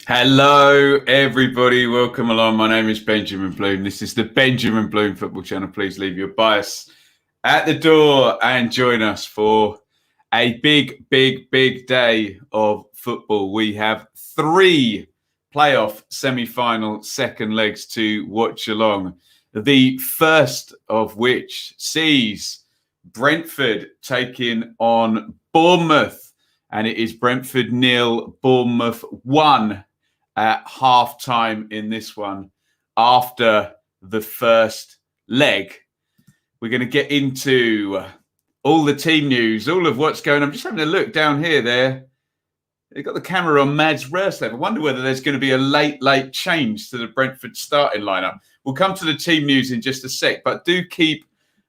Hello, everybody. Welcome along. My name is Benjamin Bloom. This is the Benjamin Bloom Football Channel. Please leave your bias at the door and join us for a big day of football. We have 3 playoff semi-final second legs to watch along. The first of which sees Brentford taking on Bournemouth, and it is Brentford 0, Bournemouth 1. At half time in this one after the first leg. We're going to get into all the team news, all of what's going on. I'm just having a look down here there. They've got the camera on Mads Roerslev. I wonder whether there's going to be a late change to the Brentford starting lineup. We'll come to the team news in just a sec, but do keep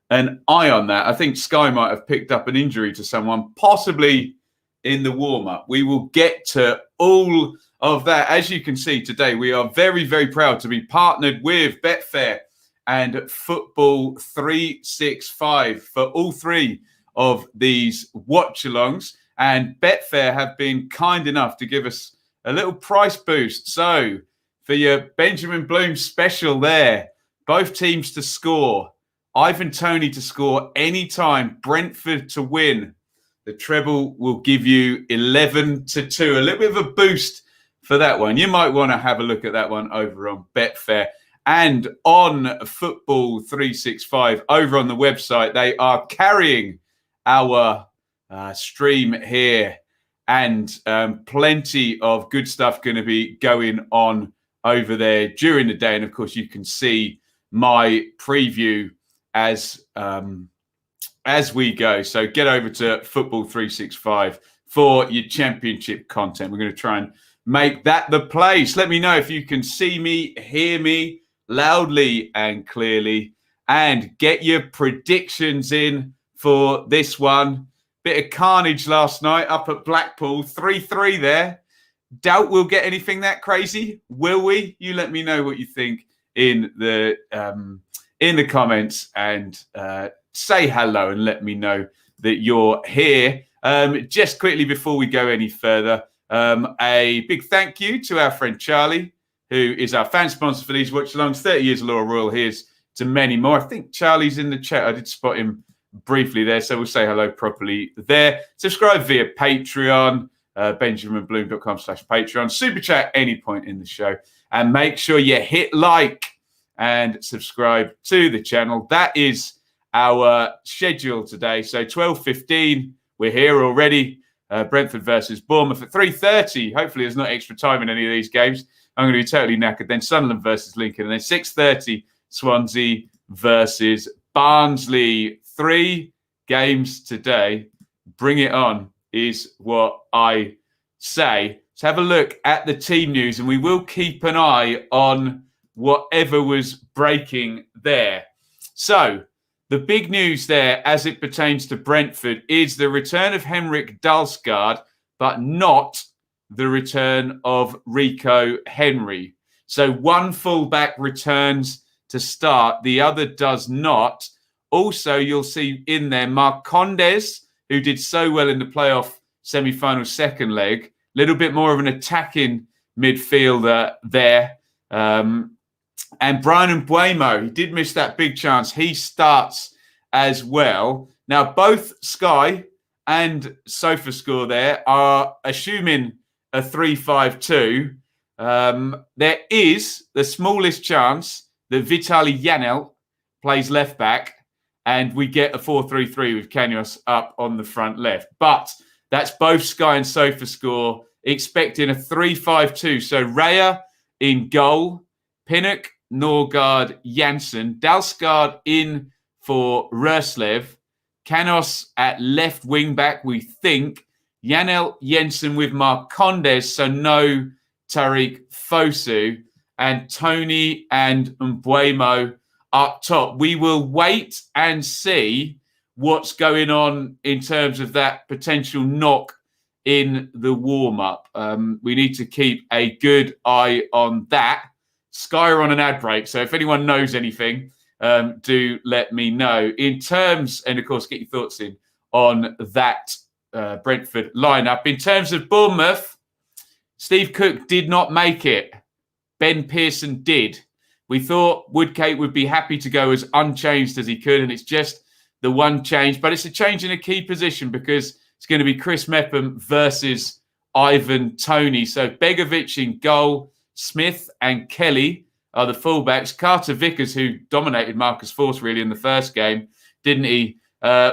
an eye on that. I think Sky might have picked up an injury to someone, possibly in the warm-up. We will get to all of that. As you can see today, we are very proud to be partnered with Betfair and Football 365 for all 3 of these watch-alongs. And Betfair have been kind enough to give us a little price boost. So for your Benjamin Bloom special there, both teams to score, Ivan Toney to score anytime, Brentford to win. The treble will give you 11-2, a little bit of a boost for that one. You might want to have a look at that one over on Betfair and on Football 365 over on the website. They are carrying our stream here, and plenty of good stuff going to be going on over there during the day. And of course, you can see my preview as we go. So get over to Football 365 for your championship content. We're going to try and make that the place. Let me know if you can see me, hear me loudly and clearly, and get your predictions in for this one. Bit of carnage last night up at Blackpool, 3-3 there. Doubt we'll get anything that crazy, will we? You let me know what you think in the comments, and say hello and let me know that you're here. Just quickly before we go any further, a big thank you to our friend Charlie, who is our fan sponsor for these watch-alongs. 30 years of Law Royal. Here's to many more. I think Charlie's in the chat. I did spot him briefly there, so we'll say hello properly there. Subscribe via Patreon, benjaminbloom.com/Patreon. Super chat any point in the show. And make sure you hit like and subscribe to the channel. That is our schedule today. So 12:15, we're here already. Brentford versus Bournemouth at 3:30. Hopefully there's not extra time in any of these games. I'm going to be totally knackered. Then Sunderland versus Lincoln. And then 6:30, Swansea versus Barnsley. 3 games today. Bring it on is what I say. Let's have a look at the team news, and we will keep an eye on whatever was breaking there. So the big news there as it pertains to Brentford is the return of Henrik Dalsgaard, but not the return of Rico Henry. So one fullback returns to start, the other does not. Also, you'll see in there Marcondes, who did so well in the playoff semi-final second leg. A little bit more of an attacking midfielder there. And Brian Mbeumo, he did miss that big chance. He starts as well. Now, both Sky and SofaScore there are assuming a 3-5-2. There is the smallest chance that Vitaly Janelt plays left back and we get a 4-3-3 with Kanyos up on the front left. But that's both Sky and SofaScore expecting a 3-5-2. So Raya in goal, Pinnock, Norgard, Janssen, Dalsgaard in for Roerslev, Canos at left wing back, we think, Janelt, Jensen with Marcondes, so no Tariq Fosu, and Toney and Mbeumo up top. We will wait and see what's going on in terms of that potential knock in the warm-up. We need to keep a good eye on that. Sky are on an ad break, so if anyone knows anything, do let me know. In terms, and of course, get your thoughts in on that Brentford lineup. In terms of Bournemouth, Steve Cook did not make it. Ben Pearson did. We thought Woodgate would be happy to go as unchanged as he could, and it's just the one change. But it's a change in a key position because it's going to be Chris Mepham versus Ivan Toney. So Begovic in goal, Smith and Kelly are the fullbacks. Carter Vickers, who dominated Marcus Force really in the first game, didn't he,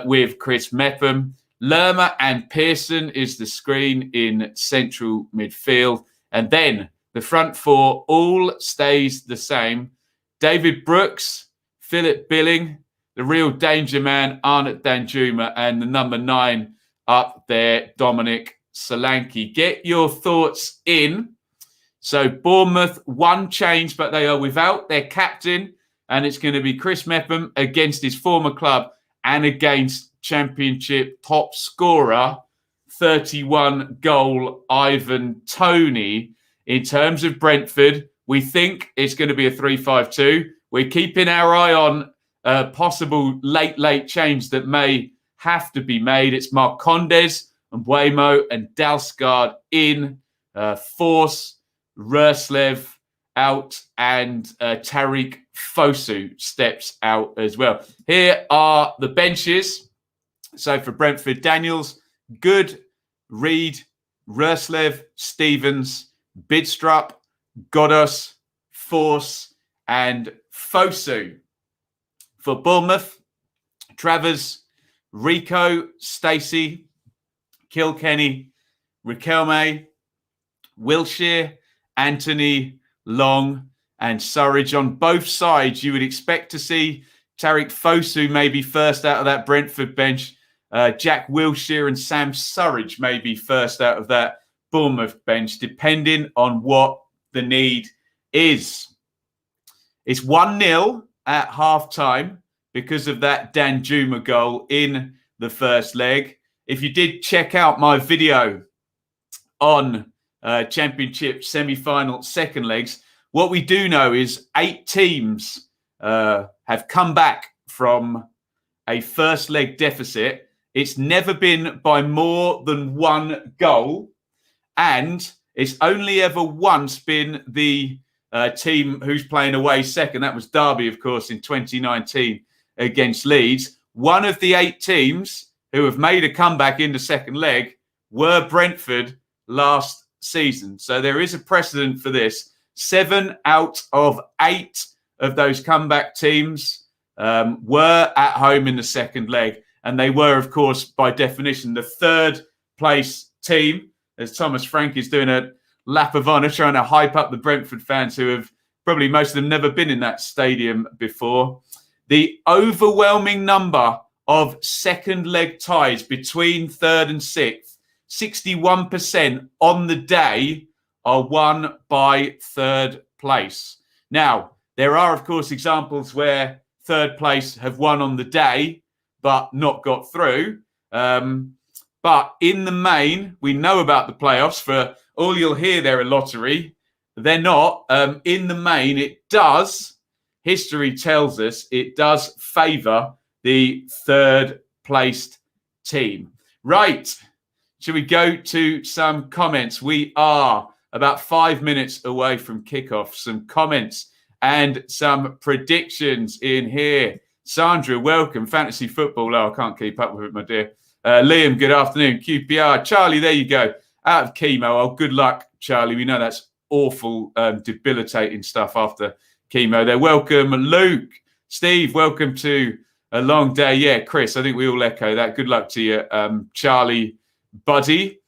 with Chris Mepham. Lerma and Pearson is the screen in central midfield. And then the front four all stays the same. David Brooks, Philip Billing, the real danger man, Arnott Danjuma, and the number 9 up there, Dominic Solanke. Get your thoughts in. So Bournemouth, one change, but they are without their captain, and it's going to be Chris Mepham against his former club and against Championship top scorer, 31 goal Ivan Toney. In terms of Brentford, we think it's going to be a 3-5-2. We're keeping our eye on a possible late change that may have to be made. It's Marcondes and Mbeumo and Dalsgaard in, Force, Ruslev out, and Tariq Fosu steps out as well. Here are the benches. So for Brentford, Daniels, Good, Reed, Ruslev, Stevens, Bidstrup, Godos, Force, and Fosu. For Bournemouth, Travers, Rico, Stacey, Kilkenny, Riquelme, Wilshere, Anthony, Long, and Surridge. On both sides, you would expect to see Tariq Fosu maybe first out of that Brentford bench. Jack Wilshere and Sam Surridge maybe first out of that Bournemouth bench, depending on what the need is. It's 1-0 at half-time because of that Danjuma goal in the first leg. If you did check out my video on Championship semi-final second legs, what we do know is 8 teams have come back from a first leg deficit. It's never been by more than 1 goal, and it's only ever once been the team who's playing away second. That was Derby, of course, in 2019 against Leeds. One of the 8 teams who have made a comeback in the second leg were Brentford last season. So there is a precedent for this. 7 out of 8 of those comeback teams were at home in the second leg. And they were, of course, by definition, the third place team, as Thomas Frank is doing a lap of honour, trying to hype up the Brentford fans who have probably most of them never been in that stadium before. The overwhelming number of second leg ties between third and sixth, 61% on the day, are won by third place. Now, there are, of course, examples where third place have won on the day, but not got through. But in the main, we know about the playoffs. For all you'll hear, they're a lottery. They're not. In the main, it does, history tells us, it does favour the third placed team. Right. Should we go to some comments? We are about 5 minutes away from kickoff. Some comments and some predictions in here. Sandra, welcome. Fantasy football. Oh, I can't keep up with it, my dear. Liam, good afternoon. QPR. Charlie, there you go. Out of chemo. Oh, good luck, Charlie. We know that's awful, debilitating stuff after chemo there. Welcome, Luke. Steve, welcome to a long day. Yeah, Chris, I think we all echo that. Good luck to you, Charlie, buddy.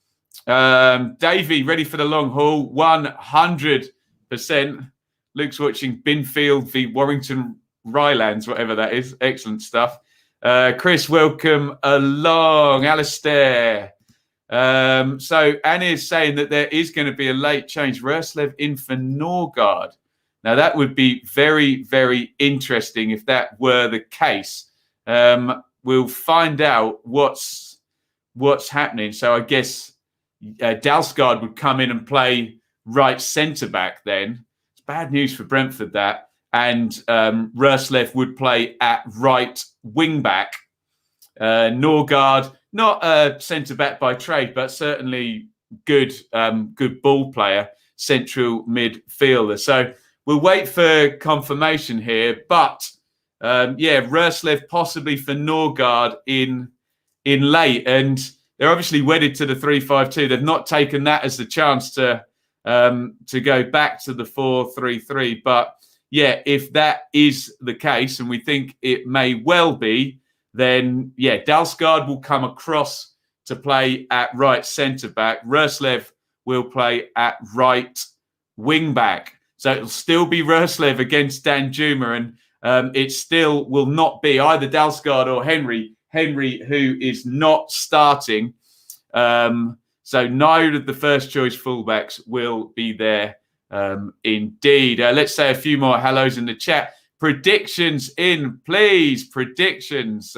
Davey, ready for the long haul? 100%. Luke's watching Binfield v Warrington Rylands, whatever that is. Excellent stuff. Chris, welcome along. Alistair. So Annie is saying that there is going to be a late change. Ruslev in for Norgard. Now, that would be very, very interesting if that were the case. We'll find out what's happening. So I guess Dalsgaard would come in and play right centre-back then. It's bad news for Brentford, that. And Ruslev would play at right wing-back. Norgard, not a centre-back by trade, but certainly good ball player, central midfielder. So we'll wait for confirmation here. But Roslev possibly for Norgard in late, and they're obviously wedded to the 3-5-2. They've not taken that as the chance to go back to the 4-3-3. But yeah, if that is the case, and we think it may well be, then Dalsgaard will come across to play at right centre back. Roslev will play at right wing back. So it'll still be Roslev against Danjuma, and it still will not be either Dalsgaard or Henry, who is not starting. So neither of the first choice fullbacks will be there indeed. Let's say a few more hellos in the chat. Predictions in, please. Predictions.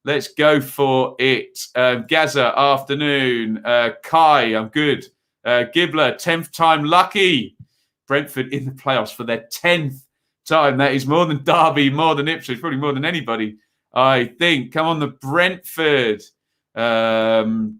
Let's go for it. Gaza, afternoon. Kai, I'm good. Gibbler, 10th time lucky. Brentford in the playoffs for their 10th time. That is more than Derby, more than Ipswich, probably more than anybody, I think. Come on, the Brentford.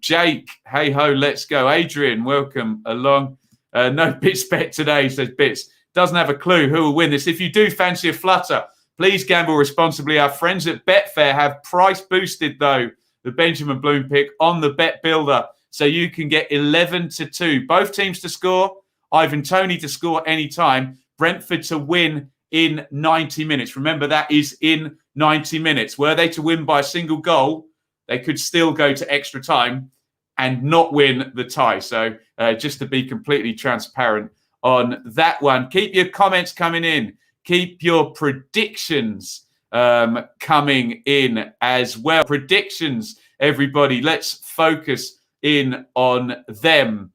Jake, hey ho, let's go. Adrian, welcome along. No Bits bet today, says Bits. Doesn't have a clue who will win this. If you do fancy a flutter, please gamble responsibly. Our friends at Betfair have price boosted, though, the Benjamin Bloom pick on the Bet Builder. So you can get 11-2. Both teams to score. Ivan Toney to score any time. Brentford to win in 90 minutes. Remember, that is in 90 minutes. Were they to win by a single goal, they could still go to extra time and not win the tie. So just to be completely transparent on that one. Keep your comments coming in. Keep your predictions coming in as well. Predictions, everybody. Let's focus in on them.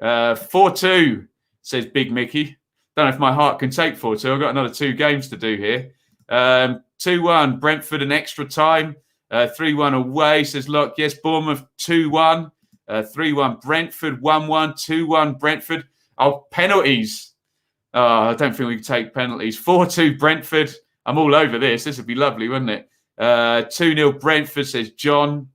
4-2, says Big Mickey. Don't know if my heart can take 4-2. I've got another 2 games to do here. 2-1, Brentford an extra time. 3-1 away, says Locke. Yes, Bournemouth 2-1. 3-1 Brentford, 1-1, 2-1 Brentford. Oh, penalties. I don't think we can take penalties. 4-2 Brentford. I'm all over this. This would be lovely, wouldn't it? 2-0 Brentford, says John.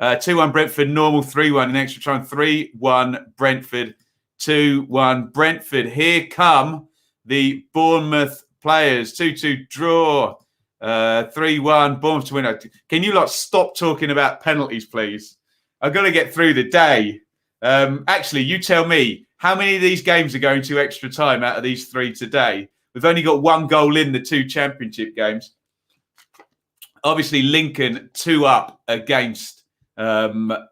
2-1 Brentford, normal. 3-1 in extra time. 3-1 Brentford, 2-1 Brentford. Here come the Bournemouth players. 2-2 draw. 3-1 Bournemouth to win. Can you lot stop talking about penalties, please? I've got to get through the day. Actually, you tell me, how many of these games are going to extra time out of these 3 today? We've only got 1 goal in the 2 championship games. Obviously, Lincoln 2-up against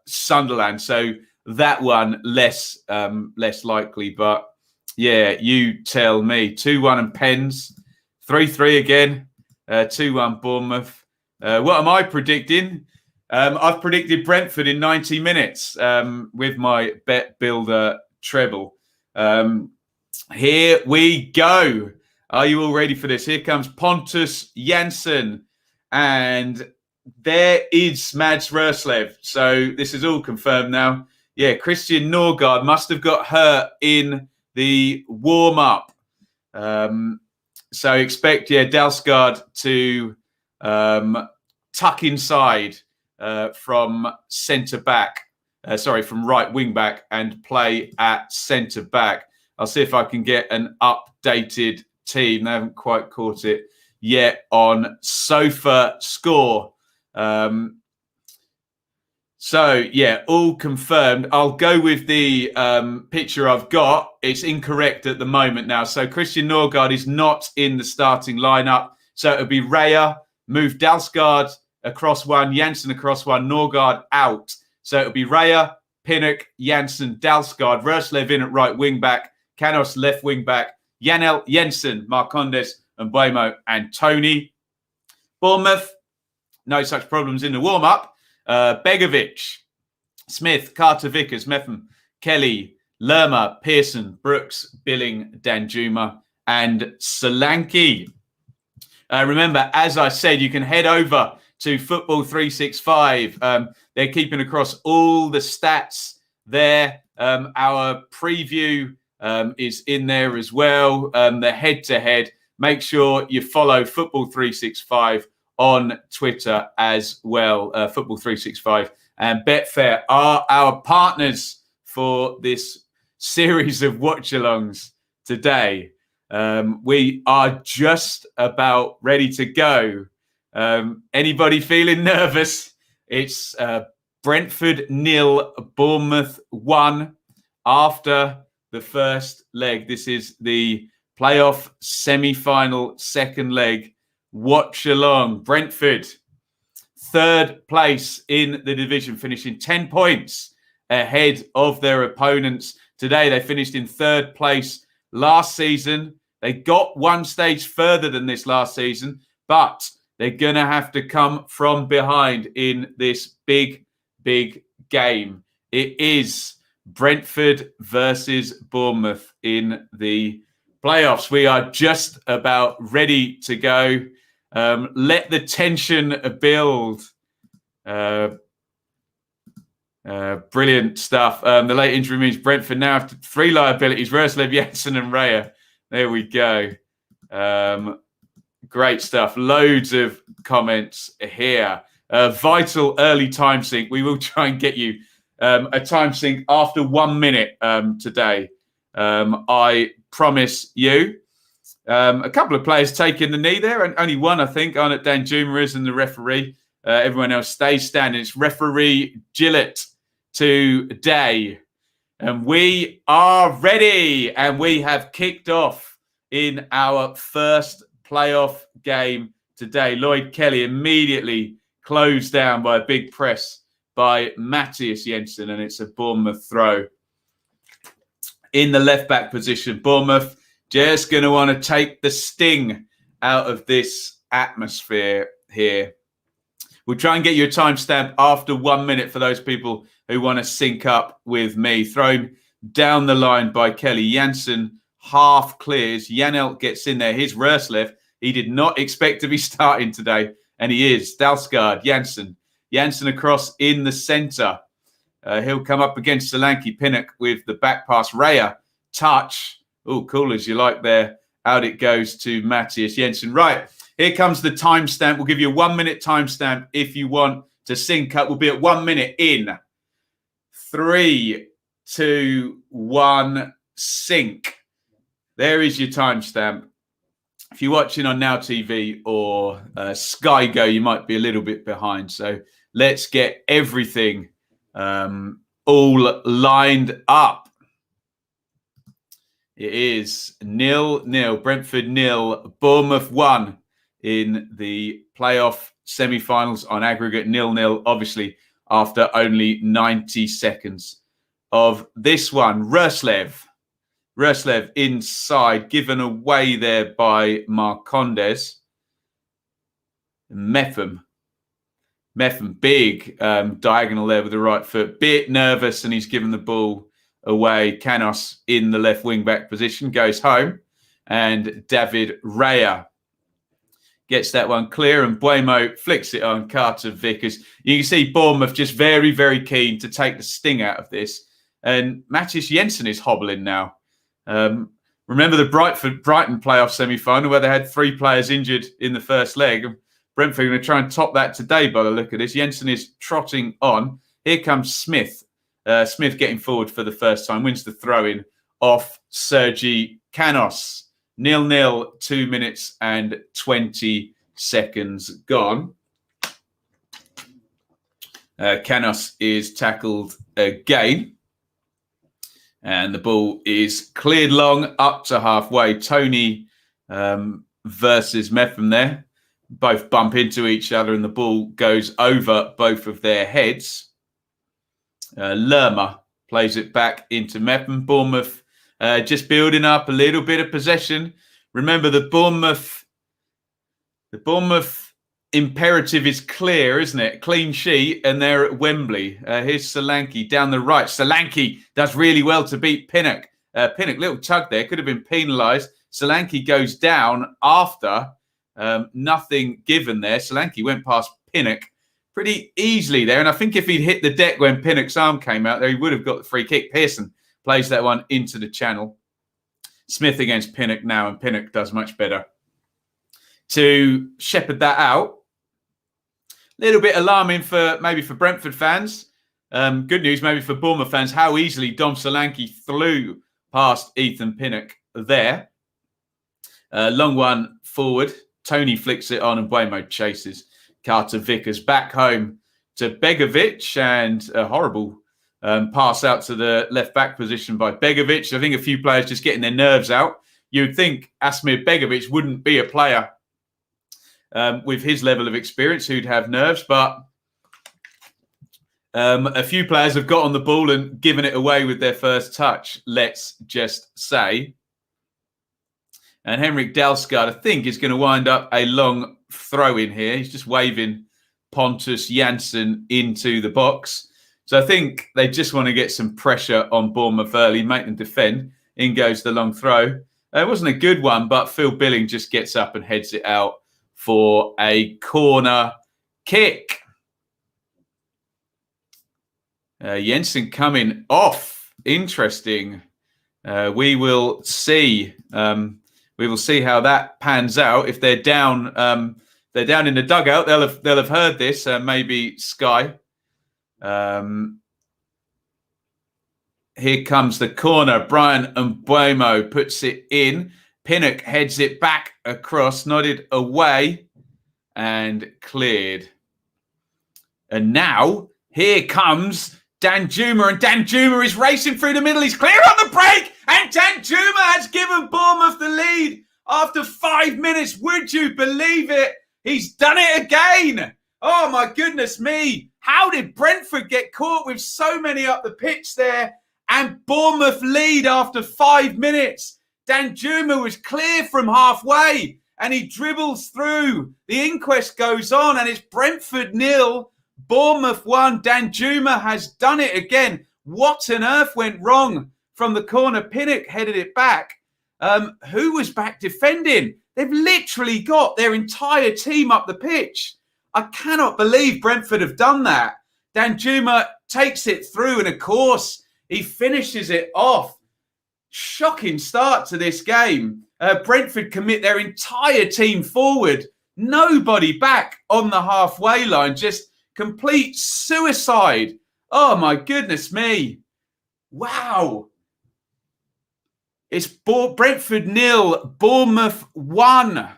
Sunderland. So that one less likely. But yeah, you tell me. 2-1 and Pens. 3-3 again. 2-1 Bournemouth. What am I predicting? I've predicted Brentford in 90 minutes with my Bet Builder treble. Here we go. Are you all ready for this? Here comes Pontus Jansson. And there is Mads Roslev. So this is all confirmed now. Yeah, Christian Norgard must have got hurt in the warm-up. So expect, Dalsgaard to tuck inside from centre-back. From right wing-back and play at centre-back. I'll see if I can get an updated team. They haven't quite caught it yet on Sofa Score. All confirmed. I'll go with the picture I've got. It's incorrect at the moment now. So Christian Norgard is not in the starting lineup. So it'll be Raya, move Dalsgaard across one, Jansson across one, Norgard out. So it'll be Raya, Pinnock, Jansson, Dalsgaard, Roslev in at right wing back, Canos left wing back, Jensen, Marcondes, and Buemo and Toney. Bournemouth, no such problems in the warm-up. Begovic, Smith, Carter Vickers, Metham, Kelly, Lerma, Pearson, Brooks, Billing, Danjuma, and Solanke. Remember, as I said, you can head over to Football 365. They're keeping across all the stats there. Our preview is in there as well. The head-to-head. Make sure you follow Football 365 on Twitter as well. Football 365 and Betfair are our partners for this series of watch-alongs today. We are just about ready to go. Anybody feeling nervous? It's Brentford 0, Bournemouth 1 after the first leg. This is the playoff semi-final second leg. Watch along. Brentford, third place in the division, finishing 10 points ahead of their opponents. Today, they finished in third place last season. They got one stage further than this last season, but they're going to have to come from behind in this big game. It is Brentford versus Bournemouth in the playoffs. We are just about ready to go. Let the tension build. Brilliant stuff. The late injury means Brentford now have three liabilities: Rascal, Janssen and Raya. There we go. Great stuff. Loads of comments here. Vital early time sync. We will try and get you a time sync after 1 minute today. I promise you. A couple of players taking the knee there, and only one, I think, Arnott Danjuma is, and the referee. Everyone else stays standing. It's referee Gillett today. And we are ready, and we have kicked off in our first playoff game today. Lloyd Kelly immediately closed down by a big press by Mathias Jensen, and it's a Bournemouth throw. In the left-back position, Bournemouth just going to want to take the sting out of this atmosphere here. We'll try and get you a timestamp after 1 minute for those people who want to sync up with me. Thrown down the line by Kelly. Janssen half clears. Janelt gets in there. Here's Rascal. He did not expect to be starting today, and he is. Dalsgaard, Janssen. Janssen across in the centre. He'll come up against Solanke. Pinnock with the back pass. Raya, touch. Oh, cool as you like there. Out it goes to Mathias Jensen. Right, here comes the timestamp. We'll give you a 1 minute timestamp if you want to sync up. We'll be at 1 minute in 3, 2, 1, sync. There is your timestamp. If you're watching on Now TV or Sky Go, you might be a little bit behind. So let's get everything all lined up. It is 0-0. Brentford 0, Bournemouth 1 in the playoff semi-finals on aggregate 0-0, obviously, after only 90 seconds of this one. Rascal inside, given away there by Marcondes. Mepham, big diagonal there with the right foot. Bit nervous, and he's given the ball away. Canos in the left wing-back position goes home. And David Raya gets that one clear, and Buemo flicks it on Carter Vickers. You can see Bournemouth just very keen to take the sting out of this. And Mathias Jensen is hobbling now. Remember the Brighton playoff semi-final where they had 3 players injured in the first leg? Brentford are going to try and top that today by the look of this. Jensen is trotting on. Here comes Smith. Smith getting forward for the first time. Wins the throw-in off Sergi Canos. 0-0, 2 minutes and 20 seconds gone. Canos is tackled again. And the ball is cleared long up to halfway. Tony versus Mepham there. Both bump into each other and the ball goes over both of their heads. Lerma plays it back into Mepham. Bournemouth just building up a little bit of possession. Remember, the Bournemouth imperative is clear, isn't it? Clean sheet, and they're at Wembley. Here's Solanke down the right. Solanke does really well to beat Pinnock. Pinnock, little tug there, could have been penalised. Solanke goes down after nothing given there. Solanke went past Pinnock pretty easily there, and I think if he'd hit the deck when Pinnock's arm came out there, he would have got the free kick. Pearson plays that one into the channel. Smith against Pinnock now, and Pinnock does much better to shepherd that out. A little bit alarming for Brentford fans. Good news maybe for Bournemouth fans, how easily Dom Solanke flew past Ethan Pinnock there. Long one forward. Tony flicks it on and Buemo chases Carter Vickers back home to Begovic, and a horrible pass out to the left-back position by Begovic. I think a few players just getting their nerves out. You'd think Asmir Begovic wouldn't be a player with his level of experience who'd have nerves, but a few players have got on the ball and given it away with their first touch, let's just say. And Henrik Dalsgaard, I think, is going to wind up a long throw in here. He's just waving Pontus Jansson into the box. So I think they just want to get some pressure on Bournemouth early, make them defend. In goes the long throw. It wasn't a good one, but Phil Billing just gets up and heads it out for a corner kick. Jensen coming off. Interesting. We will see. We will see how that pans out. If they're down in the dugout, they'll have heard this. Maybe Sky. Here comes the corner. Brian Mbuemo puts it in. Pinnock heads it back across, nodded away, and cleared. And now here comes Danjuma, and Danjuma is racing through the middle. He's clear on the break, and Danjuma has given Bournemouth the lead after 5 minutes. Would you believe it? He's done it again. Oh, my goodness me. How did Brentford get caught with so many up the pitch there? And Bournemouth lead after 5 minutes. Danjuma was clear from halfway, and he dribbles through. The inquest goes on, and it's Brentford 0. Bournemouth 1. Danjuma has done it again. What on earth went wrong from the corner? Pinnock headed it back. Who was back defending? They've literally got their entire team up the pitch. I cannot believe Brentford have done that. Danjuma takes it through, and of course, he finishes it off. Shocking start to this game. Brentford commit their entire team forward. Nobody back on the halfway line. Just complete suicide. Oh, my goodness me. Wow. It's Brentford 0, Bournemouth 1.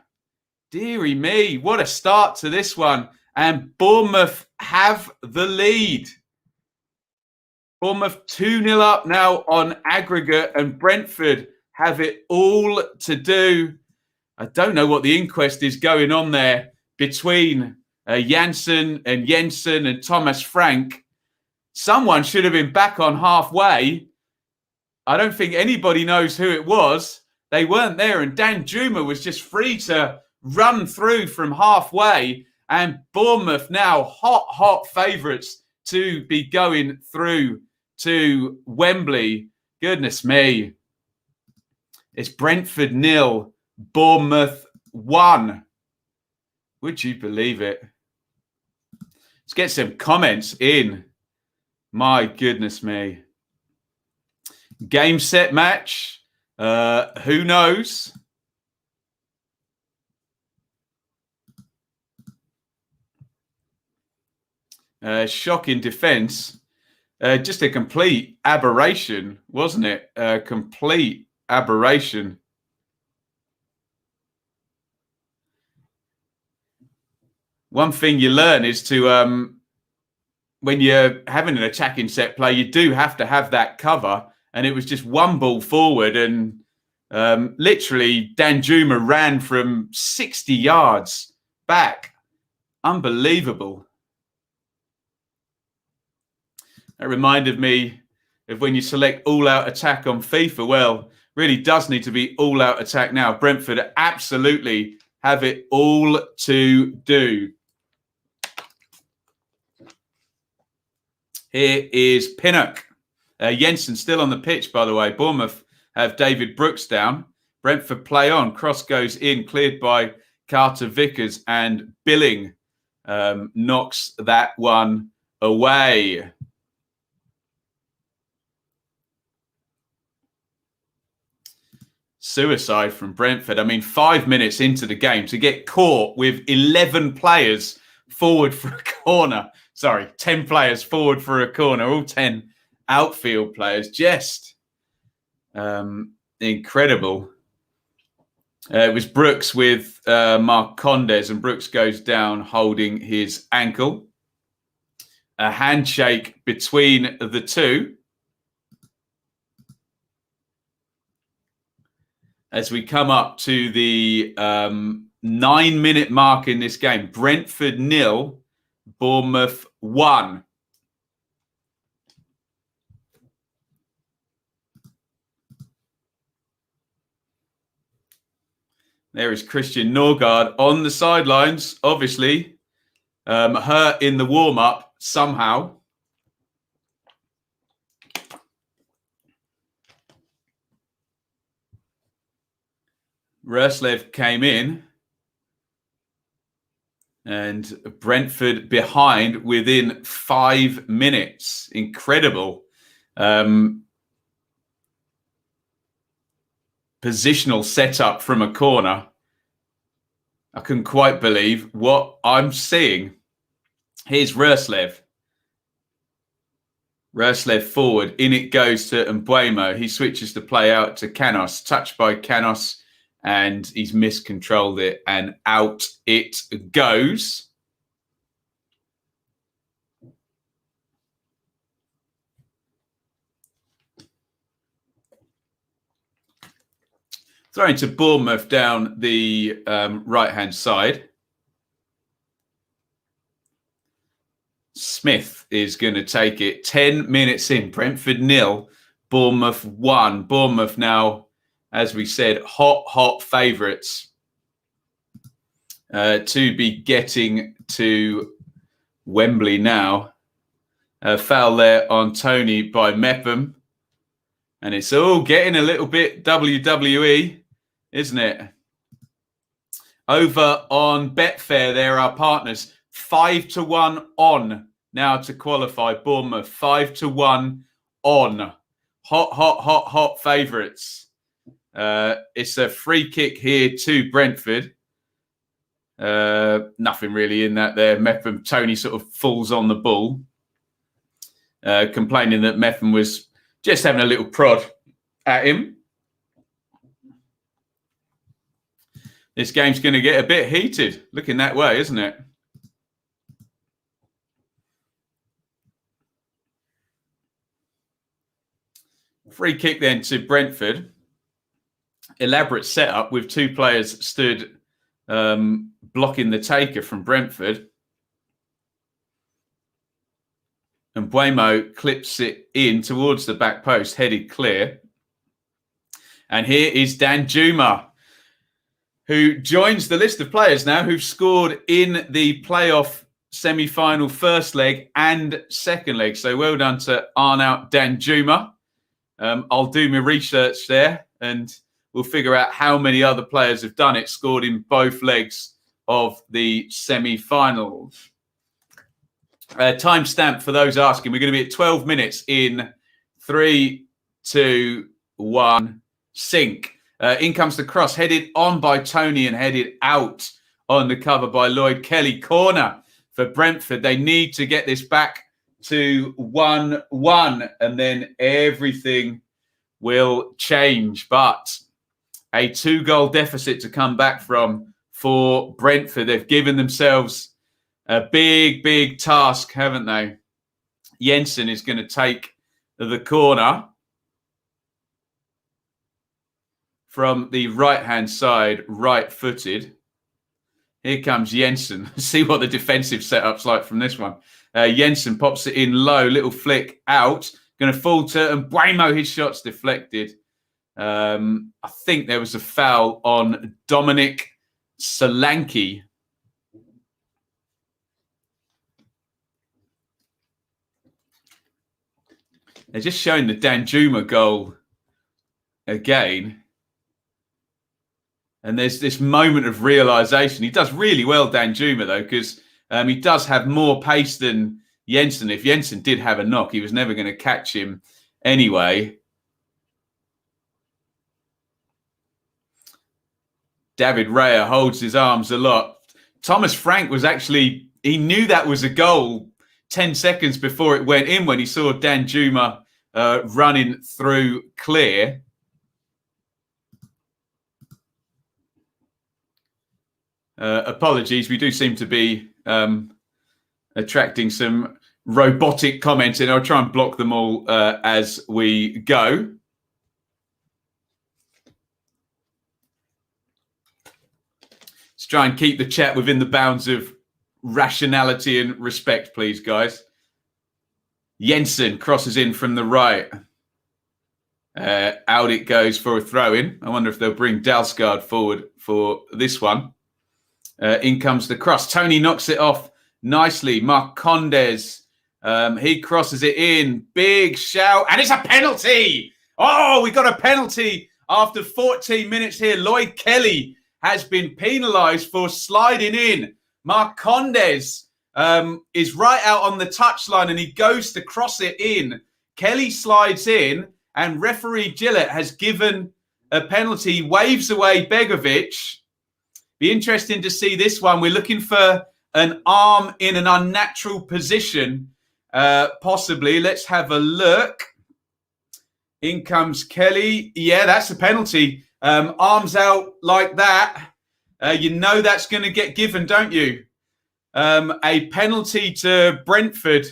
Deary me, what a start to this one. And Bournemouth have the lead. Bournemouth 2-0 up now on aggregate, and Brentford have it all to do. I don't know what the inquest is going on there between Jensen and Thomas Frank. Someone should have been back on halfway. I don't think anybody knows who it was. They weren't there, and Danjuma was just free to run through from halfway. And Bournemouth now hot favourites to be going through to Wembley. Goodness me. It's Brentford 0, Bournemouth 1. Would you believe it? Let's get some comments in. My goodness me. Game, set, match. Who knows? Shocking defence. Just a complete aberration, wasn't it? A complete aberration. One thing you learn is to, when you're having an attacking set play, you do have to have that cover. And it was just one ball forward, and literally Danjuma ran from 60 yards back. Unbelievable. That reminded me of when you select all-out attack on FIFA. Well, really does need to be all-out attack now. Brentford absolutely have it all to do. Here is Pinnock. Jensen still on the pitch, by the way. Bournemouth have David Brooks down. Brentford play on. Cross goes in, cleared by Carter Vickers, and Billing knocks that one away. Suicide from Brentford. I mean, 5 minutes into the game to get caught with 11 players forward for a corner. 10 players forward for a corner, all 10 outfield players. Just incredible. It was Brooks with Marcondes, and Brooks goes down holding his ankle. A handshake between the two. As we come up to the 9-minute mark in this game, Brentford 0, Bournemouth 1. There is Christian Norgard on the sidelines, obviously hurt in the warm-up somehow. Rascal came in, and Brentford behind within 5 minutes. Incredible. Positional setup from a corner. I couldn't quite believe what I'm seeing. Here's Rascal. Rascal forward. In it goes to Mbeumo. He switches the play out to Canos. Touched by Canos, and he's miscontrolled it, and out it goes. Throwing to Bournemouth down the right-hand side. Smith is going to take it. 10 minutes in. Brentford 0, Bournemouth 1. Bournemouth now, as we said, hot favourites to be getting to Wembley now. Foul there on Tony by Mepham. And it's all getting a little bit WWE, isn't it? Over on Betfair, there are partners. 5-1 on now to qualify. Bournemouth, 5-1 on. Hot favourites. It's a free kick here to Brentford. Nothing really in that there. Mepham, Tony sort of falls on the ball. Complaining that Mepham was just having a little prod at him. This game's going to get a bit heated. Looking that way, isn't it? Free kick then to Brentford. Elaborate setup with two players stood blocking the taker from Brentford. And Mbeumo clips it in towards the back post, headed clear. And here is Danjuma, who joins the list of players now who've scored in the playoff semi-final first leg and second leg. So well done to Arnaut Danjuma. I'll do my research there and we'll figure out how many other players have done it, scored in both legs of the semi-finals. Timestamp for those asking. We're going to be at 12 minutes in 3, 2, 1, sink. In comes the cross, headed on by Tony and headed out on the cover by Lloyd Kelly. Corner for Brentford. They need to get this back to 1-1 and then everything will change. But a 2-goal deficit to come back from for Brentford. They've given themselves a big task, haven't they? Jensen is going to take the corner from the right-hand side, right-footed. Here comes Jensen. See what the defensive setup's like from this one. Jensen pops it in low, little flick out. Going to fall to Mbeumo. His shot's deflected. I think there was a foul on Dominic Solanke. They're just showing the Danjuma goal again. And there's this moment of realisation. He does really well, Danjuma, though, because he does have more pace than Jensen. If Jensen did have a knock, he was never going to catch him anyway. David Raya holds his arms a lot. Thomas Frank was actually, he knew that was a goal 10 seconds before it went in when he saw Danjuma running through clear. Apologies, we do seem to be attracting some robotic comments, and I'll try and block them all as we go. Let's try and keep the chat within the bounds of rationality and respect, please, guys. Jensen crosses in from the right. Out it goes for a throw-in. I wonder if they'll bring Dalsgaard forward for this one. In comes the cross. Tony knocks it off nicely. Marcondes, he crosses it in. Big shout. And it's a penalty. Oh, we got a penalty after 14 minutes here. Lloyd Kelly has been penalised for sliding in. Marcondes is right out on the touchline and he goes to cross it in. Kelly slides in and referee Gillett has given a penalty, waves away Begovic. Be interesting to see this one. We're looking for an arm in an unnatural position, possibly. Let's have a look. In comes Kelly. Yeah, that's a penalty. Arms out like that. You know that's going to get given, don't you? A penalty to Brentford.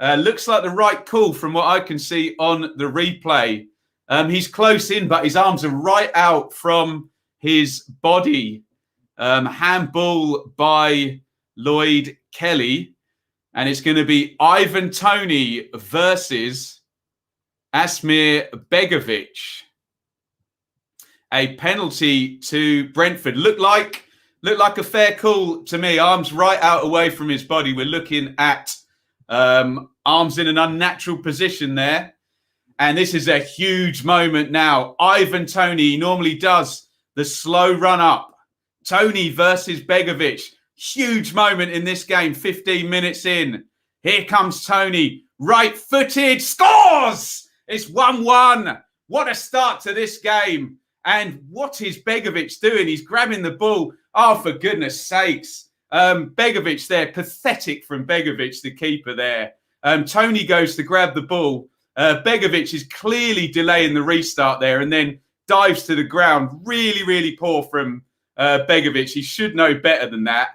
Looks like the right call from what I can see on the replay. He's close in, but his arms are right out from his body. Handball by Lloyd Kelly. And it's going to be Ivan Toney versus Asmir Begovic. A penalty to Brentford. Looked like a fair call to me. Arms right out away from his body. We're looking at arms in an unnatural position there. And this is a huge moment now. Ivan Toney normally does the slow run up. Toney versus Begovic. Huge moment in this game, 15 minutes in. Here comes Toney. Right-footed. Scores! It's 1-1. What a start to this game. And what is Begovic doing? He's grabbing the ball. Oh, for goodness sakes. Begovic there. Pathetic from Begovic, the keeper there. Toney goes to grab the ball. Begovic is clearly delaying the restart there and then dives to the ground. Really, really poor from Begovic. He should know better than that.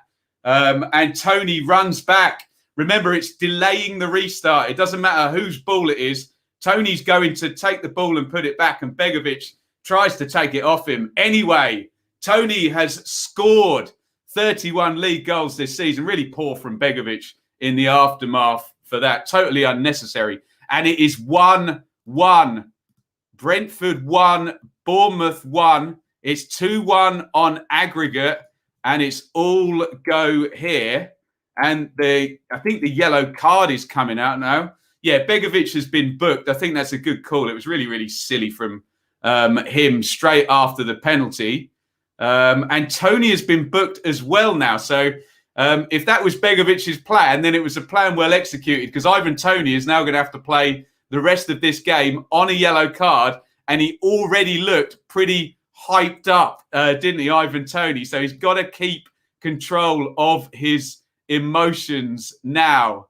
And Toney runs back. Remember, it's delaying the restart. It doesn't matter whose ball it is. Toney's going to take the ball and put it back, and Begovic tries to take it off him. Anyway, Toney has scored 31 league goals this season. Really poor from Begovic in the aftermath for that. Totally unnecessary. And it is 1-1. Brentford 1, Bournemouth 1. It's 2-1 on aggregate, and it's all go here. And I think the yellow card is coming out now. Yeah, Begovic has been booked. I think that's a good call. It was really, really silly from him straight after the penalty. And Toney has been booked as well now. So if that was Begovic's plan, then it was a plan well executed, because Ivan Toney is now going to have to play the rest of this game on a yellow card. And he already looked pretty hyped up, didn't he, Ivan Toney? So he's got to keep control of his emotions now.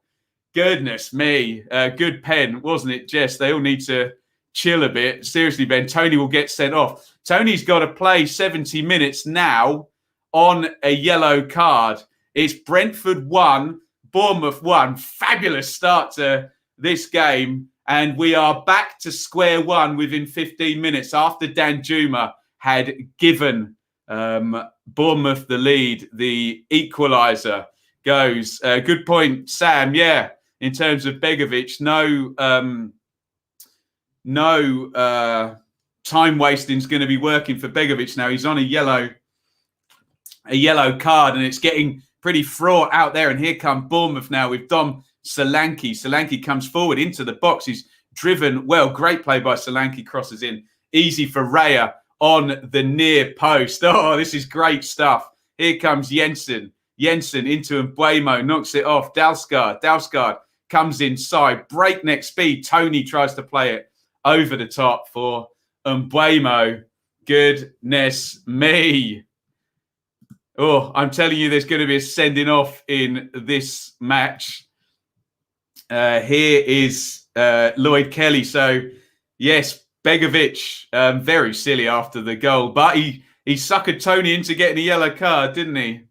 Goodness me. Good pen, wasn't it, Jess? They all need to chill a bit. Seriously, Ben, Toney will get sent off. Toney's got to play 70 minutes now on a yellow card. It's Brentford 1, Bournemouth 1. Fabulous start to this game. And we are back to square one within 15 minutes after Danjuma had given Bournemouth the lead. The equaliser goes. Good point, Sam. Yeah, in terms of Begovic, no time wasting is going to be working for Begovic now. He's on a yellow card, and it's getting pretty fraught out there. And here come Bournemouth now with Dom Solanke. Solanke comes forward into the box. He's driven well. Great play by Solanke. Crosses in. Easy for Raya on the near post. Oh, this is great stuff. Here comes Jensen. Jensen into Mbuemo. Knocks it off. Dalsgaard comes inside. Breakneck speed. Toney tries to play it over the top for Mbuemo. Goodness me. Oh, I'm telling you, there's going to be a sending off in this match. Here is Lloyd Kelly. So, yes, Begovic, very silly after the goal, but he suckered Tony into getting a yellow card, didn't he?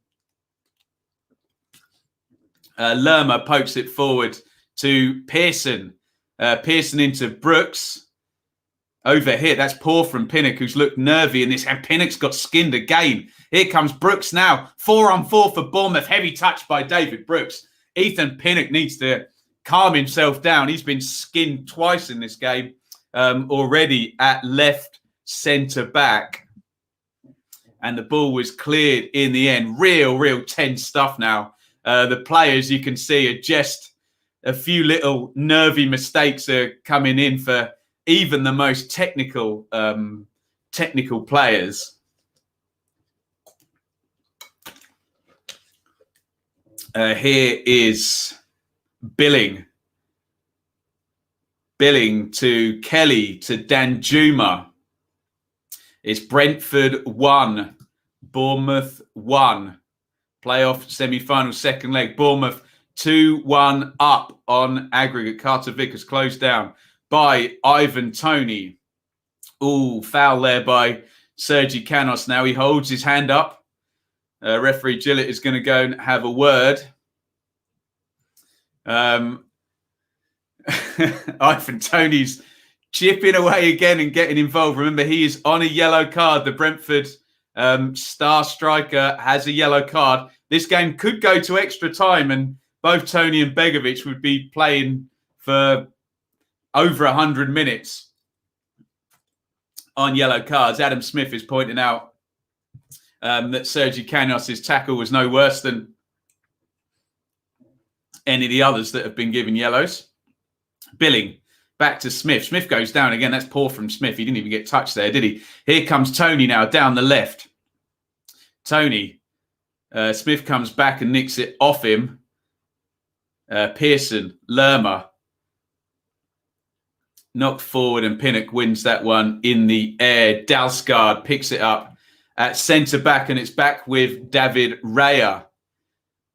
Lerma pokes it forward to Pearson. Pearson into Brooks. Over here, that's poor from Pinnock, who's looked nervy in this, and Pinnock's got skinned again. Here comes Brooks now. 4-on-4 for Bournemouth. Heavy touch by David Brooks. Ethan Pinnock needs to calm himself down. He's been skinned twice in this game already at left centre back. And the ball was cleared in the end. Real tense stuff now. The players, you can see, are just a few little nervy mistakes are coming in for even the most technical players. Here is Billing to Kelly to Danjuma. It's Brentford 1, Bournemouth 1. Playoff semi-final second leg. Bournemouth 2-1 up on aggregate. Carter Vickers closed down by Ivan Toney. Ooh, foul there by Sergi Canos. Now he holds his hand up. Referee Gillett is going to go and have a word. Ivan Toney's chipping away again and getting involved. Remember, he is on a yellow card. The Brentford star striker has a yellow card. This game could go to extra time, and both Toney and Begovic would be playing for over 100 minutes on yellow cards. Adam Smith is pointing out that Sergi Canos' tackle was no worse than any of the others that have been given yellows. Billing back to Smith. Smith goes down again. That's poor from Smith. He didn't even get touched there, did he? Here comes Toney now down the left. Toney. Smith comes back and nicks it off him. Pearson. Lerma. Knocked forward and Pinnock wins that one in the air. Dalsgaard picks it up at centre back and it's back with David Raya.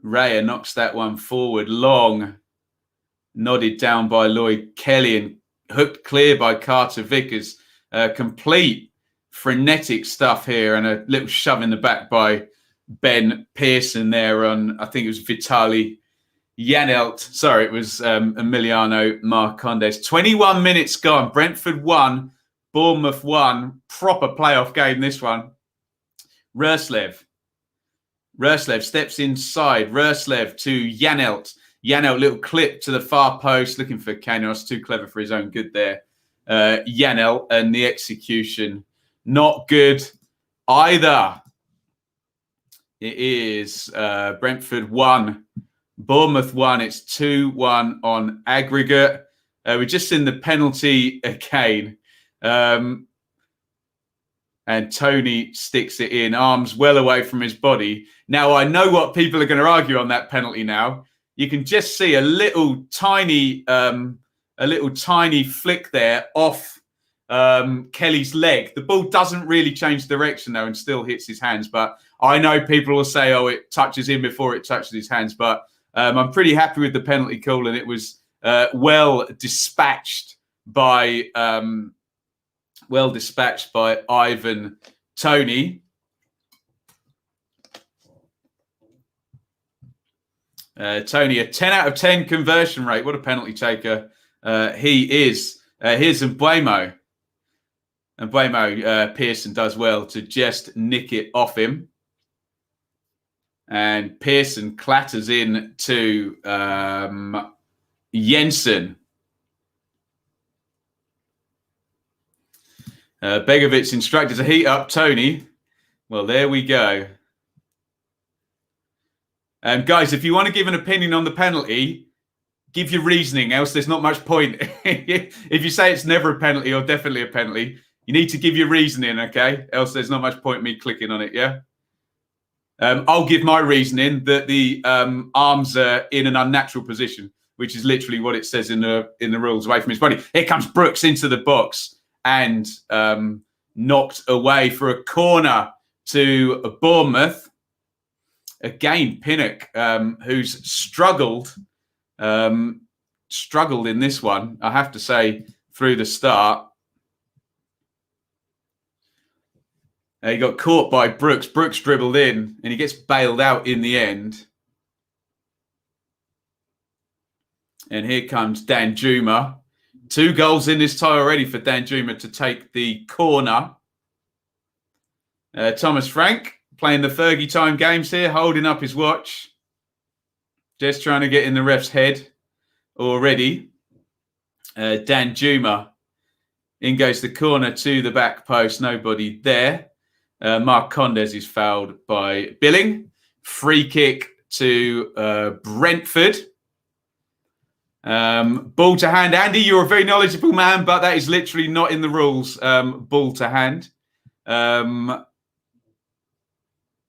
Raya knocks that one forward long. Nodded down by Lloyd Kelly and hooked clear by Carter Vickers. Complete frenetic stuff here and a little shove in the back by Ben Pearson there on, I think it was Vitali Janelt. Sorry, it was Emiliano Marcondes. 21 minutes gone. Brentford 1, Bournemouth 1. Proper playoff game, this one. Rrslev steps inside. Rrslev to Janelt. Janelt, little clip to the far post, looking for Canos. Too clever for his own good there. Janelt, and the execution, not good either. It is Brentford 1. Bournemouth 1, it's 2-1 on aggregate. We're just in the penalty again. And Toney sticks it in, arms well away from his body. Now, I know what people are going to argue on that penalty now. You can just see a little tiny flick there off Kelly's leg. The ball doesn't really change direction, though, and still hits his hands. But I know people will say, oh, it touches him before it touches his hands. But I'm pretty happy with the penalty call, and it was well dispatched by Ivan Toney. Toney, a 10 out of 10 conversion rate. What a penalty taker he is. Here's Mbuemo. Mbuemo, Pearson does well to just nick it off him. And Pearson clatters in to Jensen. Begovic instructed to heat up Toney. Well, there we go. Guys, if you want to give an opinion on the penalty, give your reasoning, else there's not much point. If you say it's never a penalty or definitely a penalty, you need to give your reasoning, okay? Else there's not much point me clicking on it, yeah? I'll give my reasoning that the arms are in an unnatural position, which is literally what it says in the rules, away from his body. Here comes Brooks into the box and knocked away for a corner to Bournemouth. Again, Pinnock, who's struggled struggled in this one, I have to say, through the start. He got caught by Brooks. Brooks dribbled in and he gets bailed out in the end. And here comes Danjuma. 2 goals in this tie already for Danjuma to take the corner. Thomas Frank playing the Fergie time games here, holding up his watch. Just trying to get in the ref's head already. Danjuma. In goes the corner to the back post. Nobody there. Mark Condes is fouled by Billing. Free kick to Brentford. Ball to hand. Andy, you're a very knowledgeable man, but that is literally not in the rules. Ball to hand.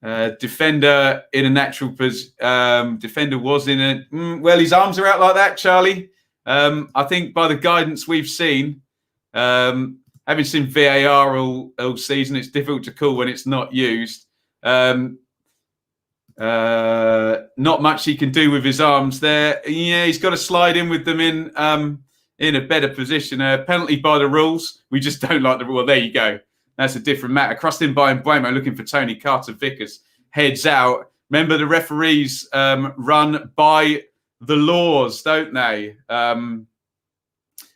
Defender in a natural position. Defender was in a... well, his arms are out like that, Charlie. I think by the guidance we've seen, having seen VAR all season, it's difficult to call when it's not used. Not much he can do with his arms there. Yeah, he's got to slide in with them in a better position. Penalty by the rules. We just don't like the rule. Well, there you go. That's a different matter. Crossed in by Mbuemo, looking for Tony Carter-Vickers. Heads out. Remember, the referees run by the laws, don't they?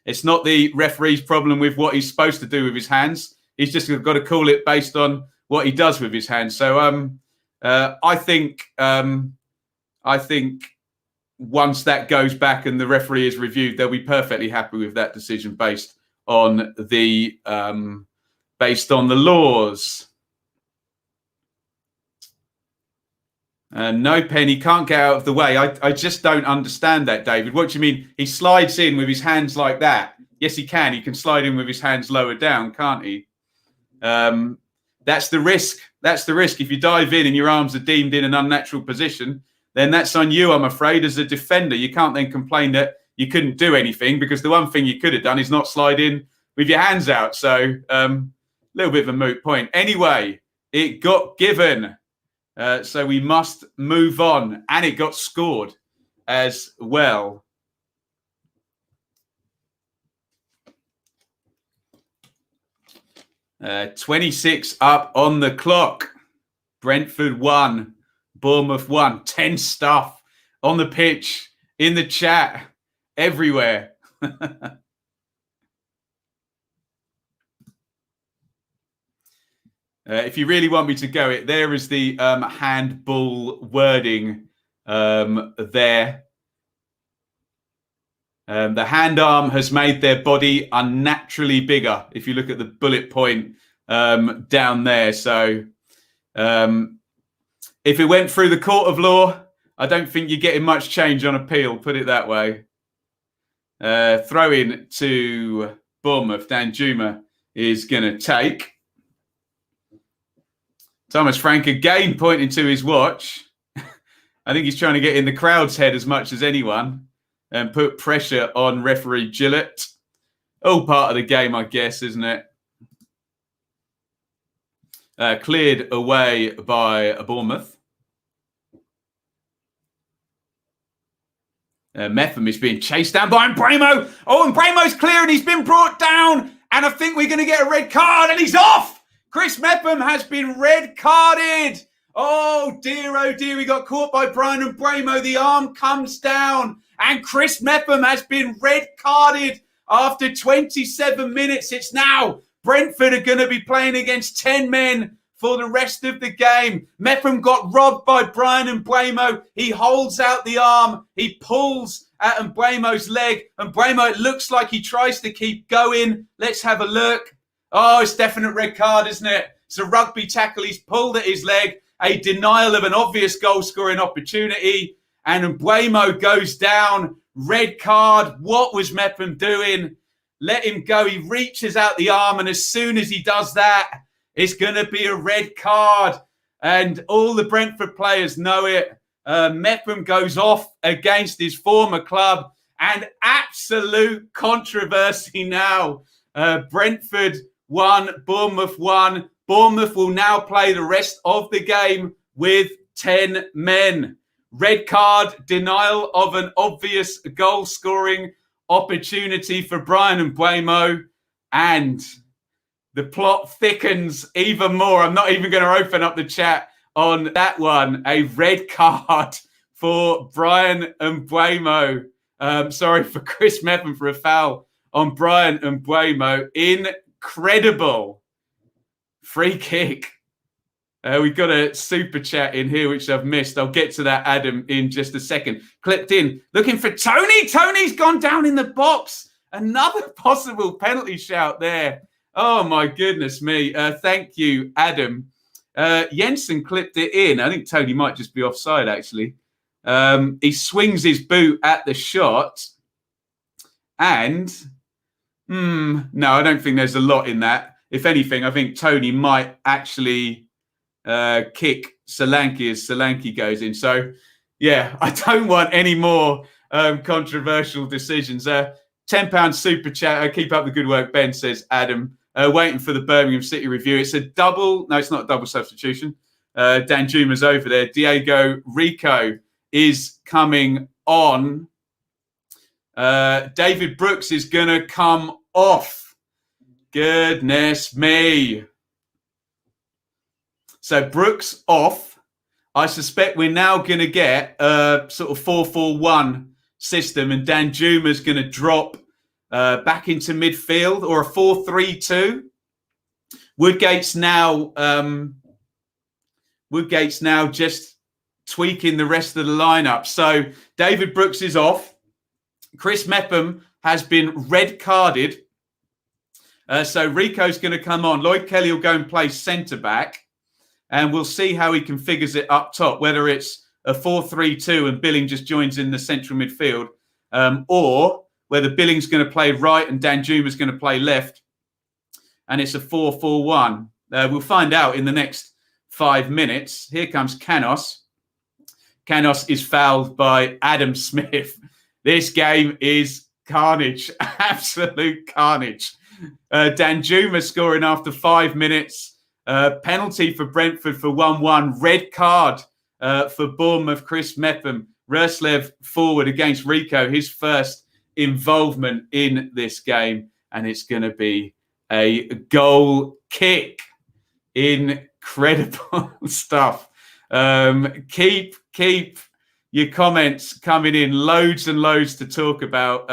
It's not the referee's problem with what he's supposed to do with his hands. He's just got to call it based on what he does with his hands. So I think once that goes back and the referee is reviewed, they'll be perfectly happy with that decision based on the laws. No, Penny can't get out of the way. I just don't understand that, David. What do you mean? He slides in with his hands like that. Yes, he can. He can slide in with his hands lower down, can't he? That's the risk. That's the risk. If you dive in and your arms are deemed in an unnatural position, then that's on you, I'm afraid, as a defender. You can't then complain that you couldn't do anything, because the one thing you could have done is not slide in with your hands out. So a little bit of a moot point. Anyway, it got given. So we must move on. And it got scored as well. Uh, 26 up on the clock. Brentford 1, Bournemouth 1. Tense stuff on the pitch, in the chat, everywhere. If you really want me to go it, there is the handball wording there. The hand arm has made their body unnaturally bigger, if you look at the bullet point down there. So if it went through the court of law, I don't think you're getting much change on appeal, put it that way. Throw in to Bournemouth. Danjuma is going to take. Thomas Frank again pointing to his watch. I think he's trying to get in the crowd's head as much as anyone and put pressure on referee Gillett. All part of the game, I guess, isn't it? Cleared away by Bournemouth. Metham is being chased down by Mbuemo. Oh, Mbuemo's clear and he's been brought down. And I think we're going to get a red card and he's off. Chris Metham has been red carded. Oh dear, he got caught by Brian Mbuemo. The arm comes down and Chris Metham has been red carded after 27 minutes. It's now Brentford are going to be playing against 10 men for the rest of the game. Metham got robbed by Brian Mbuemo. He holds out the arm. He pulls at Mbuemo's leg. Mbuemo, it looks like he tries to keep going. Let's have a look. Oh, it's definite red card, isn't it? It's a rugby tackle. He's pulled at his leg. A denial of an obvious goal-scoring opportunity. And Mbuemo goes down. Red card. What was Metham doing? Let him go. He reaches out the arm. And as soon as he does that, it's going to be a red card. And all the Brentford players know it. Metham goes off against his former club. And absolute controversy now. Brentford 1, Bournemouth 1. Bournemouth will now play the rest of the game with 10 men. red card, denial of an obvious goal-scoring opportunity for Brian Mbeumo, and the plot thickens even more. I'm not even going to open up the chat on that one. A red card for Brian Mbeumo. Sorry for Chris Meppen for a foul on Brian Mbeumo. Incredible free kick. We've got a super chat in here, which I've missed. I'll get to that, Adam, in just a second. Clipped in, looking for Tony. Tony's gone down in the box. Another possible penalty shout there. Oh, my goodness me. Thank you, Adam. Jensen clipped it in. I think Tony might just be offside, actually. He swings his boot at the shot. And, no, I don't think there's a lot in that. If anything, I think Tony might actually kick Solanke as Solanke goes in. So, yeah, I don't want any more controversial decisions. £10 super chat. Keep up the good work, Ben, says Adam. Waiting for the Birmingham City review. It's a double. No, it's not a double substitution. Dan Juma's over there. Diego Rico is coming on. David Brooks is going to come off. Goodness me. So Brooks off. I suspect we're now going to get a sort of 4-4-1 system, and Dan Juma's going to drop back into midfield, or a 4-3-2. Woodgate's now just tweaking the rest of the lineup. So David Brooks is off. Chris Mepham has been red carded. So Rico's going to come on. Lloyd Kelly will go and play centre back, and we'll see how he configures it up top, whether it's a 4-3-2 and Billing just joins in the central midfield, or whether Billing's going to play right and Danjuma's going to play left, and it's a 4-4-1. We'll find out in the next 5 minutes. Here comes Canos. Canos is fouled by Adam Smith. This game is carnage, absolute carnage. Danjuma scoring after 5 minutes. Penalty for Brentford for 1-1. Red card for Bournemouth, Chris Mepham. Roslev forward against Rico, his first involvement in this game, and it's going to be a goal kick. Incredible stuff. Keep your comments coming in. Loads and loads to talk about.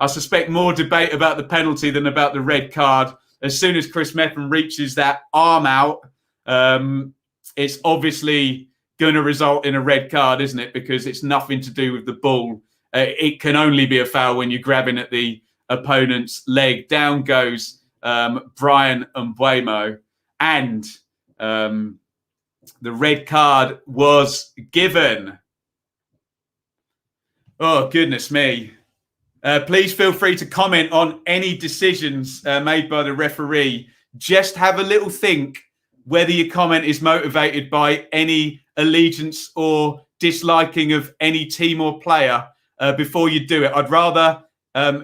I suspect more debate about the penalty than about the red card. As soon as Chris Mepham reaches that arm out, it's obviously going to result in a red card, isn't it? Because it's nothing to do with the ball. It can only be a foul when you're grabbing at the opponent's leg. Down goes Brian Mbeumo, and the red card was given. Oh, goodness me. Please feel free to comment on any decisions made by the referee. Just have a little think whether your comment is motivated by any allegiance or disliking of any team or player before you do it. I'd rather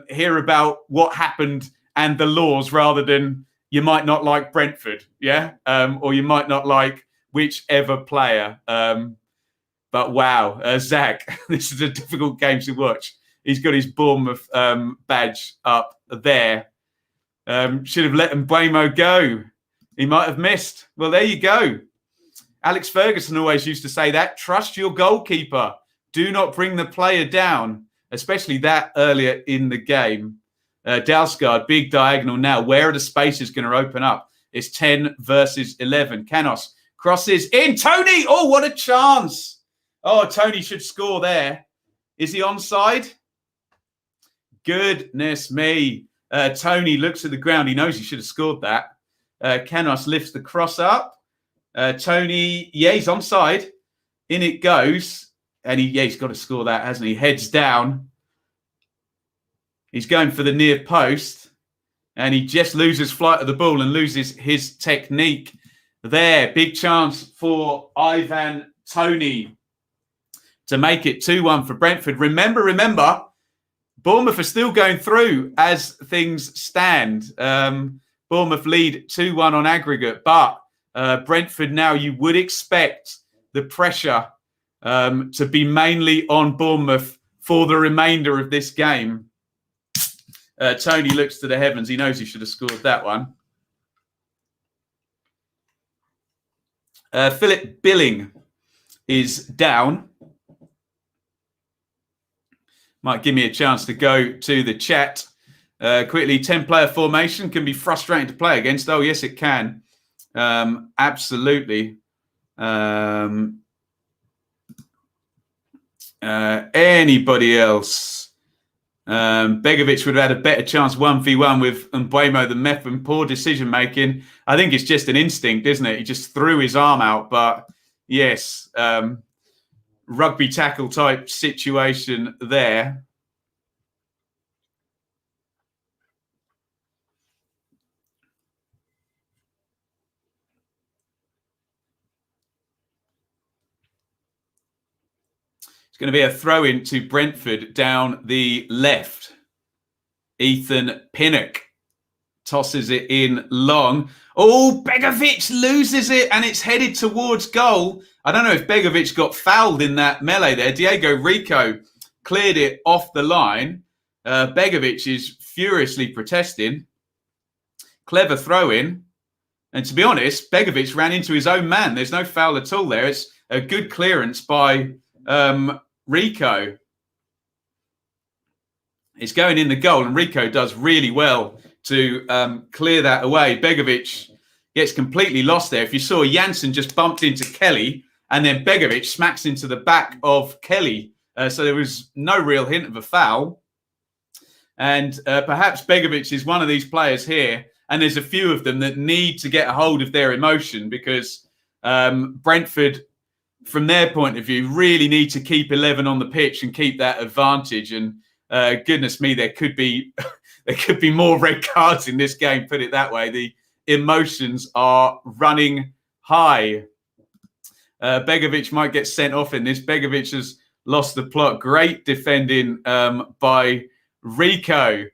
hear about what happened and the laws rather than you might not like Brentford, yeah? Or you might not like whichever player. But wow, Zach, this is a difficult game to watch. He's got his Bournemouth badge up there. Should have let Mbeumo go. He might have missed. Well, there you go. Alex Ferguson always used to say that. Trust your goalkeeper. Do not bring the player down, especially that earlier in the game. Dalsgaard, big diagonal now. Where are the spaces going to open up? It's 10 versus 11. Canos crosses in. Tony! Oh, what a chance. Oh, Tony should score there. Is he onside? Goodness me. Tony looks at the ground. He knows he should have scored that. Canos lifts the cross up. Tony, yeah, he's onside. In it goes. And he's got to score that, hasn't he? Heads down. He's going for the near post. And he just loses flight of the ball and loses his technique there. Big chance for Ivan Toney to make it 2-1 for Brentford. Remember, Bournemouth are still going through as things stand. Bournemouth lead 2-1 on aggregate, but Brentford now, you would expect the pressure to be mainly on Bournemouth for the remainder of this game. Tony looks to the heavens. He knows he should have scored that one. Philip Billing is down. Might give me a chance to go to the chat. Quickly, 10-player formation can be frustrating to play against. Oh, yes, it can. Absolutely. Anybody else? Begovic would have had a better chance 1v1 with Mbuemo than Methven. Poor decision making. I think it's just an instinct, isn't it? He just threw his arm out. But yes, rugby tackle type situation there. It's going to be a throw in to Brentford down the left. Ethan Pinnock tosses it in long. Oh, Begovic loses it and it's headed towards goal. I don't know if Begovic got fouled in that melee there. Diego Rico cleared it off the line. Begovic is furiously protesting. Clever throw in. And to be honest, Begovic ran into his own man. There's no foul at all there. It's a good clearance by Rico. It's going in the goal, and Rico does really well to clear that away. Begovic gets completely lost there. If you saw, Janssen just bumped into Kelly, and then Begovic smacks into the back of Kelly. So there was no real hint of a foul. And perhaps Begovic is one of these players here, and there's a few of them that need to get a hold of their emotion because Brentford, from their point of view, really need to keep 11 on the pitch and keep that advantage. And goodness me, there could be more red cards in this game, put it that way. The emotions are running high. Begovic might get sent off in this. Begovic has lost the plot. Great defending by Rico.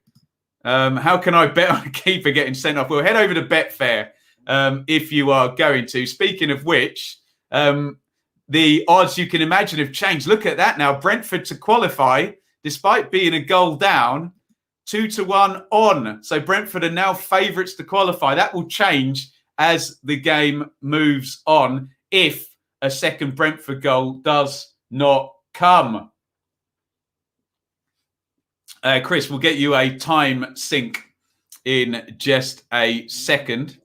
How can I bet on a keeper getting sent off? Well, head over to Betfair if you are going to. Speaking of which, the odds you can imagine have changed. Look at that now. Brentford to qualify, despite being a goal down, 2-1 on. So Brentford are now favourites to qualify. That will change as the game moves on if a second Brentford goal does not come. Chris, we'll get you a time sync in just a second.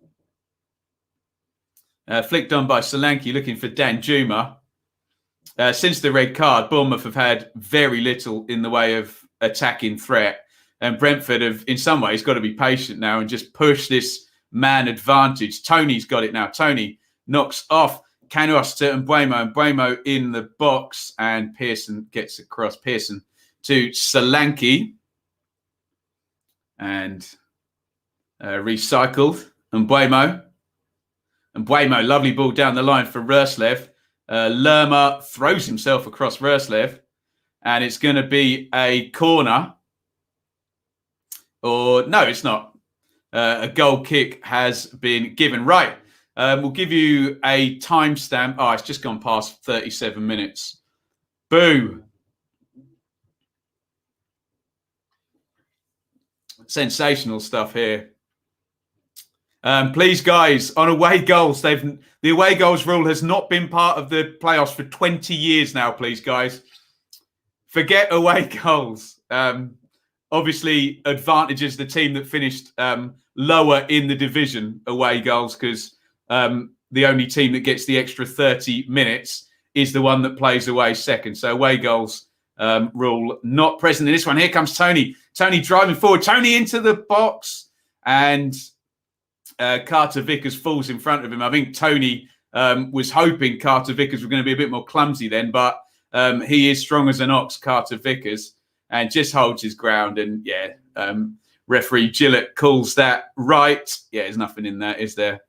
Flicked on by Solanke, looking for Dan Juma. Since the red card, Bournemouth have had very little in the way of attacking threat. And Brentford have, in some ways, got to be patient now and just push this man advantage. Tony's got it now. Tony knocks off Canos to Mbuemo. Mbuemo in the box, and Pearson gets across. Pearson to Solanke. And recycled. Mbuemo. Mbuemo, lovely ball down the line for Ruslev. Lerma throws himself across Ruslev. And it's going to be a corner. Or, no, it's not. A goal kick has been given. Right. We'll give you a timestamp. Oh, it's just gone past 37 minutes. Boo. Sensational stuff here. Please, guys, on away goals, the away goals rule has not been part of the playoffs for 20 years now, please, guys. Forget away goals. Obviously, advantages the team that finished lower in the division away goals because the only team that gets the extra 30 minutes is the one that plays away second. So away goals rule not present in this one. Here comes Tony. Tony driving forward. Tony into the box. And Carter Vickers falls in front of him. I think Tony was hoping Carter Vickers was going to be a bit more clumsy then, but he is strong as an ox, Carter Vickers, and just holds his ground. And yeah, referee Gillett calls that right. Yeah, there's nothing in that, is there?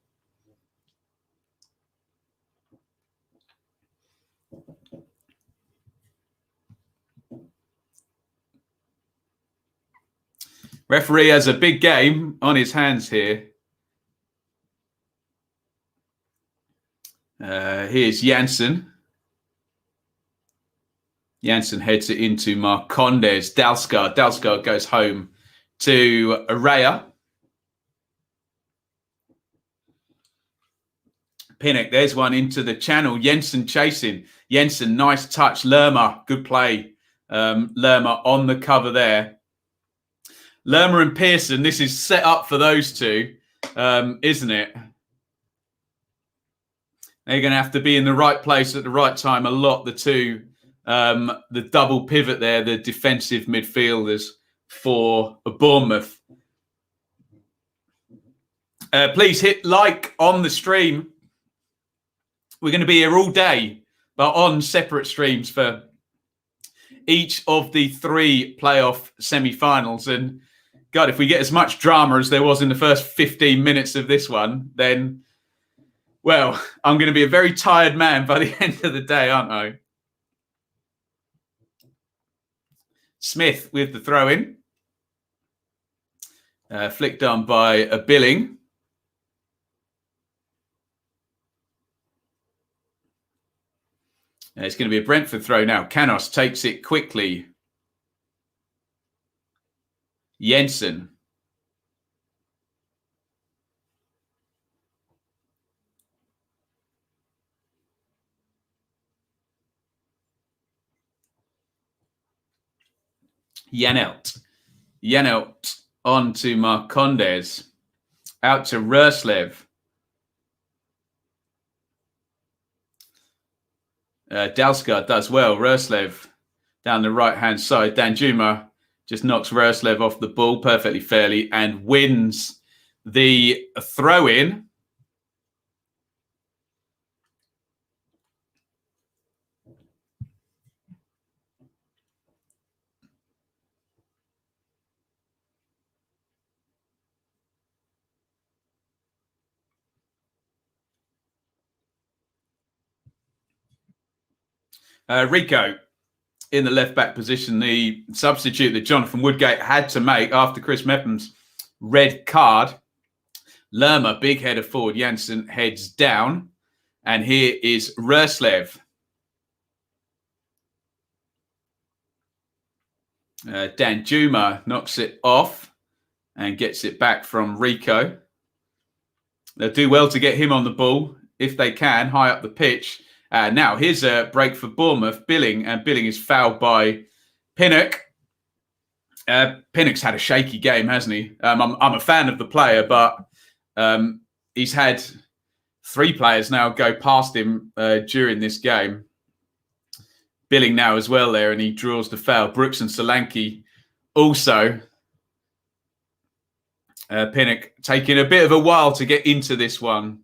Referee has a big game on his hands here. Here's Janssen. Janssen heads it into Marcondes. Dalsgaard goes home to Araya. Pinnock, there's one into the channel. Jensen chasing. Jensen, nice touch. Lerma, good play. Lerma on the cover there. Lerma and Pearson, this is set up for those two, isn't it? They're going to have to be in the right place at the right time a lot, the two. The double pivot there, the defensive midfielders for Bournemouth. Please hit like on the stream. We're going to be here all day, but on separate streams for each of the 3 playoff semi-finals. And God, if we get as much drama as there was in the first 15 minutes of this one, then, well, I'm going to be a very tired man by the end of the day, aren't I? Smith with the throw-in. Flicked on by a Billing. It's going to be a Brentford throw now. Canos takes it quickly. Jensen. Janelt on to Marcondes. Out to Roslev. Dalsgaard does well. Roslev down the right-hand side. Danjuma just knocks Roslev off the ball perfectly fairly and wins the throw-in. Rico in the left-back position, the substitute that Jonathan Woodgate had to make after Chris Mepham's red card. Lerma, big header forward. Janssen heads down. And here is Roslev. Danjuma knocks it off and gets it back from Rico. They'll do well to get him on the ball if they can, high up the pitch. Now, here's a break for Bournemouth. Billing is fouled by Pinnock. Pinnock's had a shaky game, hasn't he? I'm a fan of the player, but he's had 3 players now go past him during this game. Billing now as well there, and he draws the foul. Brooks and Solanke also. Pinnock taking a bit of a while to get into this one.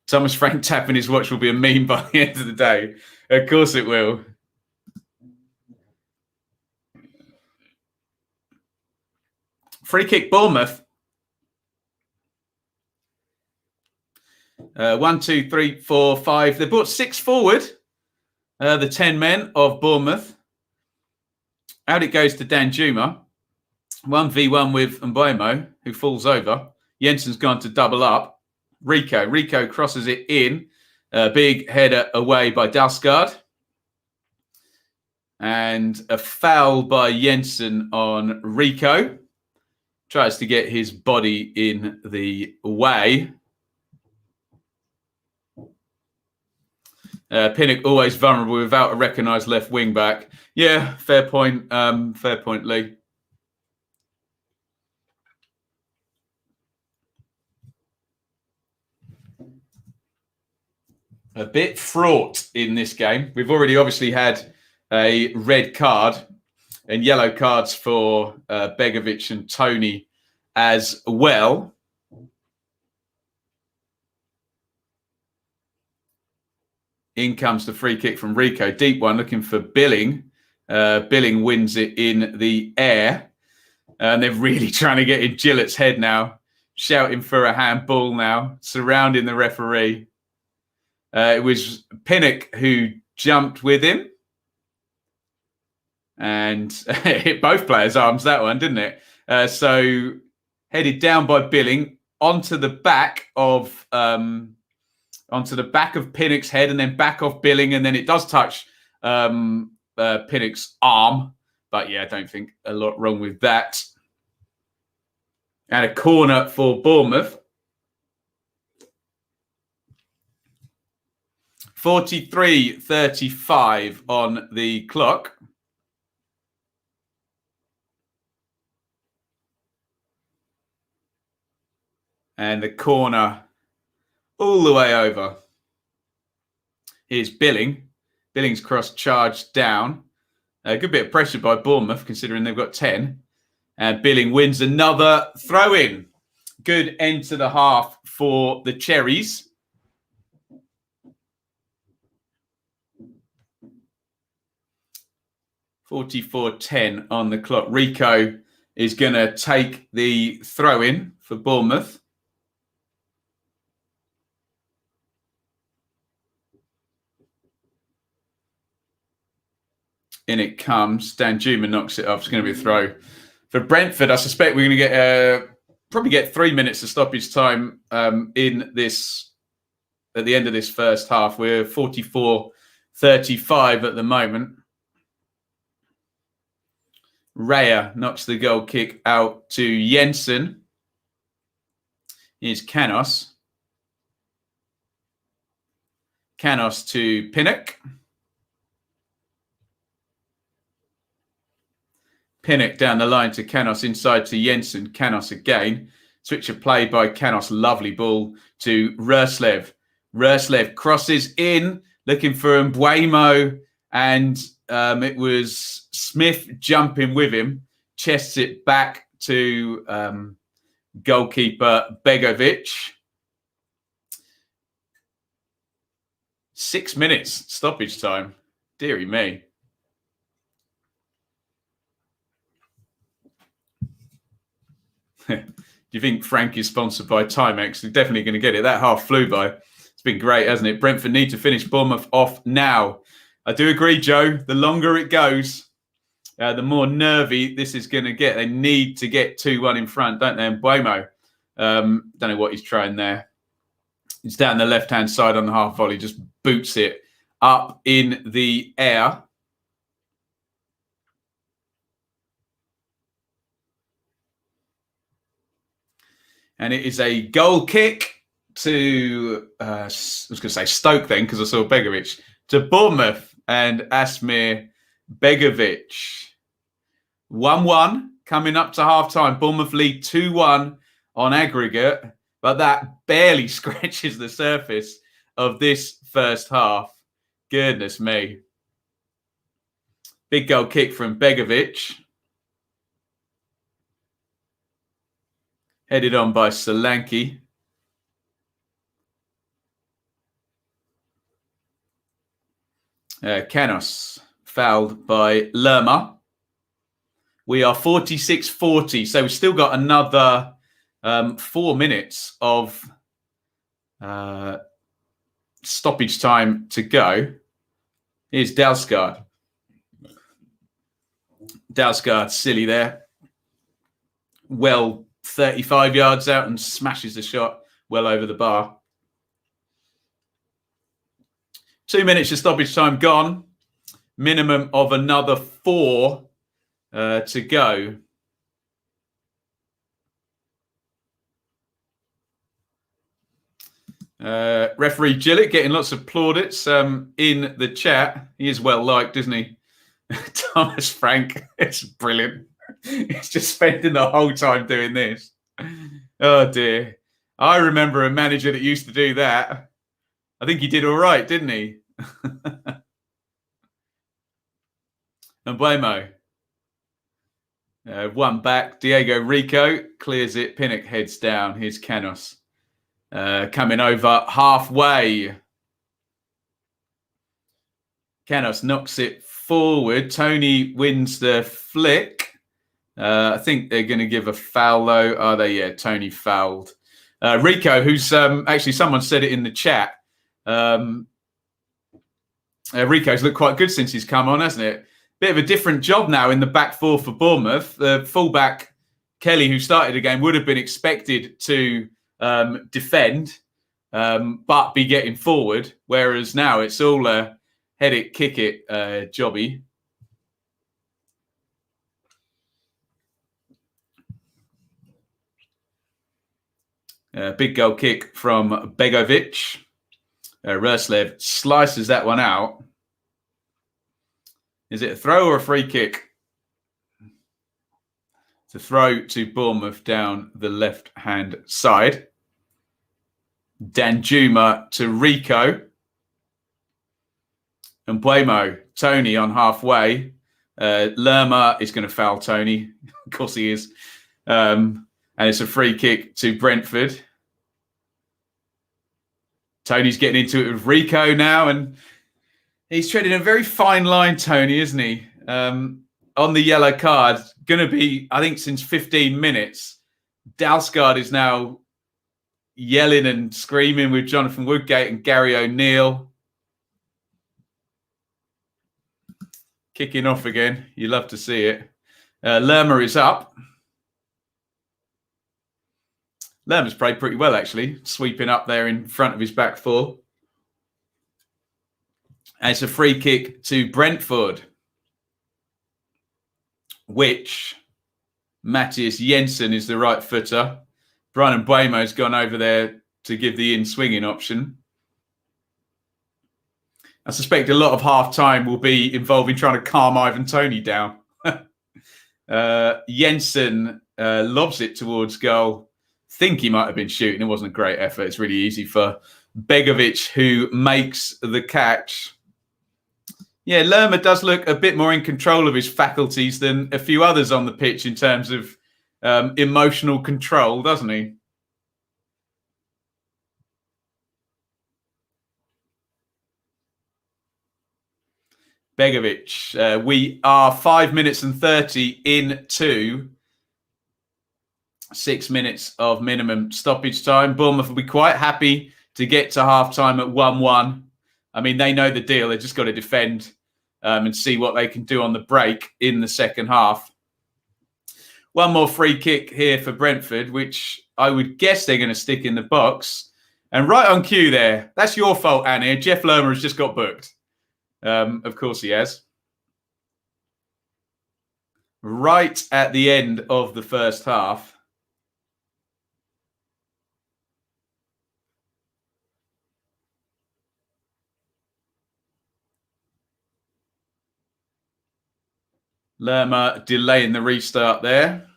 Thomas Frank tapping his watch will be a meme by the end of the day. Of course it will. Free kick Bournemouth. 1, 2, 3, 4, 5. They brought 6 forward. The 10 men of Bournemouth. Out it goes to Danjuma. 1v1 with Mboimo, who falls over. Jensen's gone to double up. Rico crosses it in. Big header away by Dalsgaard. And a foul by Jensen on Rico. Tries to get his body in the way. Pinnock always vulnerable without a recognised left wing back. Yeah, fair point. Fair point, Lee. A bit fraught in this game. We've already obviously had a red card and yellow cards for Begovic and Tony as well. In comes the free kick from Rico. Deep one looking for Billing. Billing wins it in the air. And they're really trying to get in Gillett's head now. Shouting for a handball now. Surrounding the referee. It was Pinnock who jumped with him. And it hit both players' arms, that one, didn't it? So headed down by Billing onto the back of onto the back of Pinnock's head and then back off Billing, and then it does touch Pinnock's arm. But yeah, I don't think a lot wrong with that. And a corner for Bournemouth. 43:35 on the clock. And the corner all the way over. Here's Billing. Billing's cross charged down. A good bit of pressure by Bournemouth, considering they've got 10. And Billing wins another throw-in. Good end to the half for the Cherries. $44:10 on the clock. Rico is going to take the throw-in for Bournemouth. In it comes. Danjuma knocks it off. It's going to be a throw for Brentford. I suspect we're going to get probably get 3 minutes of stoppage time in this at the end of this first half. We're 44:35 at the moment. Raya knocks the goal kick out to Jensen. Here's Canos. Canos to Pinnock. Pinnock down the line to Canos, inside to Jensen. Canos again. Switch of play by Canos. Lovely ball to Ruslev. Ruslev crosses in, looking for Mbuemo, and it was Smith jumping with him. Chests it back to goalkeeper Begovic. 6 minutes stoppage time. Deary me. Do you think Frank is sponsored by Timex? They're definitely going to get it. That half flew by. It's been great, hasn't it? Brentford need to finish Bournemouth off now. I do agree, Joe. The longer it goes, the more nervy this is going to get. They need to get 2-1 in front, don't they? And Mbuemo, don't know what he's trying there. It's down the left-hand side on the half volley, just boots it up in the air. And it is a goal kick to, I was going to say Stoke then, because I saw Begovic, to Bournemouth and Asmir Begovic. 1-1 coming up to half-time. Bournemouth lead 2-1 on aggregate, but that barely scratches the surface of this first half. Goodness me. Big goal kick from Begovic. Headed on by Solanke. Canos fouled by Lerma. We are 46:40, so we've still got another 4 minutes of stoppage time to go. Here's Dalsgaard. Dalsgaard silly there. Well, 35 yards out and smashes the shot well over the bar. 2 minutes of stoppage time gone. Minimum of another 4 to go. Referee Gillett getting lots of plaudits in the chat. He is well liked, isn't he? Thomas Frank, it's brilliant. He's just spending the whole time doing this. Oh dear. I remember a manager that used to do that. I think he did all right, didn't he? And Mbuemo. One back. Diego Rico clears it. Pinnock heads down. Here's Canos. Coming over halfway. Canos knocks it forward. Tony wins the flick. I think they're going to give a foul, though. Are they? Yeah, Tony fouled. Rico, who's actually someone said it in the chat. Rico's looked quite good since he's come on, hasn't it? Bit of a different job now in the back four for Bournemouth. The fullback, Kelly, who started the game, would have been expected to defend. but be getting forward. Whereas now it's all a head it, kick it jobby. Big goal kick from Begovic. Ruslev slices that one out. Is it a throw or a free kick? It's a throw to Bournemouth down the left-hand side. Danjuma to Rico. And Buemo, Tony on halfway. Lerma is going to foul Tony. Of course he is. And it's a free kick to Brentford. Tony's getting into it with Rico now, and he's treading a very fine line, Tony, isn't he? On the yellow card, going to be, I think, since 15 minutes. Dalsgaard is now yelling and screaming with Jonathan Woodgate and Gary O'Neill. Kicking off again. You love to see it. Lerma is up. Lerma's played pretty well, actually, sweeping up there in front of his back four. And it's a free kick to Brentford, which Matthias Jensen is the right footer. Brian Buemo's gone over there to give the in-swinging option. I suspect a lot of half-time will be involving trying to calm Ivan Toney down. Jensen lobs it towards goal. Think he might have been shooting. It wasn't a great effort. It's really easy for Begovic, who makes the catch. Yeah, Lerma does look a bit more in control of his faculties than a few others on the pitch in terms of emotional control, doesn't he? Begovic, we are 5 minutes and 30 into 6 minutes of minimum stoppage time. Bournemouth will be quite happy to get to half-time at 1-1. I mean, they know the deal. They've just got to defend and see what they can do on the break in the second half. One more free kick here for Brentford, which I would guess they're going to stick in the box. And right on cue there, that's your fault, Annie. Jeff Lerma has just got booked. Of course he has. Right at the end of the first half. Lerma delaying the restart there.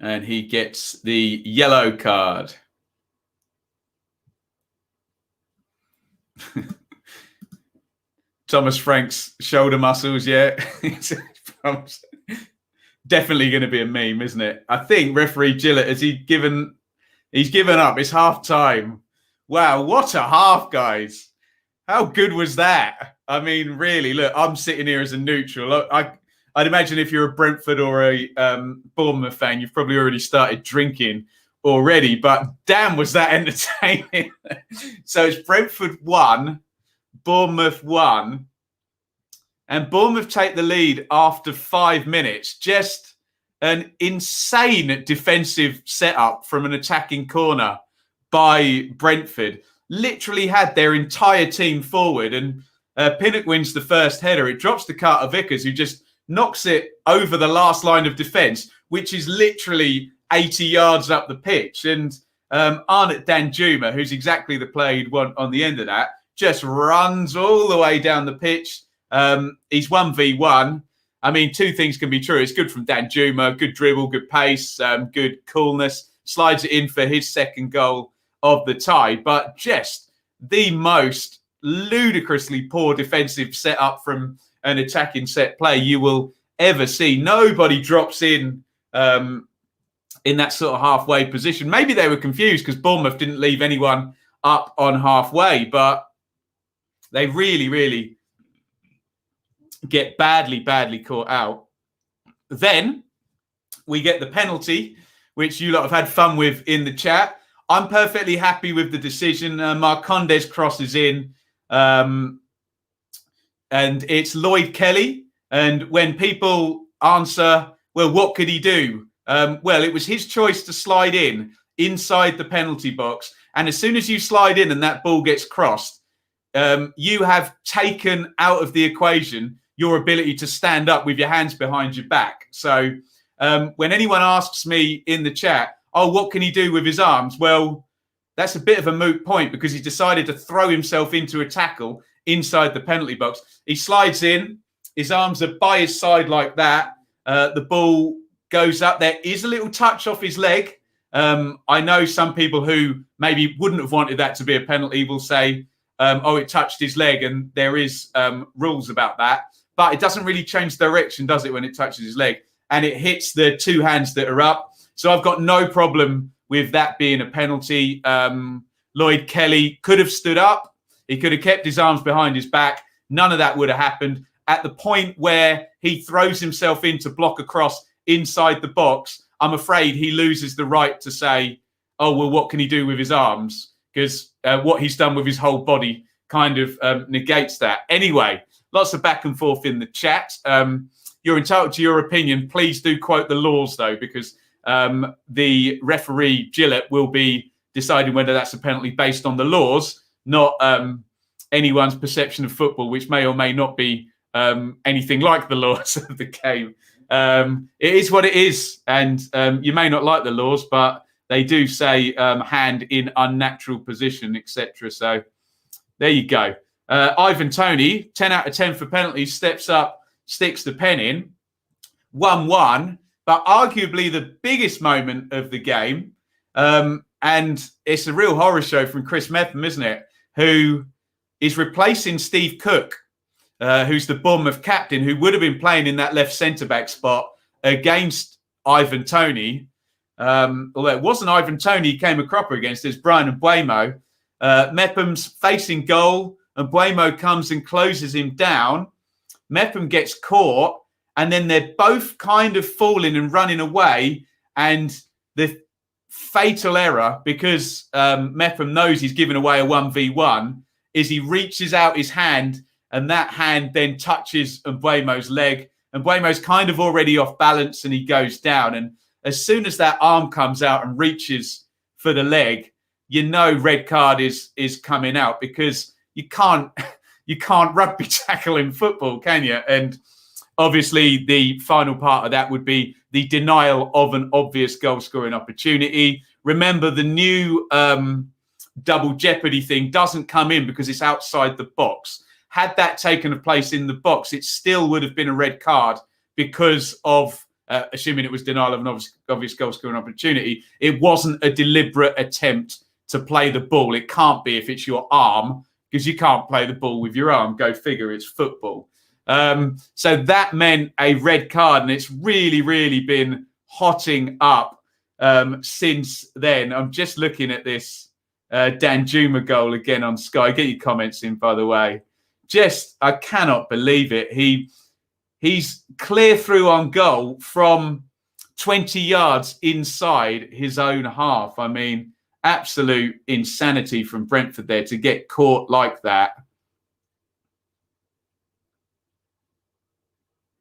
And he gets the yellow card. Thomas Frank's shoulder muscles, yeah. Definitely going to be a meme, isn't it? I think referee Gillett, he's given up. It's half time. Wow, what a half, guys. How good was that? I mean, really, look, I'm sitting here as a neutral. I'd imagine if you're a Brentford or a Bournemouth fan, you've probably already started drinking already. But damn, was that entertaining. So it's Brentford 1, Bournemouth 1. And Bournemouth take the lead after 5 minutes. Just an insane defensive setup from an attacking corner by Brentford. Literally had their entire team forward, and Pinnock wins the first header. It drops to Carter Vickers, who just knocks it over the last line of defence, which is literally 80 yards up the pitch. And Arnott Danjuma, who's exactly the player you'd want on the end of that, just runs all the way down the pitch. He's 1v1. I mean, two things can be true. It's good from Danjuma, good dribble, good pace, good coolness. Slides it in for his second goal of the tie, but just the most ludicrously poor defensive setup from an attacking set play you will ever see. Nobody drops in that sort of halfway position. Maybe they were confused because Bournemouth didn't leave anyone up on halfway, but they really, really get badly caught out. Then we get the penalty, which you lot have had fun with in the chat. I'm perfectly happy with the decision. Marcondes crosses in, and it's Lloyd Kelly. And when people answer, well, what could he do? Well, it was his choice to slide in. inside the penalty box. And as soon as you slide in and that ball gets crossed, you have taken out of the equation your ability to stand up with your hands behind your back. So when anyone asks me in the chat, oh, what can he do with his arms? Well, that's a bit of a moot point because he decided to throw himself into a tackle inside the penalty box. He slides in, his arms are by his side like that. The ball goes up. There is a little touch off his leg. I know some people who maybe wouldn't have wanted that to be a penalty will say, oh, it touched his leg, and there is rules about that. But it doesn't really change direction, does it, when it touches his leg? And it hits the two hands that are up. So I've got no problem with that being a penalty. Lloyd Kelly could have stood up. He could have kept his arms behind his back. None of that would have happened. At the point where he throws himself in to block a cross inside the box, I'm afraid he loses the right to say, oh, well, what can he do with his arms? Because what he's done with his whole body kind of negates that. Anyway, lots of back and forth in the chat. You're entitled to your opinion. Please do quote the laws, though, because the referee, Gillett, will be deciding whether that's a penalty based on the laws, not anyone's perception of football, which may or may not be anything like the laws of the game. It is what it is, and you may not like the laws, but they do say hand in unnatural position, etc. So there you go. Ivan Toney, 10 out of 10 for penalties, steps up, sticks the pen in. 1-1, but arguably the biggest moment of the game. And it's a real horror show from Chris Mepham, isn't it? Who is replacing Steve Cook, who's the Bournemouth captain, who would have been playing in that left centre-back spot against Ivan Toney. Although it wasn't Ivan Toney he came a cropper against, it's Brian Mbeumo. Mepham's facing goal, and Mbeumo comes and closes him down. Mepham gets caught, and then they're both kind of falling and running away. And the fatal error, because Mepham knows he's given away a 1v1, is he reaches out his hand, and that hand then touches Mbeumo's leg. Mbeumo's kind of already off balance, and he goes down. And as soon as that arm comes out and reaches for the leg, you know red card is coming out, because you can't rugby tackle in football, can you? And obviously the final part of that would be the denial of an obvious goal scoring opportunity. Remember, the new double jeopardy thing doesn't come in because it's outside the box. Had that taken place in the box, it still would have been a red card because of, assuming it was denial of an obvious goal scoring opportunity. It wasn't a deliberate attempt to play the ball. It can't be if it's your arm, because you can't play the ball with your arm. Go figure, it's football. So that meant a red card, and it's really, really been hotting up since then. I'm just looking at this Danjuma goal again on Sky. Get your comments in, by the way. I cannot believe it. He's clear through on goal from 20 yards inside his own half. I mean, absolute insanity from Brentford there to get caught like that.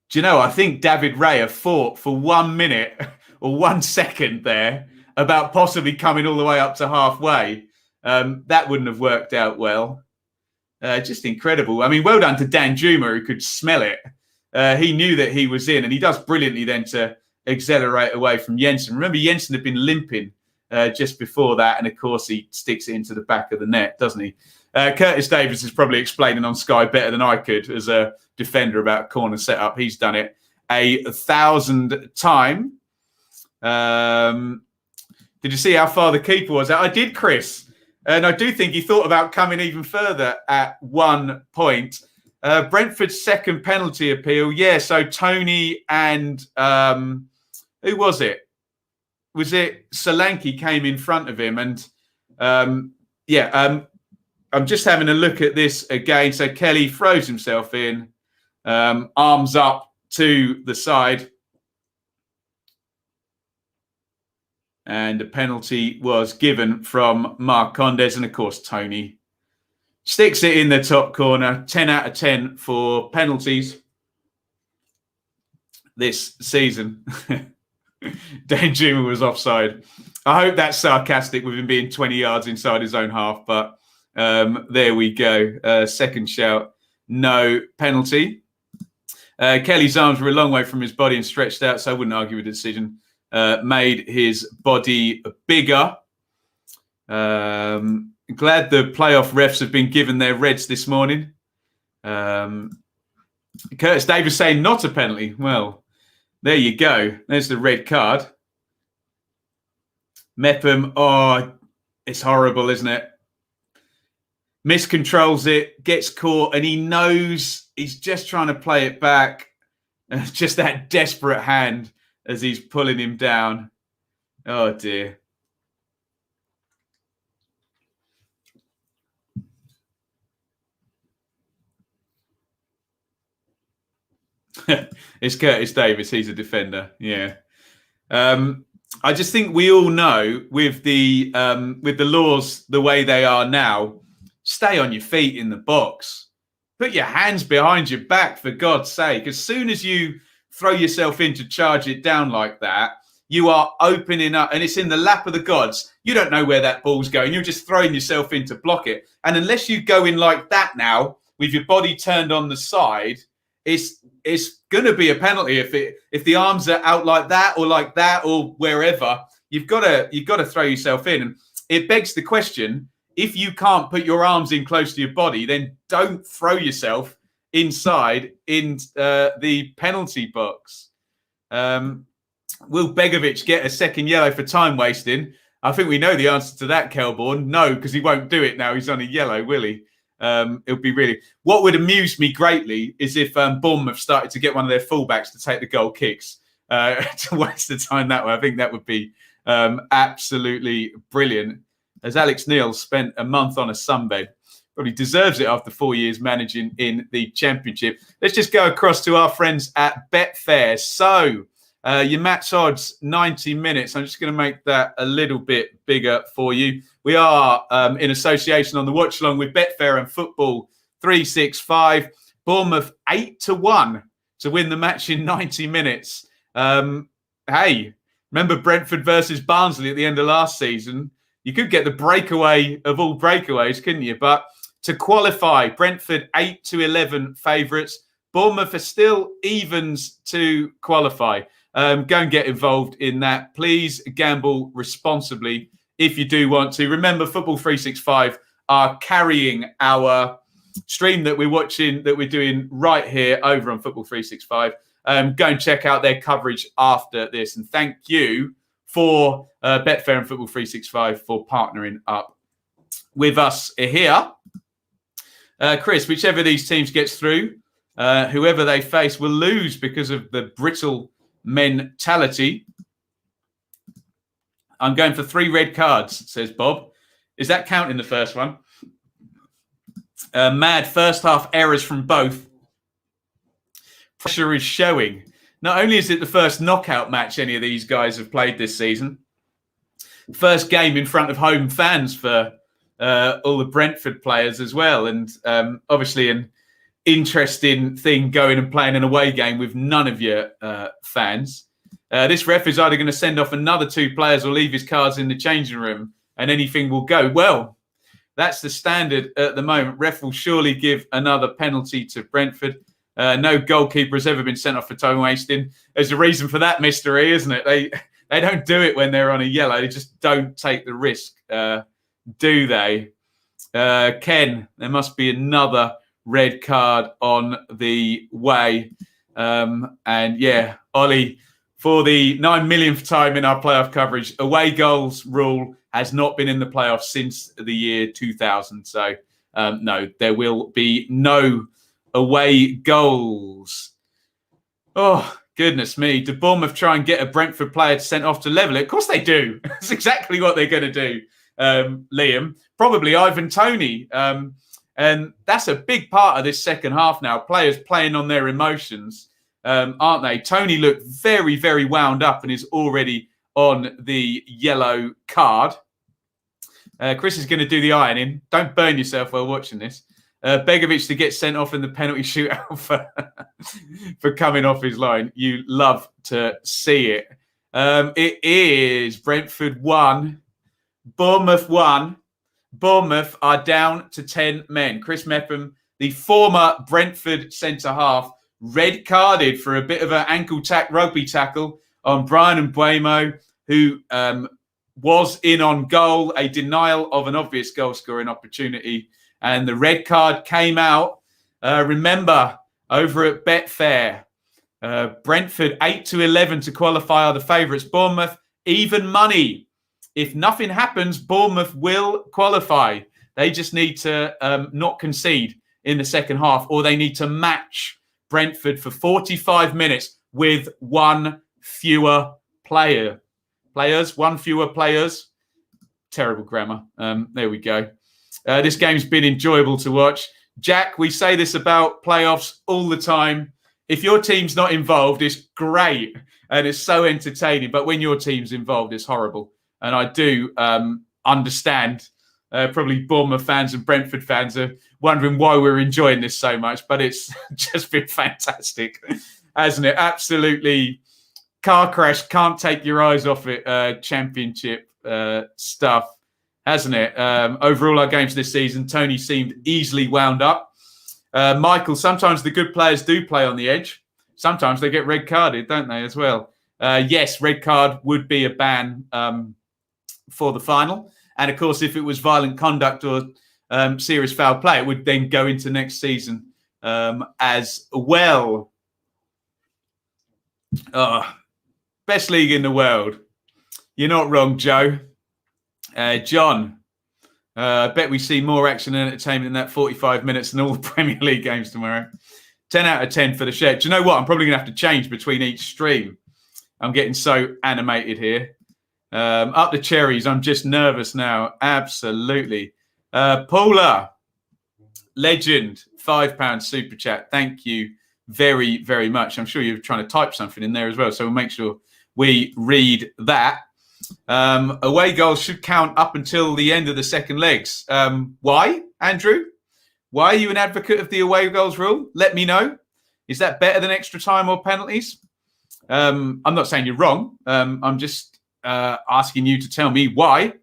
Do you know, I think David Raya fought for 1 minute or 1 second there about possibly coming all the way up to halfway. That wouldn't have worked out well. Just incredible. I mean, well done to Danjuma, who could smell it. He knew that he was in, and he does brilliantly then to accelerate away from Jensen. Remember, Jensen had been limping just before that, and of course he sticks it into the back of the net, doesn't he? Curtis Davis is probably explaining on Sky better than I could as a defender about corner setup. He's done it 1,000 times. Did you see how far the keeper was? I did, Chris. And I do think he thought about coming even further at one point. Brentford's second penalty appeal. Yeah, so Toney and who was it? Was it Solanke came in front of him? And I'm just having a look at this again. So Kelly throws himself in, arms up to the side. And the penalty was given from Marcondes. And, of course, Toney sticks it in the top corner. 10 out of 10 for penalties this season. Danjuma was offside. I hope that's sarcastic with him being 20 yards inside his own half, but there we go. Second shout, no penalty. Kelly's arms were a long way from his body and stretched out, so I wouldn't argue with the decision. Made his body bigger. Glad the playoff refs have been given their reds this morning. Curtis Davis saying not a penalty. Well, there you go. There's the red card. Mepham, oh, it's horrible, isn't it? Miscontrols it, gets caught, and he knows he's just trying to play it back. Just that desperate hand as he's pulling him down. Oh, dear. It's Curtis Davis. He's a defender. Yeah. I just think we all know with the laws the way they are now, stay on your feet in the box. Put your hands behind your back, for God's sake. As soon as you throw yourself in to charge it down like that, you are opening up, and it's in the lap of the gods. You don't know where that ball's going. You're just throwing yourself in to block it. And unless you go in like that now, with your body turned on the side, it's going to be a penalty if the arms are out like that or wherever. You've got to throw yourself in, and it begs the question: if you can't put your arms in close to your body, then don't throw yourself inside in the penalty box. Will Begovic get a second yellow for time wasting? I think we know the answer to that, Kelborn. No, because he won't do it now. He's on a yellow, will he? It'll be really. What would amuse me greatly is if Bournemouth started to get one of their fullbacks to take the goal kicks to waste the time that way. I think that would be absolutely brilliant. As Alex Neil spent a month on a sunbed, probably deserves it after 4 years managing in the Championship. Let's just go across to our friends at Betfair. So your match odds 90 minutes. I'm just going to make that a little bit bigger for you. We are in association on the watch along with Betfair and Football 365. Bournemouth 8-1 to win the match in 90 minutes. Hey, remember Brentford versus Barnsley at the end of last season? You could get the breakaway of all breakaways, couldn't you? But to qualify, Brentford 8-11 favourites. Bournemouth are still evens to qualify. Go and get involved in that. Please gamble responsibly if you do want to. Remember, Football 365 are carrying our stream that we're watching, that we're doing right here over on Football 365. Go and check out their coverage after this. And thank you for Betfair and Football 365 for partnering up with us here. Chris, whichever of these teams gets through, whoever they face will lose because of the brittle mentality. I'm going for 3 red cards, says Bob. Is that counting the first one? Mad first half errors from both. Pressure is showing. Not only is it the first knockout match any of these guys have played this season, first game in front of home fans for all the Brentford players as well. And obviously an interesting thing going and playing an away game with none of your fans. This ref is either going to send off another 2 players or leave his cards in the changing room and anything will go. Well, that's the standard at the moment. Ref will surely give another penalty to Brentford. No goalkeeper has ever been sent off for time wasting. There's a reason for that mystery, isn't it? They don't do it when they're on a yellow. They just don't take the risk, do they? Ken, there must be another red card on the way. And yeah, Ollie, for the 9 millionth time in our playoff coverage, away goals rule has not been in the playoffs since the year 2000. So, no, there will be no away goals. Oh, goodness me. Did Bournemouth try and get a Brentford player sent off to level it? Of course they do. That's exactly what they're going to do, Liam. Probably Ivan Toney. And that's a big part of this second half now. Players playing on their emotions, aren't they? Toney looked very, very wound up and is already on the yellow card. Chris is going to do the ironing. Don't burn yourself while watching this. Begovic to get sent off in the penalty shootout for coming off his line. You love to see it. It is Brentford 1, Bournemouth 1. Bournemouth are down to 10 men. Chris Mepham, the former Brentford centre-half, red-carded for a bit of an rugby tackle on Brian Mbeumo, who was in on goal, a denial of an obvious goal-scoring opportunity. And the red card came out, remember, over at Betfair. Brentford 8-11 to qualify are the favourites. Bournemouth, even money. If nothing happens, Bournemouth will qualify. They just need to not concede in the second half, or they need to match Brentford for 45 minutes with one fewer player. One fewer players. Terrible grammar. There we go. This game's been enjoyable to watch. Jack, we say this about playoffs all the time. If your team's not involved, it's great and it's so entertaining. But when your team's involved, it's horrible. And I do understand. Probably Bournemouth fans and Brentford fans are wondering why we're enjoying this so much. But it's just been fantastic, hasn't it? Absolutely. Car crash, can't take your eyes off it. Championship stuff, hasn't it? Overall, our games this season, Tony seemed easily wound up. Michael, sometimes the good players do play on the edge. Sometimes they get red carded, don't they, as well? Yes, red card would be a ban for the final. And, of course, if it was violent conduct or serious foul play, it would then go into next season as well. Best league in the world. You're not wrong, Joe. John, I bet we see more action and entertainment in that 45 minutes than all the Premier League games tomorrow. 10 out of 10 for the shed. Do you know what? I'm probably going to have to change between each stream. I'm getting so animated here. Up the cherries. I'm just nervous now. Absolutely. Paula, legend, £5 super chat. Thank you very, very much. I'm sure you're trying to type something in there as well. So we'll make sure we read that. Away goals should count up until the end of the second legs. Why, Andrew? Why are you an advocate of the away goals rule? Let me know. Is that better than extra time or penalties? I'm not saying you're wrong. I'm just asking you to tell me why.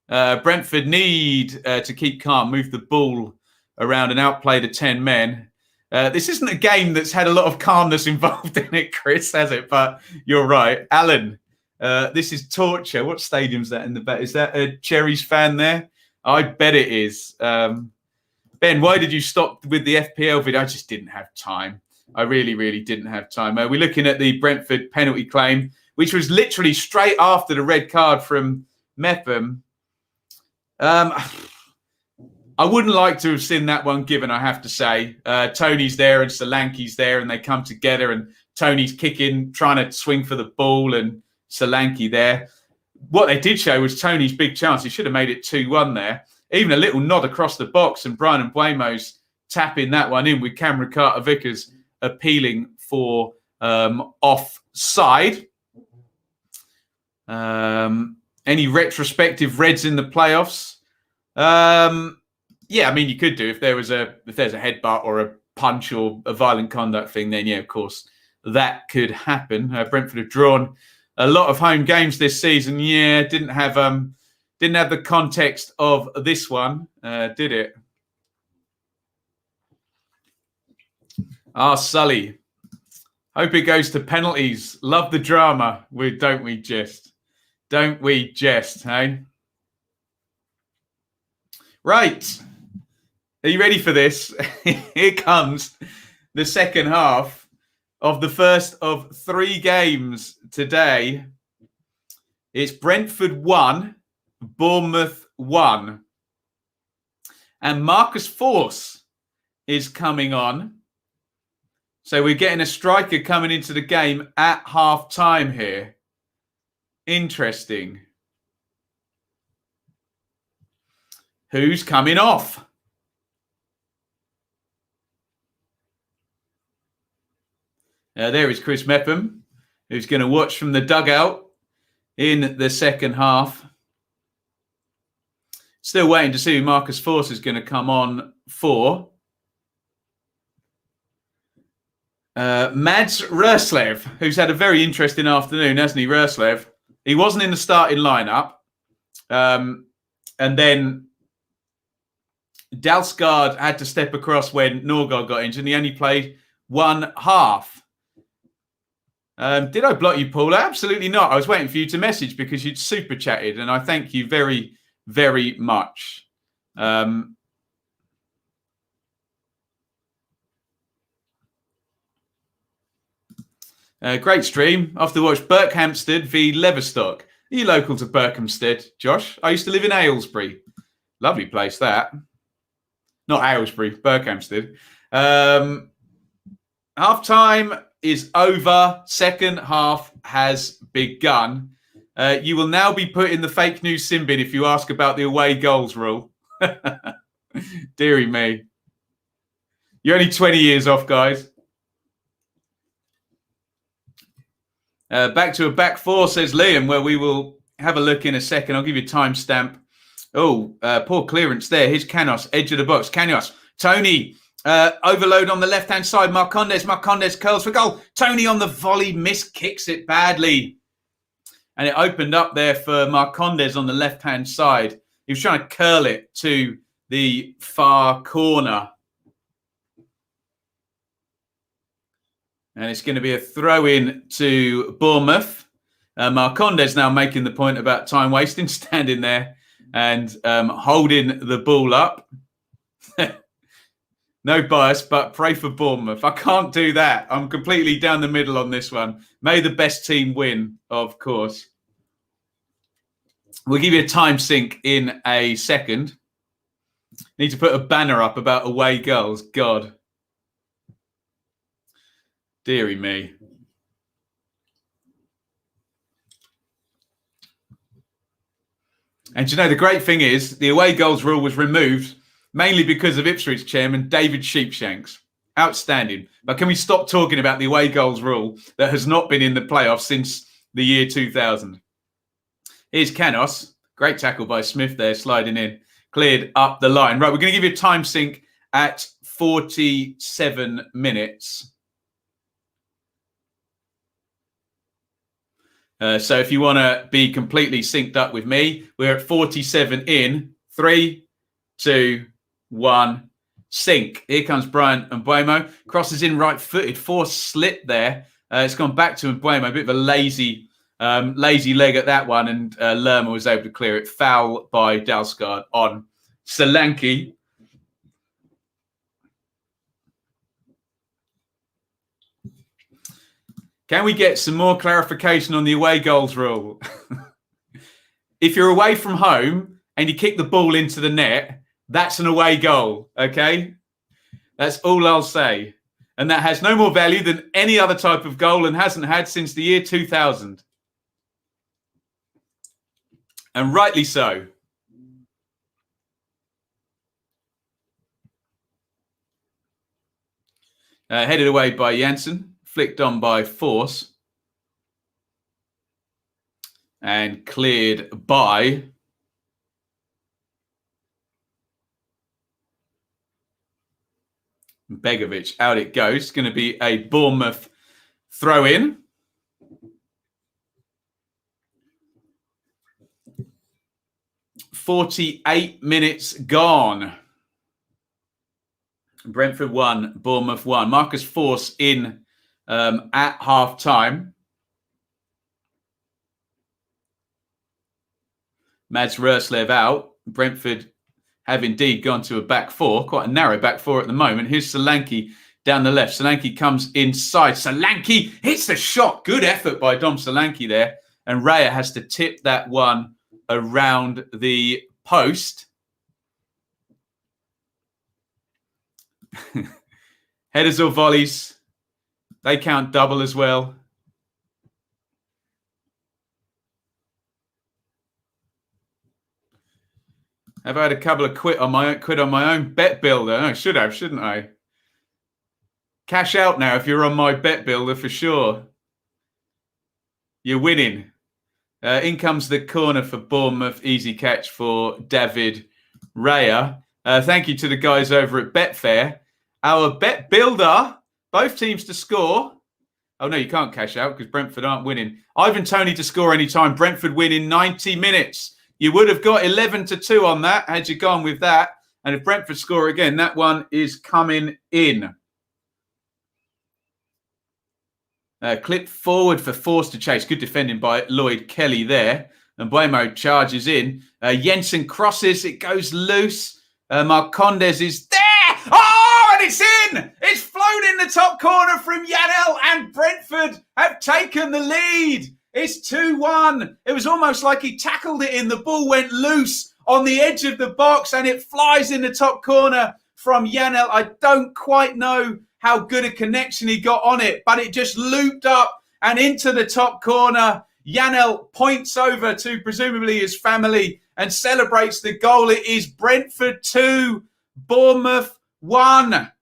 Brentford need to keep calm, move the ball around and outplay the 10 men. This isn't a game that's had a lot of calmness involved in it, Chris, has it? But you're right. Alan, this is torture. What stadium's that in the back? Is that a Cherries fan there? I bet it is. Ben, why did you stop with the FPL video? I just didn't have time. I really, really didn't have time. We're looking at the Brentford penalty claim, which was literally straight after the red card from Mepham. I wouldn't like to have seen that one given, I have to say. Tony's there and Solanke's there and they come together and Tony's kicking, trying to swing for the ball and Solanke there. What they did show was Tony's big chance. He should have made it 2-1 there. Even a little nod across the box and Brian Mbeumo's tapping that one in with Cameron Carter-Vickers appealing for offside. Any retrospective Reds in the playoffs? Yeah, I mean, you could do if there's a headbutt or a punch or a violent conduct thing, then yeah, of course, that could happen. Brentford have drawn a lot of home games this season. Yeah, didn't have the context of this one, did it? Sully. Hope it goes to penalties. Love the drama. Don't we just, hey? Right. Are you ready for this? Here comes the second half of the first of 3 games today. It's Brentford 1, Bournemouth 1. And Marcus Force is coming on. So we're getting a striker coming into the game at half time here. Interesting. Who's coming off? There is Chris Mepham, who's going to watch from the dugout in the second half. Still waiting to see who Marcus Force is going to come on for. Mads Roslev, who's had a very interesting afternoon, hasn't he, Roslev? He wasn't in the starting lineup. And then Dalsgaard had to step across when Norgard got injured, and he only played one half. Did I block you, Paula? Absolutely not. I was waiting for you to message because you'd super chatted, and I thank you very, very much. Great stream. Off to watch Berkhamsted v Leverstock. Are you local to Berkhamsted, Josh? I used to live in Aylesbury. Lovely place, that. Not Aylesbury, Berkhamsted. Half time is over. Second half has begun. You will now be put in the fake news sin bin if you ask about the away goals rule. Deary me. You're only 20 years off, guys. Back to a back four, says Liam, where we will have a look in a second. I'll give you a timestamp. Oh, poor clearance there. Here's Canos, edge of the box. Canos, Tony, overload on the left-hand side. Marcondes curls for goal. Tony on the volley, kicks it badly. And it opened up there for Marcondes on the left-hand side. He was trying to curl it to the far corner. And it's going to be a throw-in to Bournemouth. Marcondes now making the point about time wasting, standing there and holding the ball up. No bias, but pray for Bournemouth. I can't do that. I'm completely down the middle on this one. May the best team win, of course. We'll give you a time sync in a second. Need to put a banner up about away goals. God. Deary me. And you know, the great thing is the away goals rule was removed mainly because of Ipswich chairman David Sheepshanks. Outstanding. But can we stop talking about the away goals rule that has not been in the playoffs since the year 2000? Here's Canos. Great tackle by Smith there, sliding in. Cleared up the line. Right, we're going to give you a time sync at 47 minutes. So if you want to be completely synced up with me, we're at 47 in. 3, 2, 1, sync. Here comes Brian and Mbuemo. Crosses in right-footed. Force slip there. It's gone back to Mbuemo. A bit of a lazy leg at that one, and Lerma was able to clear it. Foul by Dalsgaard on Solanke. Can we get some more clarification on the away goals rule? If you're away from home and you kick the ball into the net, that's an away goal, okay? That's all I'll say. And that has no more value than any other type of goal and hasn't had since the year 2000. And rightly so. Headed away by Janssen. Flicked on by Force. And cleared by Begovic. Out it goes. It's going to be a Bournemouth throw-in. "48 minutes gone. Brentford 1, Bournemouth 1. Marcus Force in at half-time. Mads Roslev out. Brentford have indeed gone to a back four. Quite a narrow back four at the moment. Here's Solanke down the left. Solanke comes inside. Solanke hits the shot. Good effort by Dom Solanke there. And Raya has to tip that one around the post. Headers or volleys, they count double as well. Have I had a couple of quid on my own bet builder? I should have, shouldn't I? Cash out now if you're on my bet builder for sure. You're winning. In comes the corner for Bournemouth. Easy catch for David Raya. Thank you to the guys over at Betfair. Our bet builder Both teams to score. Oh, no, you can't cash out because Brentford aren't winning. Ivan Toney to score any time. Brentford win in 90 minutes. You would have got 11-2 on that had you gone with that. And if Brentford score again, that one is coming in. Clip forward for Force to chase. Good defending by Lloyd Kelly there. And Buemo charges in. Jensen crosses. It goes loose. Marcondes is there. Oh, and it's in. It's flown in the top corner from Janel, and Brentford have taken the lead. It's 2-1. It was almost like he tackled it in. The ball went loose on the edge of the box and it flies in the top corner from Janel. I don't quite know how good a connection he got on it, but it just looped up and into the top corner. Janel points over to presumably his family and celebrates the goal. It is Brentford 2, Bournemouth 1.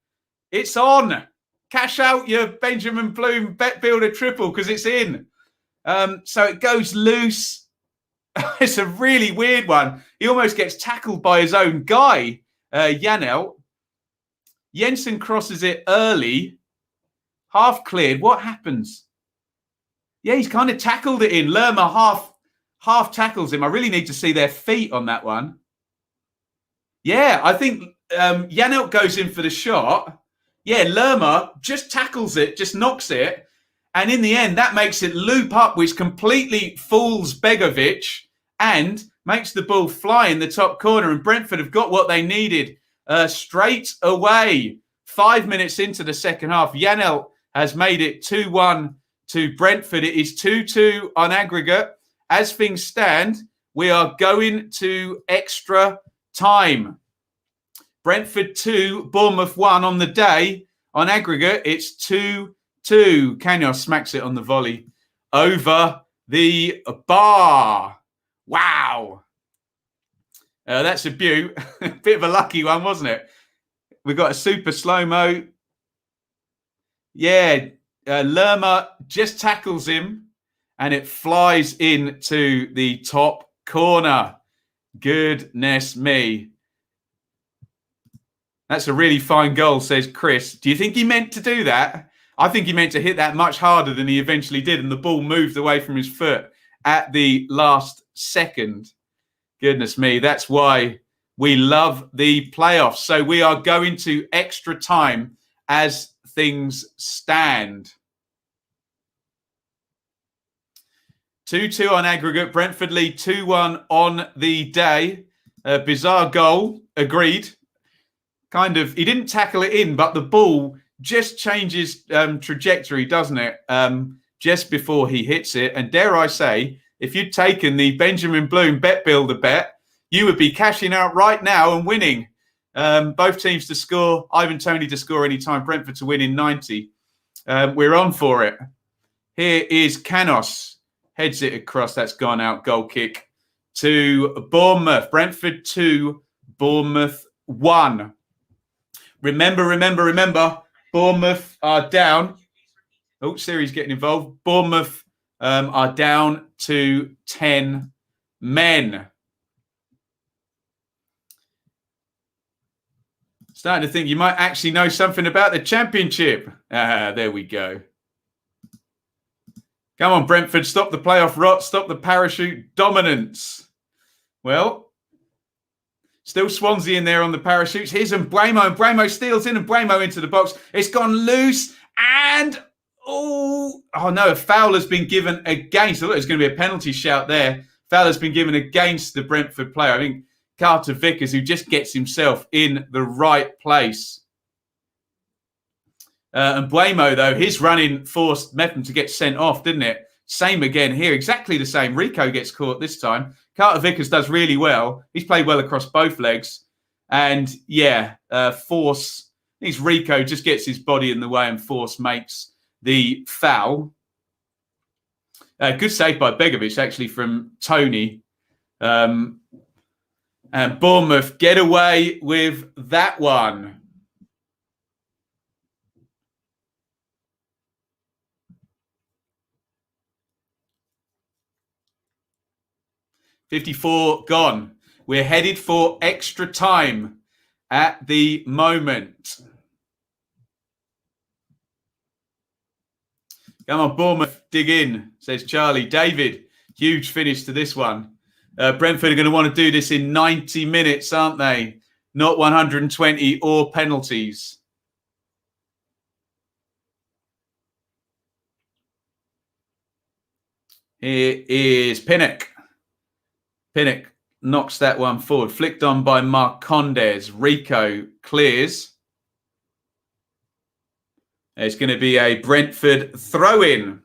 It's on. Cash out your Benjamin Bloom Bet Builder triple because it's in. So it goes loose. It's a really weird one. He almost gets tackled by his own guy, Janel. Jensen crosses it early. Half cleared. What happens? Yeah, he's kind of tackled it in. Lerma half tackles him. I really need to see their feet on that one. Yeah, I think Janel goes in for the shot. Yeah, Lerma just tackles it, just knocks it. And in the end, that makes it loop up, which completely fools Begovic and makes the ball fly in the top corner. And Brentford have got what they needed straight away. 5 minutes into the second half, Janel has made it 2-1 to Brentford. It is 2-2 on aggregate. As things stand, we are going to extra time. Brentford 2, Bournemouth 1 on the day. On aggregate, it's 2-2. Canos smacks it on the volley over the bar. Wow. That's a beaut. Bit of a lucky one, wasn't it? We got a super slow-mo. Yeah, Lerma just tackles him and it flies into the top corner. Goodness me. That's a really fine goal, says Chris. Do you think he meant to do that? I think he meant to hit that much harder than he eventually did, and the ball moved away from his foot at the last second. Goodness me, that's why we love the playoffs. So we are going to extra time as things stand. 2-2 on aggregate. Brentford lead 2-1 on the day. Bizarre goal, agreed. He didn't tackle it in, but the ball just changes trajectory, doesn't it? Just before he hits it. And dare I say, if you'd taken the Benjamin Bloom Bet Builder bet, you would be cashing out right now and winning. Both teams to score. Ivan Toney to score any time. Brentford to win in 90. We're on for it. Here is Canos. Heads it across. That's gone out. Goal kick to Bournemouth. Brentford 2, Bournemouth 1. Remember. Bournemouth are down. Oh, Siri's getting involved. Bournemouth are down to 10 men. Starting to think you might actually know something about the championship. There we go. Come on, Brentford. Stop the playoff rot. Stop the parachute dominance. Well, still Swansea in there on the parachutes. Here's Mbeumo. And Mbeumo steals in and Mbeumo into the box. It's gone loose. And, oh no, a foul has been given against. Look, there's going to be a penalty shout there. Foul has been given against the Brentford player. I think Carter Vickers, who just gets himself in the right place. And Mbeumo, though, his running forced Mepham to get sent off, didn't it? Same again here. Exactly the same. Rico gets caught this time. Carter Vickers does really well. He's played well across both legs. And, yeah, Force, I think Rico just gets his body in the way and Force makes the foul. Good save by Begovic, actually, from Toney. And Bournemouth get away with that one. .54 gone. We're headed for extra time at the moment. Come on, Bournemouth, dig in, says Charlie. David, huge finish to this one. Brentford are going to want to do this in 90 minutes, aren't they? Not 120 or penalties. Here is Pinnock. Pinnock knocks that one forward. Flicked on by Marcondes. Rico clears. It's going to be a Brentford throw-in.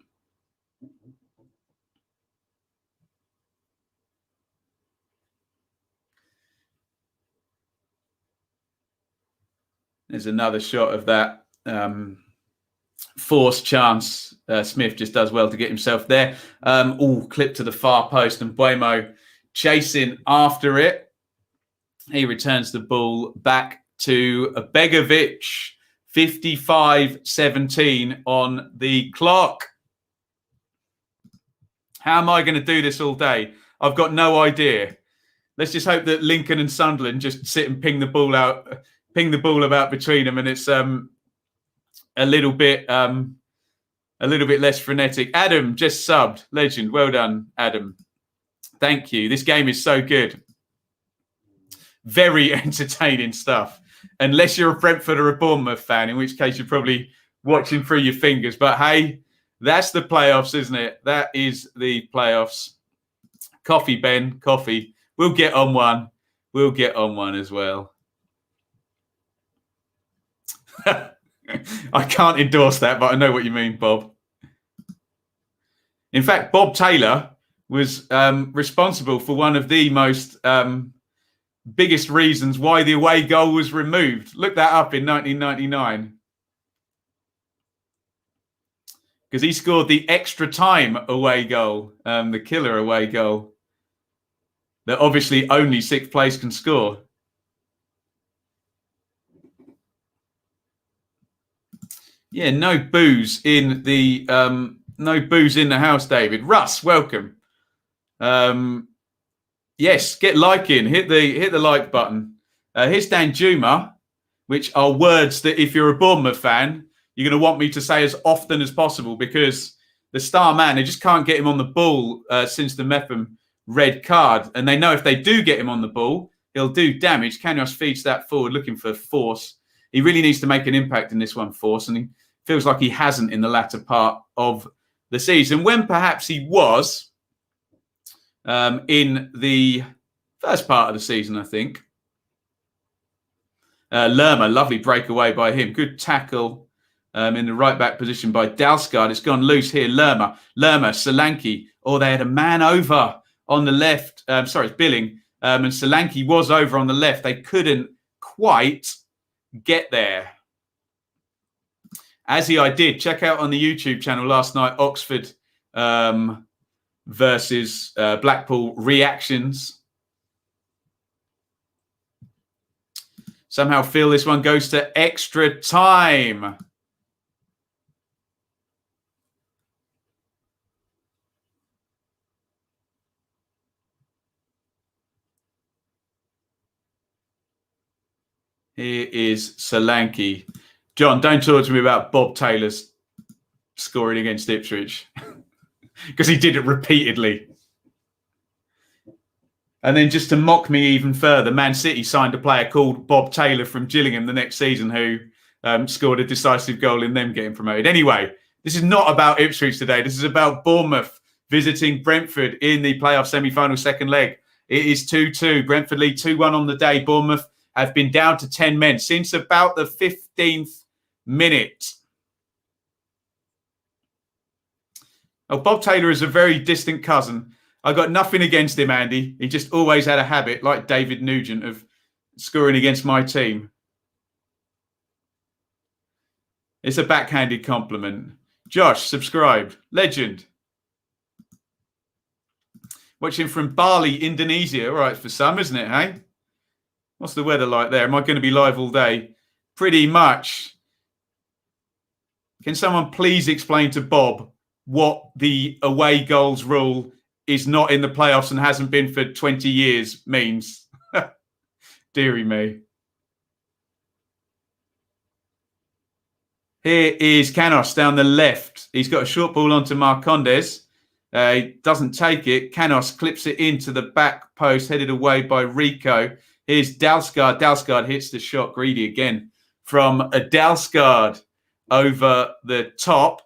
There's another shot of that forced chance. Smith just does well to get himself there. Clip to the far post, and Buemo chasing after it. He returns the ball back to Begovic. 55-17 on the clock. How am I going to do this all day? I've got no idea. Let's just hope that Lincoln and Sunderland just sit and ping the ball about between them, and it's a little bit less frenetic. Adam just subbed. Legend. Well done, Adam. Thank you. This game is so good. Very entertaining stuff. Unless you're a Brentford or a Bournemouth fan, in which case you're probably watching through your fingers. But hey, that's the playoffs, isn't it? That is the playoffs. Coffee, Ben. Coffee. We'll get on one. We'll get on one as well. I can't endorse that, but I know what you mean, Bob. In fact, Bob Taylor was responsible for one of the most biggest reasons why the away goal was removed. Look that up in 1999. Because he scored the extra time away goal, the killer away goal, that obviously only sixth place can score. Yeah, no booze in the house, David. Russ, welcome. Yes, get liking. Hit the like button. Here's Dan Juma, which are words that if you're a Bournemouth fan, you're going to want me to say as often as possible, because the star man, they just can't get him on the ball since the Mepham red card. And they know if they do get him on the ball, he'll do damage. Kanyos feeds that forward, looking for Force. He really needs to make an impact in this one, Force, and he feels like he hasn't in the latter part of the season, when perhaps he was in the first part of the season, I think. Lerma, lovely breakaway by him. Good tackle in the right-back position by Dalsgaard. It's gone loose here. Lerma, Solanke. Oh, they had a man over on the left. It's Billing. And Solanke was over on the left. They couldn't quite get there. I did. Check out on the YouTube channel last night, Oxford versus Blackpool reactions. Somehow feel this one goes to extra time. Here is Solanke. John, don't talk to me about Bob Taylor's scoring against Ipswich, because he did it repeatedly. And then just to mock me even further, Man City signed a player called Bob Taylor from Gillingham the next season who scored a decisive goal in them getting promoted. Anyway, this is not about Ipswich today. This is about Bournemouth visiting Brentford in the playoff semi-final second leg. It is 2-2. Brentford lead 2-1 on the day. Bournemouth have been down to 10 men since about the 15th minute. Oh, Bob Taylor is a very distant cousin. I got nothing against him, Andy. He just always had a habit, like David Nugent, of scoring against my team. It's a backhanded compliment. Josh, subscribed. Legend. Watching from Bali, Indonesia. All right, for some, isn't it, hey? What's the weather like there? Am I going to be live all day? Pretty much. Can someone please explain to Bob what the away goals rule is not in the playoffs and hasn't been for 20 years means? Deary me. Here is Canos down the left. He's got a short ball onto Marcondes. He doesn't take it. Canos clips it into the back post, headed away by Rico. Here's Dalsgaard. Dalsgaard hits the shot. Greedy again from a Dalsgaard over the top.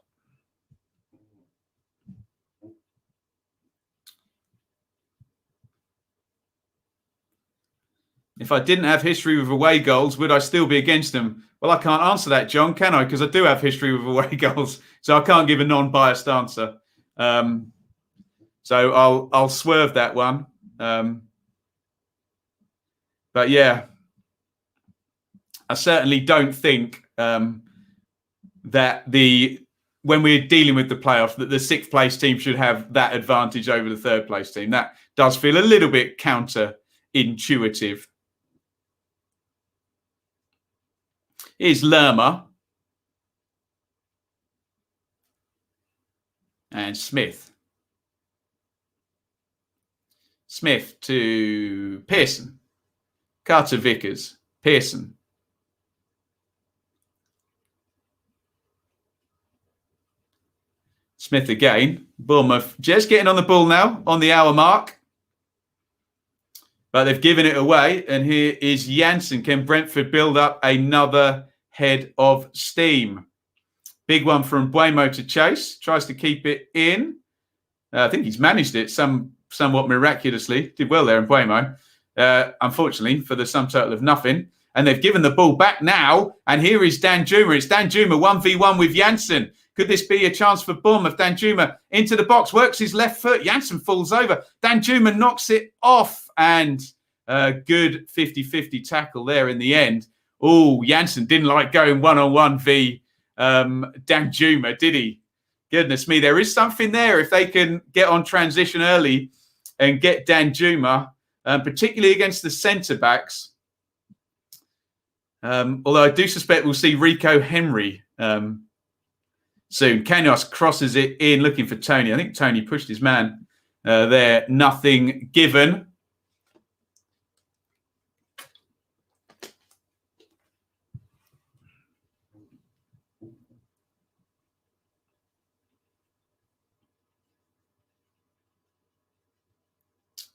If I didn't have history with away goals, would I still be against them? Well, I can't answer that, John, can I? Because I do have history with away goals, so I can't give a non-biased answer. So I'll swerve that one. But yeah, I certainly don't think that when we're dealing with the playoff, that the sixth place team should have that advantage over the third place team. That does feel a little bit counterintuitive. Here's Lerma. And Smith. Smith to Pearson. Carter Vickers. Pearson. Smith again. Bournemouth just getting on the ball now on the hour mark. But they've given it away. And here is Janssen. Can Brentford build up another head of steam? Big one from Buemo to chase. Tries to keep it in. I think he's managed it somewhat miraculously. Did well there in Buemo. Unfortunately, for the sum total of nothing. And they've given the ball back now. And here is Danjuma. It's Danjuma 1v1 with Janssen. Could this be a chance for Bournemouth? Danjuma into the box. Works his left foot. Janssen falls over. Danjuma knocks it off. And a good 50-50 tackle there in the end. Oh, Janssen didn't like going one-on-one v Danjuma, did he? Goodness me, there is something there if they can get on transition early and get Danjuma, particularly against the centre-backs. Although I do suspect we'll see Rico Henry soon. Canos crosses it in, looking for Tony. I think Tony pushed his man there. Nothing given.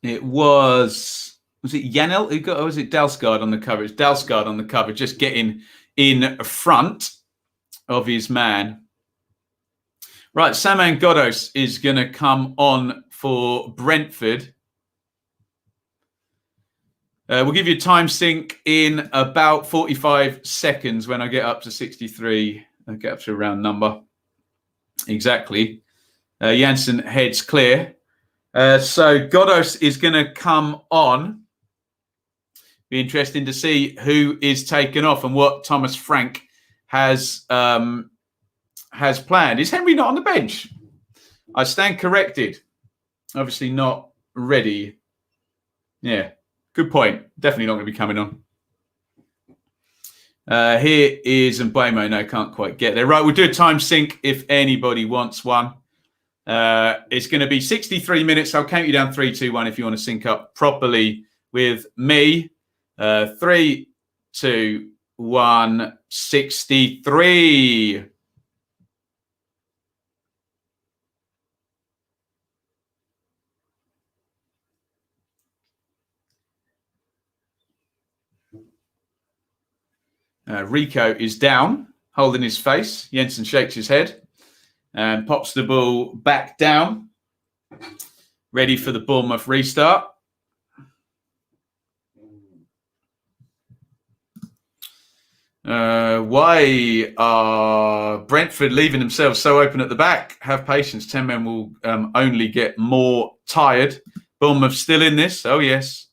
It was it Yanel who got, or was it Dalsgaard on the cover? It's Dalsgaard on the cover, just getting in front of his man. Right, Saman Ghoddos is going to come on for Brentford. We'll give you a time sync in about 45 seconds when I get up to 63. I'll get up to a round number. Exactly. Janssen heads clear. So Ghoddos is going to come on. Be interesting to see who is taken off and what Thomas Frank has planned. Is Henry not on the bench? I stand corrected. Obviously not ready. Yeah, good point. Definitely not going to be coming on. Here is Mbemo. No, can't quite get there. Right, we'll do a time sync if anybody wants one. It's going to be 63 minutes. I'll count you down 3, 2, 1 if you want to sync up properly with me. 3, 2, 1, 63. Rico is down, holding his face. Jensen shakes his head and pops the ball back down, ready for the Bournemouth restart. Why are Brentford leaving themselves so open at the back? Have patience. 10 men will only get more tired. Bournemouth still in this. Oh, yes.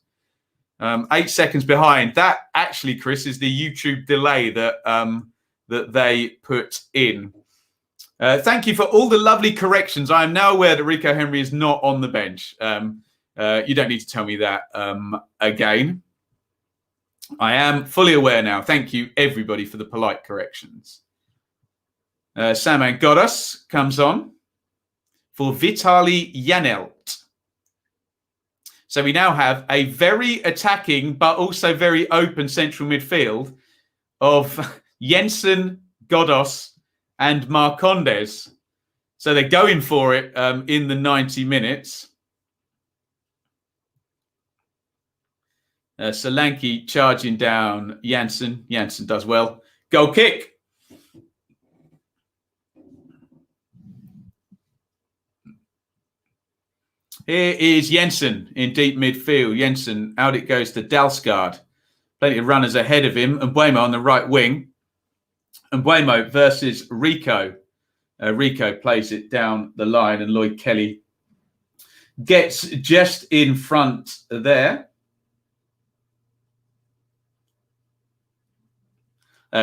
8 seconds behind. That actually, Chris, is the YouTube delay that that they put in. Thank you for all the lovely corrections. I am now aware that Rico Henry is not on the bench. You don't need to tell me that again. I am fully aware now. Thank you, everybody, for the polite corrections. Saman Ghoddos comes on for Vitali Janelt. So we now have a very attacking but also very open central midfield of Jensen, Ghoddos and Marcondes. So they're going for it in the 90 minutes. Solanke charging down Janssen. Janssen does well. Goal kick. Here is Jensen in deep midfield. Jensen, out it goes to Dalsgaard. Plenty of runners ahead of him. And Buemo on the right wing. And Buemo versus Rico. Rico plays it down the line and Lloyd Kelly gets just in front there.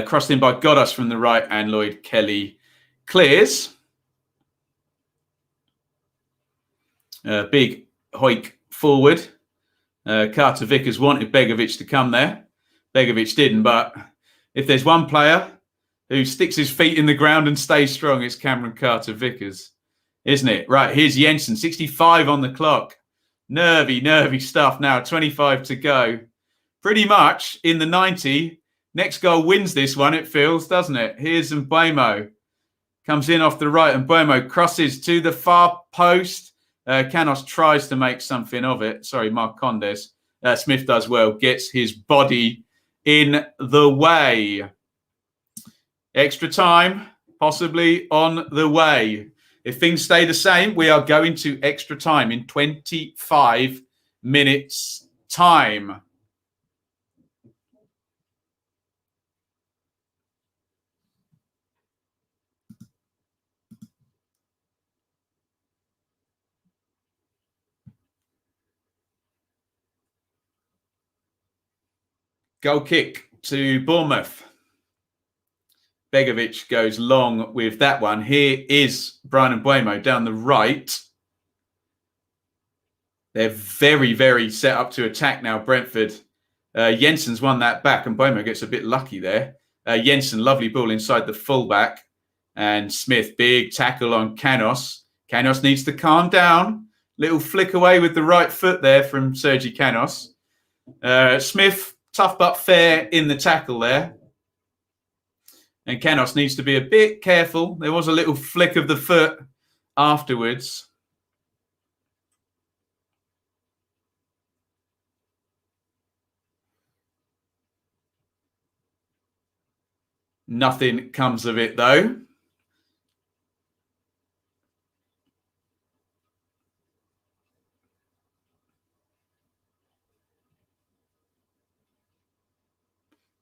Crossed in by Godos from the right and Lloyd Kelly clears. Big hoik forward. Carter Vickers wanted Begovic to come there. Begovic didn't, but if there's one player who sticks his feet in the ground and stays strong, it's Cameron Carter Vickers, isn't it? Right, here's Jensen, 65 on the clock. Nervy stuff now, 25 to go. Pretty much in the 90. Next goal wins this one, it feels, doesn't it? Here's Mbeumo. Comes in off the right and Mbeumo crosses to the far post. Canos tries to make something of it. Sorry, Marcondes. Smith does well, gets his body in the way. Extra time, possibly on the way. If things stay the same, we are going to extra time in 25 minutes' time. Goal kick to Bournemouth. Begovic goes long with that one. Here is Brian Mbeumo down the right. They're very set up to attack now, Brentford. Jensen's won that back and Mbeumo gets a bit lucky there. Jensen, lovely ball inside the fullback. And Smith, big tackle on Canos. Canos needs to calm down. Little flick away with the right foot there from Sergi Canos. Smith, tough but fair in the tackle there. And Canos needs to be a bit careful. There was a little flick of the foot afterwards. Nothing comes of it, though.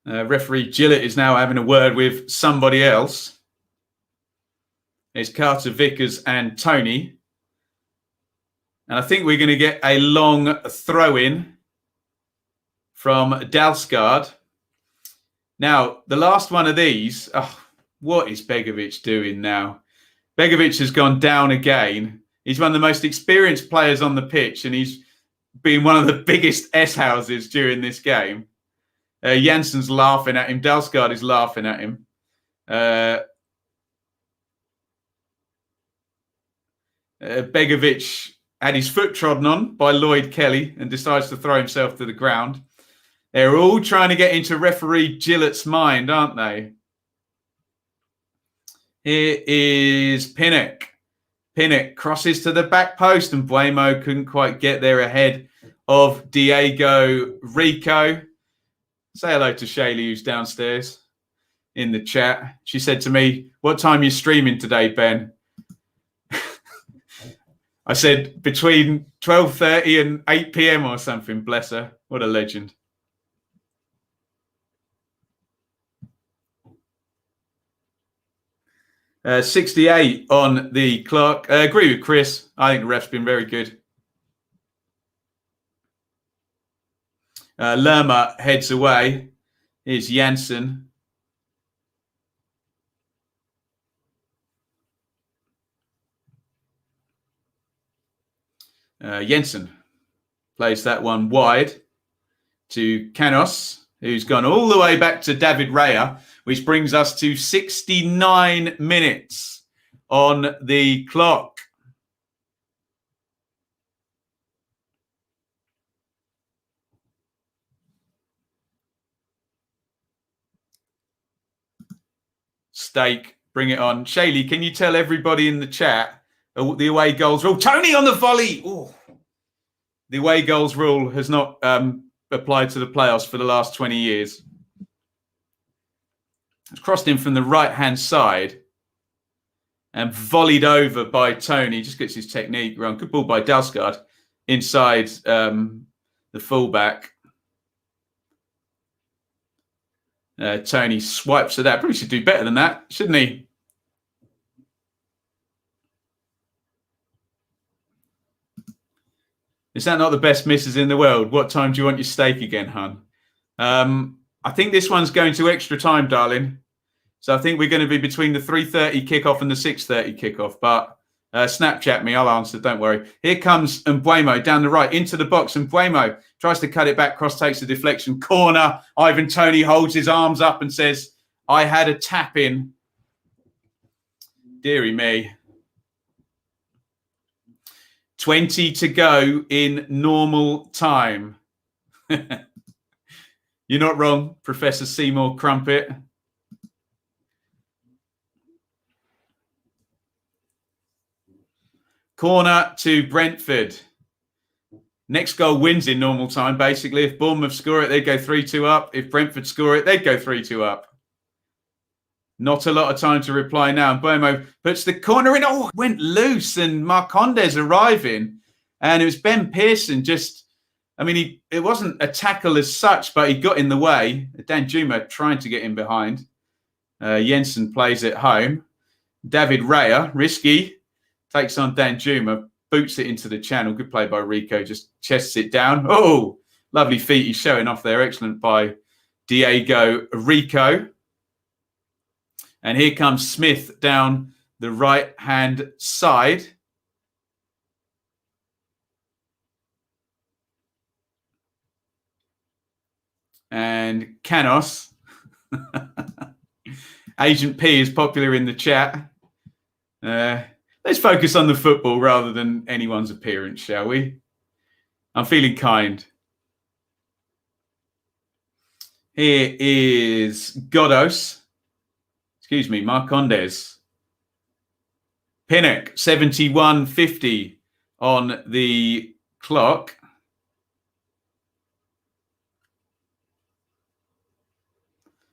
Referee Gillett is now having a word with somebody else. It's Carter Vickers and Tony. And I think we're going to get a long throw-in from Dalsgaard. Now, the last one of these, what is Begovic doing now? Begovic has gone down again. He's one of the most experienced players on the pitch, and he's been one of the biggest S-houses during this game. Jansen's laughing at him. Dalsgaard is laughing at him. Begovic had his foot trodden on by Lloyd Kelly and decides to throw himself to the ground. They're all trying to get into referee Gillett's mind, aren't they? Here is Pinnock. Pinnock crosses to the back post and Buemo couldn't quite get there ahead of Diego Rico. Say hello to Shaylee, who's downstairs in the chat. She said to me, "What time are you streaming today, Ben?" I said between 12:30 and 8 p.m. or something. Bless her. What a legend. Uh, 68 on the clock. I agree with Chris. I think the ref's been very good. Lerma heads away. Here's Janssen. Jensen plays that one wide to Canos, who's gone all the way back to David Raya, which brings us to 69 minutes on the clock. Stake Bring it on. Shaylee, can you tell everybody in the chat the away goals rule? Tony on the volley. Ooh. The away goals rule has not applied to the playoffs for the last 20 years. It's crossed in from the right-hand side and volleyed over by Tony. Just gets his technique wrong. Good ball by Dalsgaard inside the fullback. Tony swipes at that. Probably should do better than that, shouldn't he? Is that not the best misses in the world? What time do you want your steak again, hun? I think this one's going to extra time, darling. So I think we're going to be between the 3:30 kickoff and the 6:30 kickoff. But Snapchat me, I'll answer, don't worry. Here comes Mbuemo down the right into the box. Mbuemo tries to cut it back, cross takes the deflection. Corner, Ivan Toney holds his arms up and says, I had a tap in. Deary me. 20 to go in normal time. You're not wrong, Professor Seymour Crumpet. Corner to Brentford. Next goal wins in normal time, basically. If Bournemouth score it, they'd go 3-2 up. If Brentford score it, they'd go 3-2 up. Not a lot of time to reply now. And Bomo puts the corner in. Oh, it went loose. And Marcondes arriving. And it was Ben Pearson just, I mean, it wasn't a tackle as such, but he got in the way. Danjuma trying to get in behind. Jensen plays it home. David Raya, risky, takes on Danjuma, boots it into the channel. Good play by Rico, just chests it down. Oh, lovely feet he's showing off there. Excellent by Diego Rico. And here comes Smith down the right-hand side. And Canos. Agent P is popular in the chat. Let's focus on the football rather than anyone's appearance, shall we? I'm feeling kind. Here is Godos. Excuse me, Marcondes. Pinnock, 71.50 on the clock.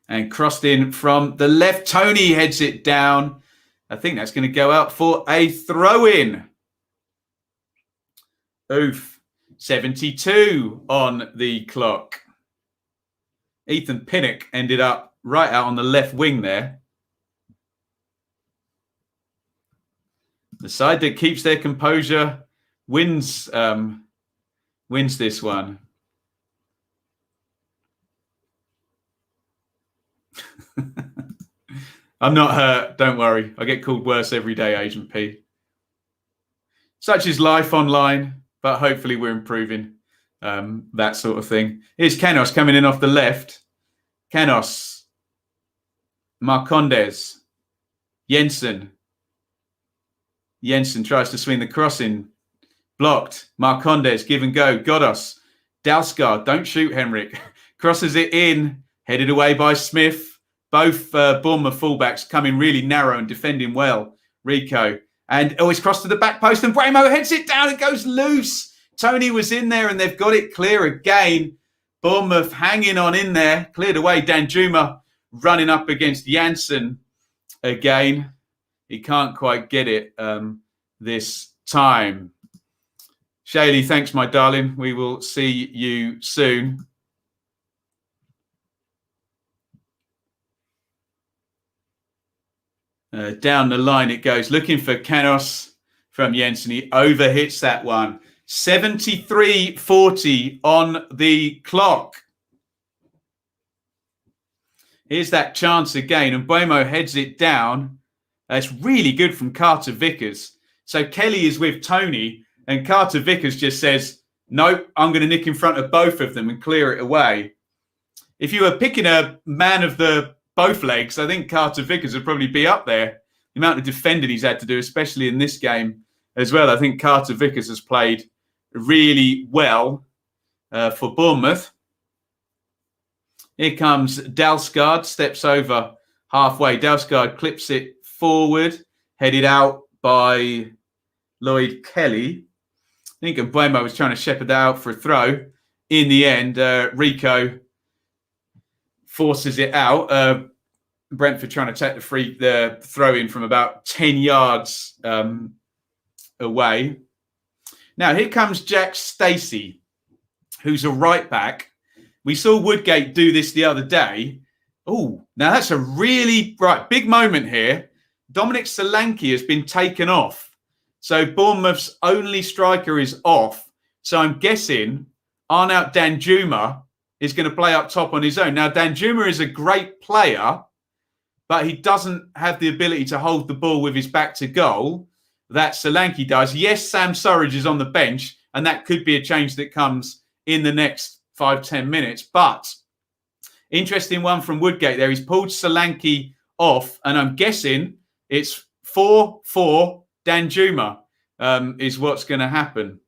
And crossed in from the left. Tony heads it down. I think that's going to go out for a throw-in. Oof. 72 on the clock. Ethan Pinnock ended up right out on the left wing there. The side that keeps their composure wins this one. I'm not hurt. Don't worry. I get called worse every day, Agent P. Such is life online, but hopefully we're improving. That sort of thing. Here's Canos coming in off the left. Canos. Marcondes. Jensen. Jensen tries to swing the cross in. Blocked. Marcondes, give and go. Godos. Dalsgaard, don't shoot, Henrik. Crosses it in. Headed away by Smith. Both Bournemouth fullbacks coming really narrow and defending well. Rico. And he's crossed to the back post. And Bramo heads it down. It goes loose. Tony was in there and they've got it clear again. Bournemouth hanging on in there. Cleared away. Danjuma running up against Janssen again. He can't quite get it this time. Shaylee, thanks, my darling. We will see you soon. Down the line it goes. Looking for Canos from Jensen. He overhits that one. 73.40 on the clock. Here's that chance again. And Bomo heads it down. It's really good from Carter Vickers. So Kelly is with Tony. And Carter Vickers just says, nope, I'm going to nick in front of both of them and clear it away. If you were picking a man of the both legs, I think Carter Vickers would probably be up there. The amount of defending he's had to do, especially in this game as well. I think Carter Vickers has played really well for Bournemouth. Here comes Dalsgaard, steps over halfway. Dalsgaard clips it forward, headed out by Lloyd Kelly. I think Mbeumo was trying to shepherd that out for a throw. In the end, Rico forces it out. Brentford trying to take the throw in from about 10 yards away. Now, here comes Jack Stacey, who's a right back. We saw Woodgate do this the other day. Oh, now that's a really big moment here. Dominic Solanke has been taken off. So Bournemouth's only striker is off. So I'm guessing Arnaut Danjuma is going to play up top on his own. Now, Danjuma is a great player, but he doesn't have the ability to hold the ball with his back to goal that Solanke does. Yes, Sam Surridge is on the bench, and that could be a change that comes in the next 5-10 minutes. But interesting one from Woodgate there. He's pulled Solanke off, and I'm guessing it's 4-4 Danjuma is what's going to happen.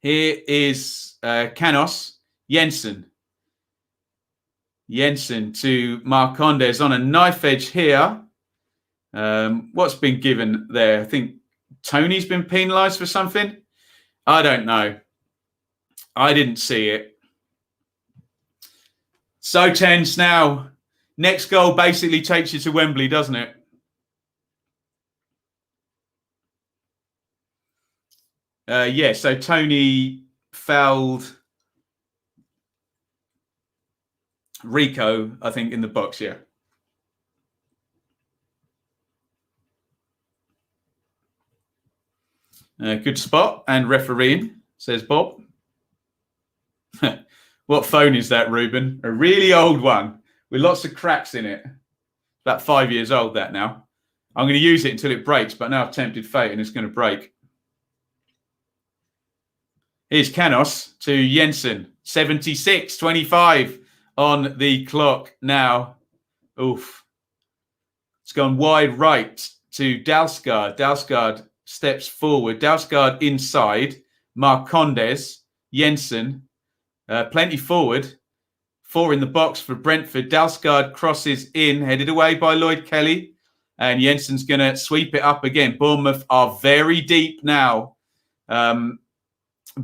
Here is Canos Jensen. Jensen to Marcondes on a knife edge here. What's been given there? I think Tony's been penalised for something. I don't know. I didn't see it. So tense now. Next goal basically takes you to Wembley, doesn't it? Yeah, so Tony fouled Rico, I think, in the box, yeah. Good spot and refereeing, says Bob. What phone is that, Ruben? A really old one with lots of cracks in it. About 5 years old, that now. I'm going to use it until it breaks, but now I've tempted fate and it's going to break. Here's Canos to Jensen. 76-25 on the clock now. Oof. It's gone wide right to Dalsgaard. Dalsgaard steps forward. Dalsgaard inside. Marcondes. Jensen. Plenty forward. 4 in the box for Brentford. Dalsgaard crosses in, headed away by Lloyd Kelly. And Jensen's going to sweep it up again. Bournemouth are very deep now.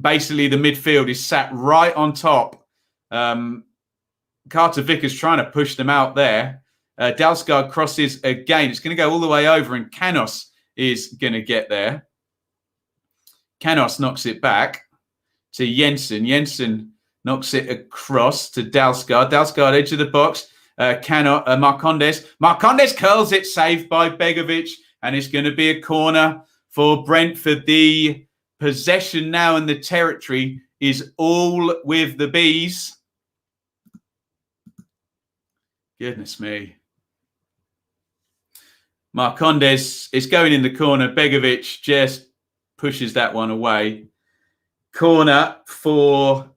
Basically, the midfield is sat right on top. Carter Vickers trying to push them out there. Dalsgaard crosses again. It's going to go all the way over, and Canos is going to get there. Canos knocks it back to Jensen. Jensen knocks it across to Dalsgaard. Dalsgaard edge of the box. Marcondes. Marcondes curls it, saved by Begovic, and it's going to be a corner for Brentford. The possession now in the territory is all with the Bees. Goodness me. Marcondes is going in the corner. Begovic just pushes that one away. Corner for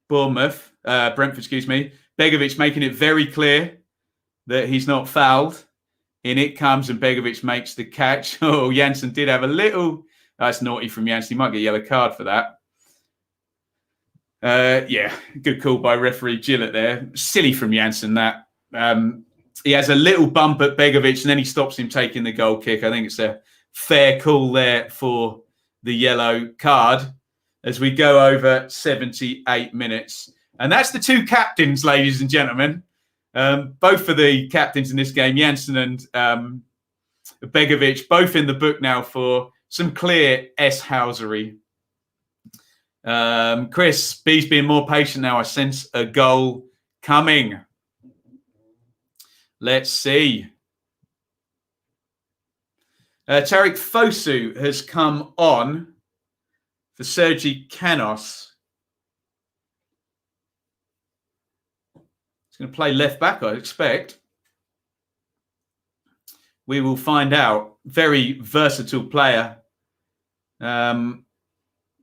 Brentford, excuse me. Begovic making it very clear that he's not fouled. In it comes, and Begovic makes the catch. Oh, Janssen did have a little... That's naughty from Janssen. He might get a yellow card for that. Yeah, good call by referee Gillett there. Silly from Janssen, that. He has a little bump at Begovic, and then he stops him taking the goal kick. I think it's a fair call there for the yellow card as we go over 78 minutes. And that's the two captains, ladies and gentlemen. Both of the captains in this game, Janssen and Begovic, both in the book now for some clear S-housery. Chris, B's being more patient now. I sense a goal coming. Let's see. Tariq Fosu has come on for Sergi Canos. He's going to play left back, I expect. We will find out. Very versatile player. Tariq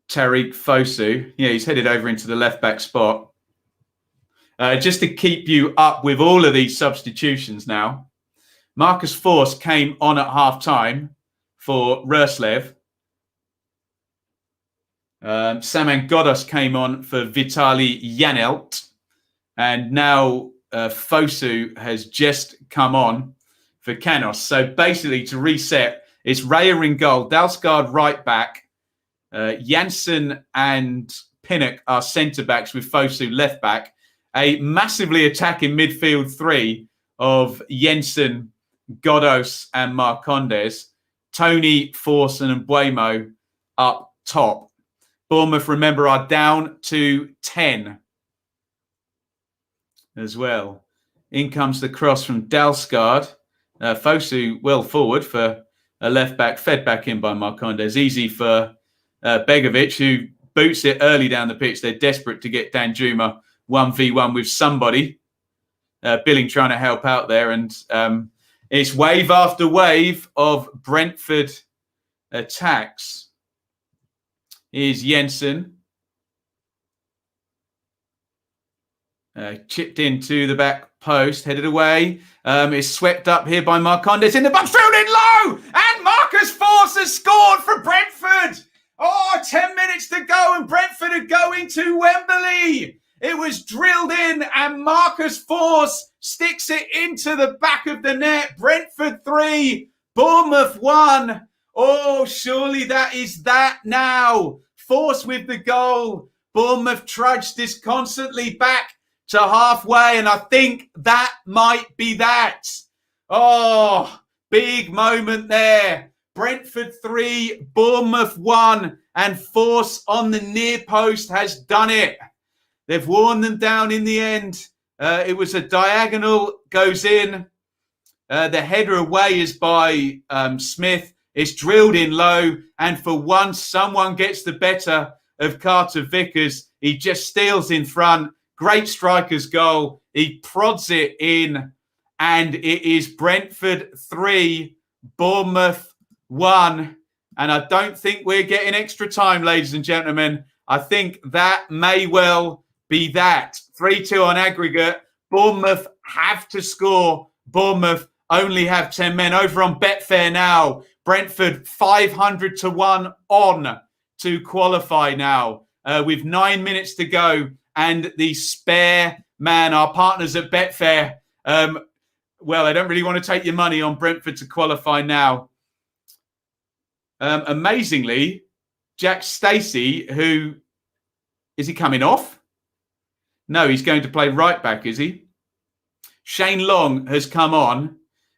Fosu. Yeah, he's headed over into the left back spot. Just to keep you up with all of these substitutions now. Marcus Force came on at half-time for Roslev. Saman Godos came on for Vitali Janelt. And now Fosu has just come on for Canos. So basically, to reset, it's Raya in goal, Dalsgaard right back, Janssen and Pinnock are centre-backs with Fosu left back. A massively attacking midfield three of Jensen, Godos and Marcondes. Tony, Forson and Buemo up top. Bournemouth, remember, are down to 10 as well. In comes the cross from Dalsgaard. Fosu well forward for a left back, fed back in by Marcondes. Easy for Begovic, who boots it early down the pitch. They're desperate to get Danjuma 1v1 with somebody. Billing trying to help out there. And it's wave after wave of Brentford attacks. Here's Jensen. Chipped into the back post, headed away. It's swept up here by Marcondes in the box, thrown in low! And Marcus Force has scored for Brentford! 10 minutes to go and Brentford are going to Wembley! It was drilled in and Marcus Force sticks it into the back of the net. Brentford 3, Bournemouth 1. Oh, surely that is that now. Force with the goal. Bournemouth trudged disconsolately back to halfway, and I think that might be that. Oh, big moment there. Brentford 3, Bournemouth 1, and Force on the near post has done it. They've worn them down in the end. It was a diagonal, goes in. The header away is by Smith. It's drilled in low, and for once, someone gets the better of Carter Vickers. He just steals in front. Great striker's goal. He prods it in, and it is Brentford 3, Bournemouth 1. And I don't think we're getting extra time, ladies and gentlemen. I think that may well be that. 3-2 on aggregate. Bournemouth have to score. Bournemouth only have 10 men. Over on Betfair now. Brentford 500 to 1 on to qualify now with 9 minutes to go. And the spare man, our partners at Betfair, well, I don't really want to take your money on Brentford to qualify now. Amazingly, Jack Stacey, who, is he coming off? No, he's going to play right back, is he? Shane Long has come on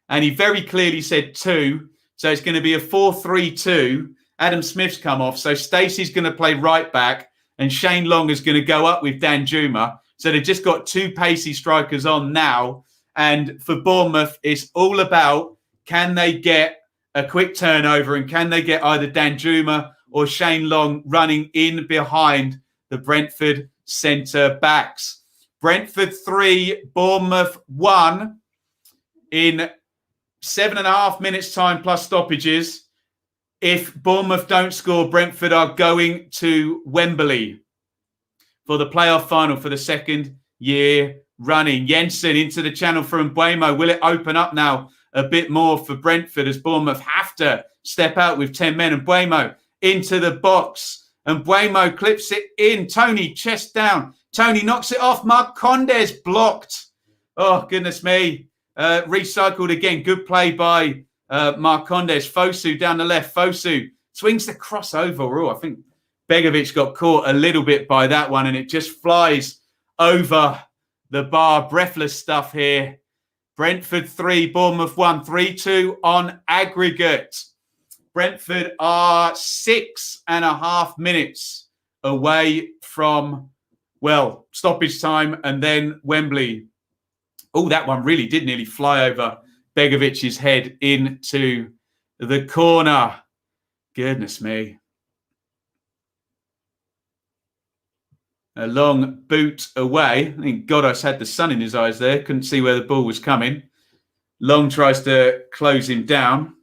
and he very clearly said 2. So it's going to be a 4-3-2. Adam Smith's come off. So Stacey's going to play right back and Shane Long is going to go up with Danjuma. So they've just got 2 pacey strikers on now. And for Bournemouth, it's all about, can they get a quick turnover and can they get either Danjuma or Shane Long running in behind the Brentford centre backs. Brentford 3, Bournemouth 1 in 7.5 minutes time plus stoppages. If Bournemouth don't score, Brentford are going to Wembley for the playoff final for the second year running. Jensen into the channel for Buemo. Will it open up now a bit more for Brentford as Bournemouth have to step out with 10 men? And Buemo into the box. And Buemo clips it in. Tony, chest down. Tony knocks it off. Marcondes blocked. Oh, goodness me. Recycled again. Good play by Marcondes. Fosu down the left. Fosu swings the crossover. Oh, I think Begovic got caught a little bit by that one and it just flies over the bar. Breathless stuff here. Brentford 3, Bournemouth 1. 3-2 on aggregate. Brentford are 6.5 minutes away from, well, stoppage time and then Wembley. Oh, that one really did nearly fly over Begovic's head into the corner. Goodness me. A long boot away. I think Godos had the sun in his eyes there. Couldn't see where the ball was coming. Long tries to close him down.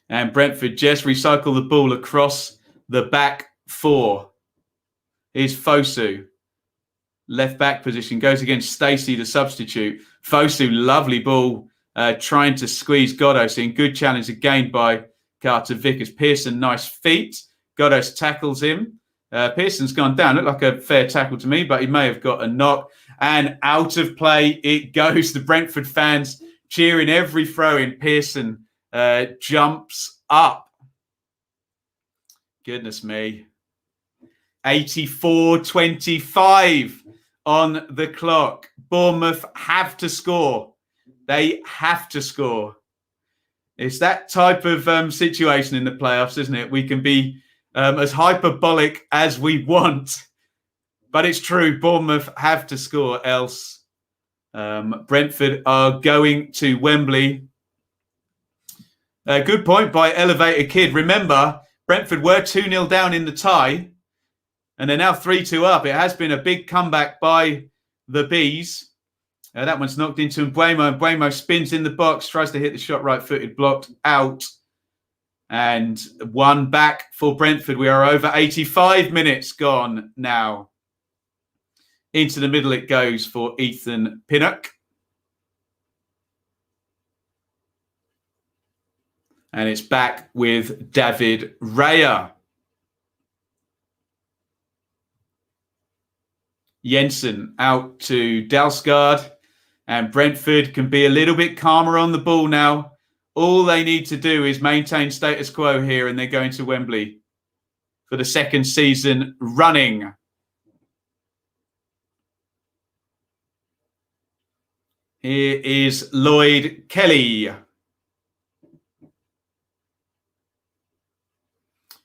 And Brentford just recycle the ball across the back 4. Here's Fosu. Left back position. Goes against Stacey, the substitute. Fosu, lovely ball. Trying to squeeze Godos in. Good challenge again by Carter Vickers. Pearson, nice feet. Godos tackles him. Pearson's gone down. Looked like a fair tackle to me, but he may have got a knock. And out of play it goes. The Brentford fans cheering every throw in. Pearson jumps up. Goodness me. 84-25 on the clock. Bournemouth have to score. They have to score. It's that type of situation in the playoffs, isn't it? We can be as hyperbolic as we want. But it's true. Bournemouth have to score, else Brentford are going to Wembley. Good point by Elevator Kid. Remember, Brentford were 2-0 down in the tie, and they're now 3-2 up. It has been a big comeback by the Bees. That one's knocked into Mbuemo. Mbuemo spins in the box, tries to hit the shot right-footed, blocked out. And one back for Brentford. We are over 85 minutes gone now. Into the middle it goes for Ethan Pinnock. And it's back with David Raya. Jensen out to Dalsgaard. And Brentford can be a little bit calmer on the ball now. All they need to do is maintain status quo here, and they're going to Wembley for the second season running. Here is Lloyd Kelly.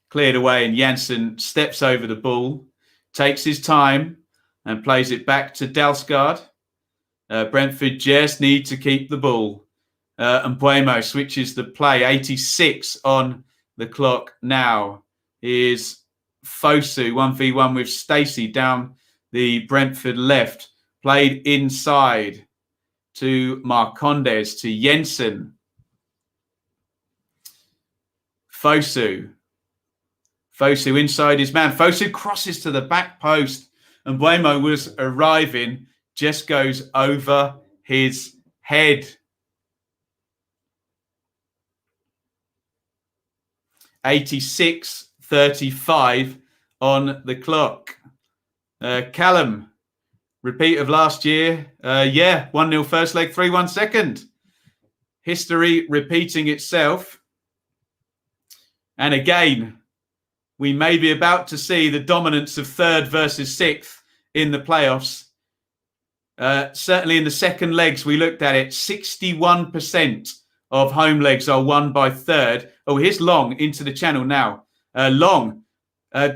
Cleared away, and Janssen steps over the ball, takes his time and plays it back to Dalsgaard. Brentford just need to keep the ball. And Mbuemo switches the play. 86 on the clock now. Here's Fosu, 1v1 with Stacey down the Brentford left. Played inside to Marcondes, to Jensen. Fosu inside his man. Fosu crosses to the back post. And Mbuemo was arriving, just goes over his head. 86-35 on the clock. Callum, repeat of last year. 1-0 first leg, 3-1 second. History repeating itself. And again, we may be about to see the dominance of third versus sixth in the playoffs. Certainly in the second legs, we looked at it. 61% of home legs are won by third. Oh, here's Long into the channel now. Long,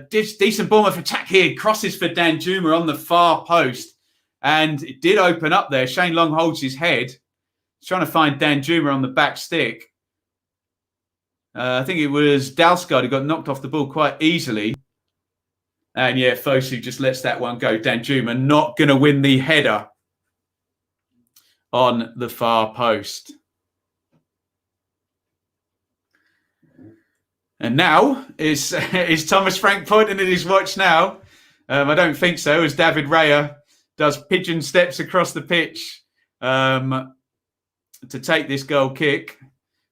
decent Bournemouth attack here. Crosses for Danjuma on the far post. And it did open up there. Shane Long holds his head. He's trying to find Danjuma on the back stick. I think it was Dalsgaard who got knocked off the ball quite easily. And yeah, Fosu just lets that one go. Danjuma not going to win the header on the far post. And now is Thomas Frank pointing at his watch now? I don't think so, as David Raya does pigeon steps across the pitch to take this goal kick.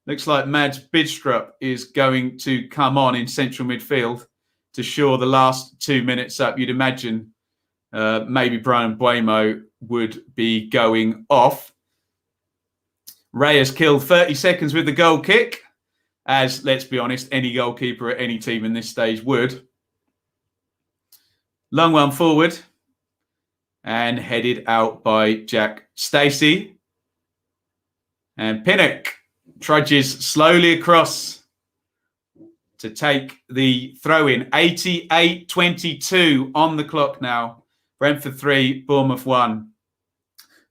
Looks like Mads Bidstrup is going to come on in central midfield to shore the last 2 minutes up. You'd imagine maybe Brian Mbuemo would be going off. Ray has killed 30 seconds with the goal kick, as, let's be honest, any goalkeeper at any team in this stage would. Long one forward and headed out by Jack Stacey. And Pinnock trudges slowly across to take the throw-in. 88-22 on the clock now. Brentford 3, Bournemouth 1.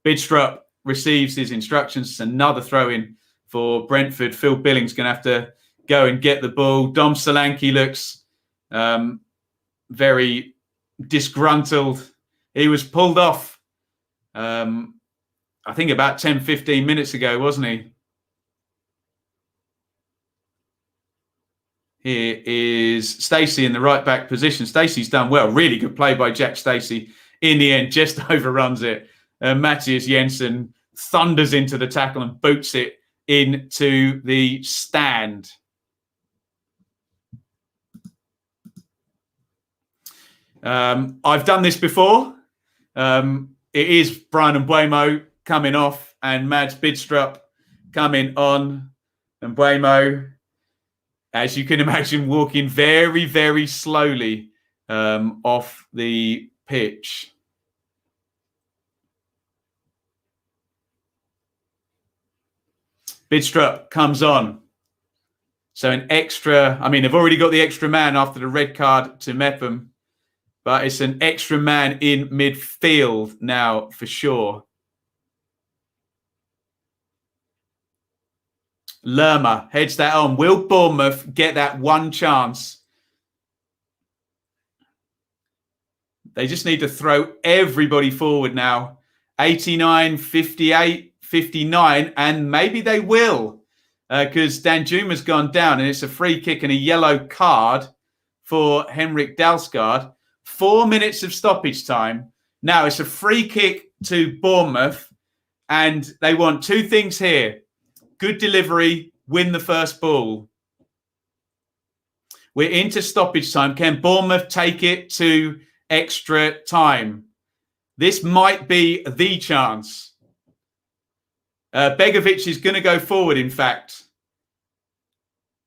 Bidstrup receives his instructions. It's another throw-in for Brentford. Phil Billings going to have to go and get the ball. Dom Solanke looks very disgruntled. He was pulled off, I think, about 10-15 minutes ago, wasn't he? Here is Stacey in the right back position. Stacey's done well. Really good play by Jack Stacey. In the end, just overruns it. Matthias Jensen thunders into the tackle and boots it into the stand. I've done this before. It is Brian Mbuemo coming off and Mads Bidstrup coming on. And Buemo, as you can imagine, walking very, very slowly off the pitch. Bidstrup comes on. So an extra, I mean, they've already got the extra man after the red card to Mepham, but it's an extra man in midfield now for sure. Lerma heads that on. Will Bournemouth get that one chance? They just need to throw everybody forward now. 89, 58, 59, and maybe they will because Danjuma's gone down and it's a free kick and a yellow card for Henrik Dalsgaard. 4 minutes of stoppage time. Now it's a free kick to Bournemouth and they want two things here. Good delivery, win the first ball. We're into stoppage time. Can Bournemouth take it to extra time? This might be the chance. Begovic is going to go forward, in fact.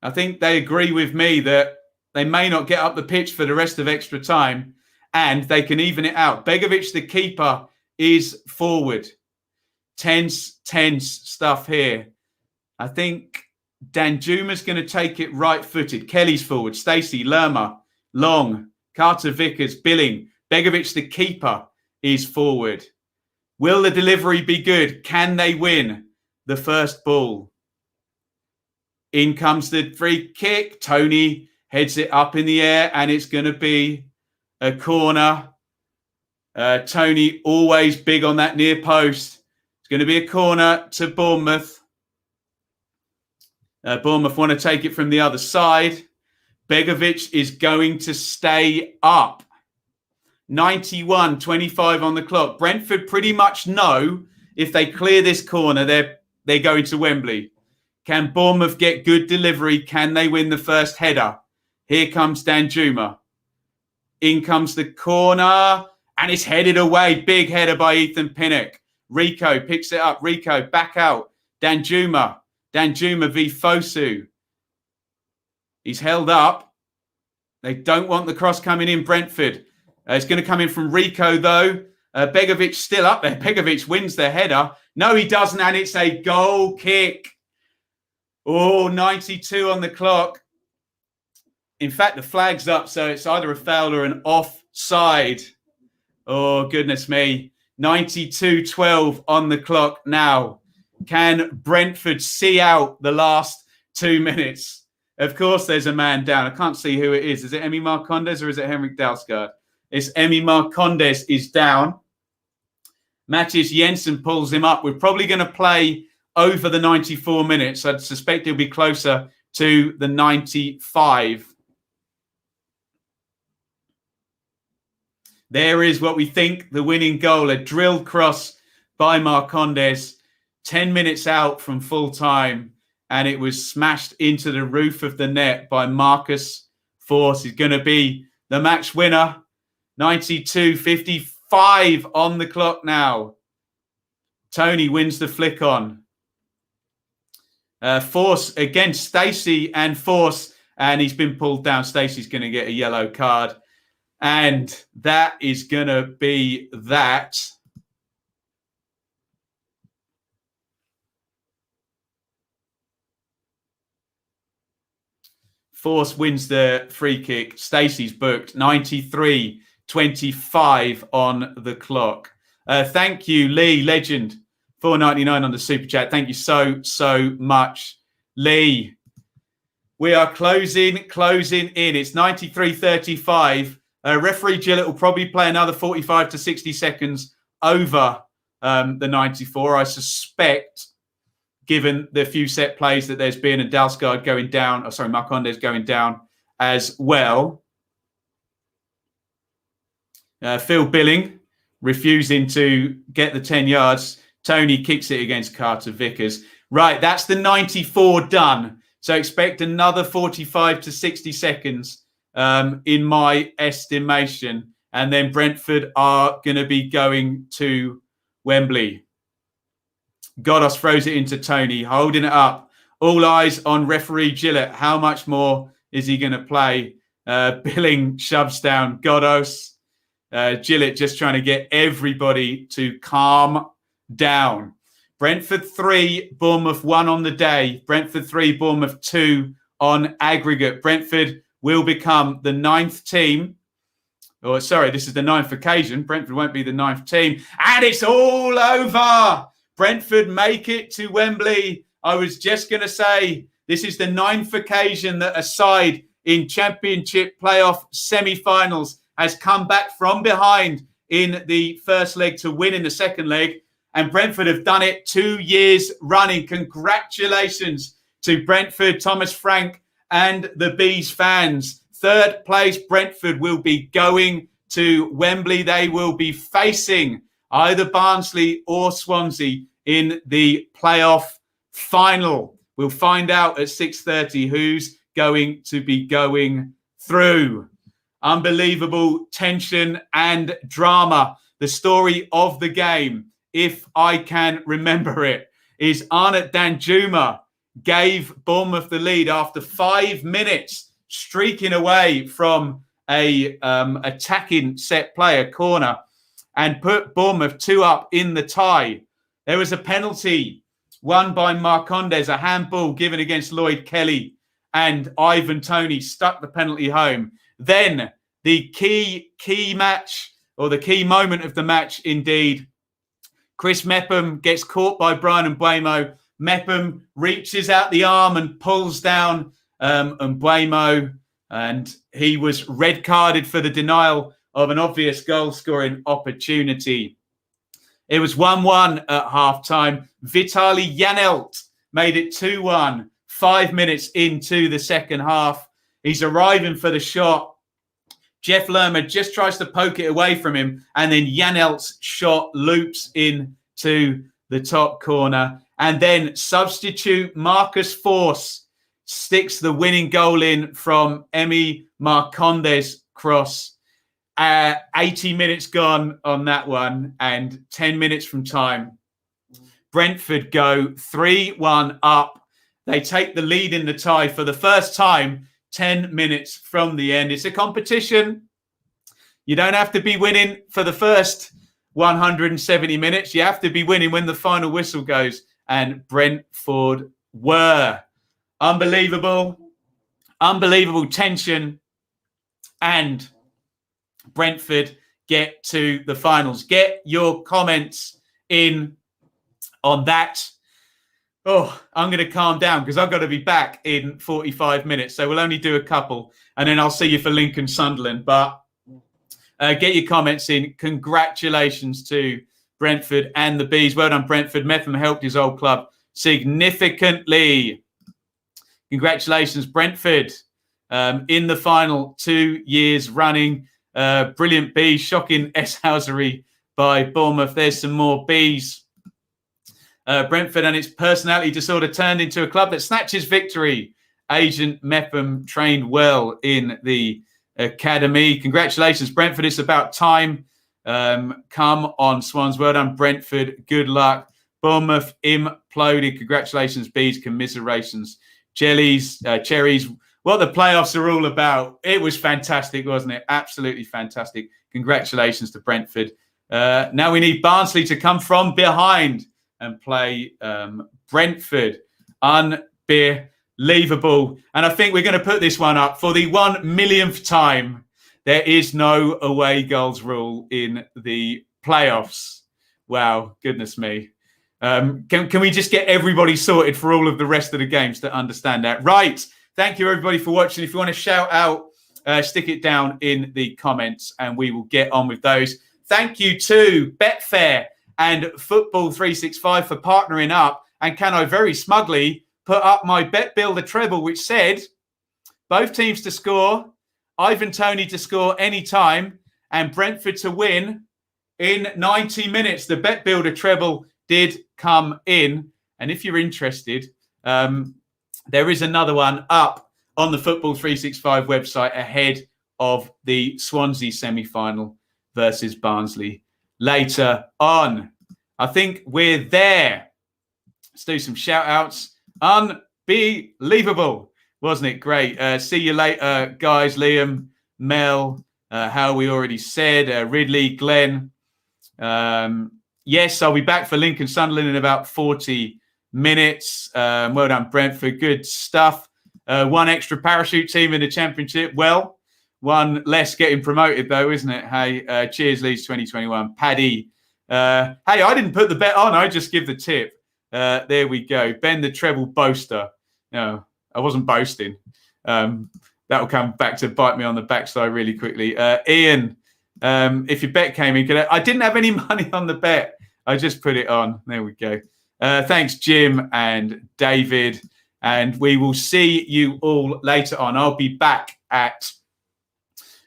I think they agree with me that they may not get up the pitch for the rest of extra time and they can even it out. Begovic, the keeper, is forward. Tense stuff here. I think Danjuma's going to take it right-footed. Kelly's forward. Stacey, Lerma, Long, Carter-Vickers, Billing. Begovic, the keeper, is forward. Will the delivery be good? Can they win the first ball? In comes the free kick. Tony heads it up in the air and it's going to be a corner. Tony always big on that near post. It's going to be a corner to Bournemouth. Bournemouth want to take it from the other side. Begovic is going to stay up. 91-25 on the clock. Brentford pretty much know if they clear this corner, they're going to Wembley. Can Bournemouth get good delivery? Can they win the first header? Here comes Danjuma. In comes the corner and it's headed away. Big header by Ethan Pinnock. Rico picks it up. Rico back out. Danjuma v Fosu. He's held up. They don't want the cross coming in, Brentford. It's going to come in from Rico, though. Begovic still up there. Begovic wins the header. No, he doesn't, and it's a goal kick. Oh, 92 on the clock. In fact, the flag's up, so it's either a foul or an offside. Oh, goodness me. 92-12 on the clock now. Can Brentford see out the last 2 minutes? Of course, there's a man down. I can't see who it is. Is it Emi Marcondes or is it Henrik Dalsgaard? It's Emi Marcondes is down. Mathias Jensen pulls him up. We're probably going to play over the 94 minutes. I'd suspect he'll be closer to the 95. There is what we think the winning goal. A drilled cross by Marcondes. 10 minutes out from full time. And it was smashed into the roof of the net by Marcus Force. He's going to be the match winner. 92-55 on the clock now. Tony wins the flick on. Force against Stacey and Force. And he's been pulled down. Stacey's going to get a yellow card. And that is going to be that. Force wins the free kick. Stacey's booked. 93-25 on the clock. Thank you, Lee, legend. $4.99 on the super chat. Thank you so much, Lee. We are closing in. It's 93-35. Referee Gillett will probably play another 45 to 60 seconds over the 94, I suspect, given the few set plays that there's been and Dalsgaard going down, Marcondes going down as well. Phil Billing refusing to get the 10 yards. Tony kicks it against Carter-Vickers. Right, that's the 94 done. So expect another 45 to 60 seconds in my estimation. And then Brentford are going to be going to Wembley. Godos throws it into Tony, holding it up. All eyes on referee Gillett. How much more is he going to play? Billing shoves down Godos. Gillett just trying to get everybody to calm down. Brentford 3, Bournemouth 1 on the day. Brentford 3, Bournemouth 2 on aggregate. Brentford will become the 9th team. Oh, sorry, this is the 9th occasion. Brentford won't be the 9th team. And it's all over. Brentford make it to Wembley. I was just going to say, this is the 9th occasion that a side in Championship playoff semi-finals has come back from behind in the first leg to win in the second leg. And Brentford have done it 2 years running. Congratulations to Brentford, Thomas Frank, and the Bees fans. Third place, Brentford will be going to Wembley. They will be facing either Barnsley or Swansea in the playoff final. We'll find out at 6:30 who's going to be going through. Unbelievable tension and drama. The story of the game, if I can remember it, is Arnott Danjuma gave Bournemouth the lead after 5 minutes, streaking away from a attacking set player corner, and put Bournemouth 2 up in the tie. There was a penalty won by Marcondes, a handball given against Lloyd Kelly, and Ivan Toney stuck the penalty home. Then the key match, or the key moment of the match indeed, Chris Mepham gets caught by Brian Mbeumo. Mepham reaches out the arm and pulls down Mbeumo, and he was red carded for the denial of an obvious goal scoring opportunity. It was 1-1 at half-time. Vitaly Janelt made it 2-1, 5 minutes into the second half. He's arriving for the shot. Jeff Lerma just tries to poke it away from him, and then Janelt's shot loops into the top corner. And then substitute Marcus Force sticks the winning goal in from Emi Marcondes' cross. 80 minutes gone on that one, and 10 minutes from time. Brentford go 3-1 up. They take the lead in the tie for the first time 10 minutes from the end. It's a competition. You don't have to be winning for the first 170 minutes. You have to be winning when the final whistle goes. And Brentford were. Unbelievable tension. And Brentford get to the finals. Get your comments in on that. Oh, I'm going to calm down because I've got to be back in 45 minutes. So we'll only do a couple, and then I'll see you for Lincoln Sunderland. But get your comments in. Congratulations to Brentford and the Bees. Well done, Brentford. Mepham helped his old club significantly. Congratulations, Brentford. In the final 2 years running. Brilliant Bees, shocking S-housery by Bournemouth. There's some more Bees. Brentford and its personality disorder turned into a club that snatches victory. Agent Mepham trained well in the academy. Congratulations, Brentford. It's about time. Come on, Swans. Well done, Brentford. Good luck. Bournemouth imploded. Congratulations, Bees. Commiserations. Cherries. What the playoffs are all about. It was fantastic, wasn't it? Absolutely fantastic. Congratulations to Brentford. Now we need Barnsley to come from behind and play Brentford. Unbelievable. And I think we're going to put this one up for the 1 millionth time. There is no away goals rule in the playoffs. Wow, goodness me. Can we just get everybody sorted for all of the rest of the games to understand that? Right. Thank you, everybody, for watching. If you want to shout out, stick it down in the comments and we will get on with those. Thank you to Betfair and Football 365 for partnering up. And can I very smugly put up my Bet Builder treble, which said both teams to score, Ivan Toney to score any time, and Brentford to win in 90 minutes. The Bet Builder treble did come in. And if you're interested, there is another one up on the Football 365 website ahead of the Swansea semi-final versus Barnsley later on. I think we're there. Let's do some shout outs. Unbelievable, wasn't it? Great. See you later, guys. Liam, Mel, how we already said, Ridley, Glenn. Yes, I'll be back for Lincoln Sunderland in about 40 minutes. Well done, Brentford. Good stuff. One extra parachute team in the Championship. Well, one less getting promoted, though, isn't it? Hey, cheers, Leeds 2021. Paddy. Hey, I didn't put the bet on. I just give the tip. There we go. Ben the treble boaster. No, I wasn't boasting. That'll come back to bite me on the backside really quickly. Iain, if your bet came in, I didn't have any money on the bet. I just put it on. There we go. Thanks, Jim and David. And we will see you all later on. I'll be back at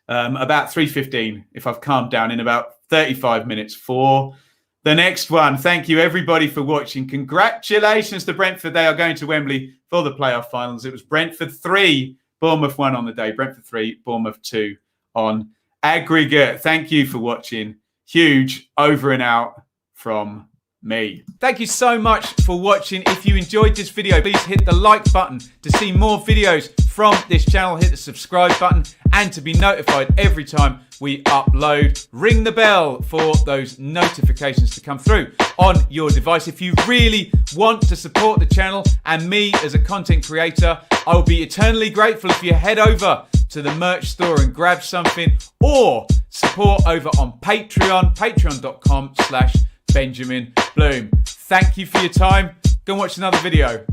about 3:15, if I've calmed down, in about 35 minutes for the next one. Thank you, everybody, for watching. Congratulations to Brentford. They are going to Wembley for the playoff finals. It was Brentford 3, Bournemouth 1 on the day. Brentford 3, Bournemouth 2 on aggregate. Thank you for watching. Huge over and out from me. Thank you so much for watching. If you enjoyed this video, please hit the like button to see more videos from this channel. Hit the subscribe button and to be notified every time we upload. Ring the bell for those notifications to come through on your device. If you really want to support the channel and me as a content creator, I will be eternally grateful if you head over to the merch store and grab something, or support over on Patreon, patreon.com/Benjamin Bloom. Thank you for your time. Go and watch another video.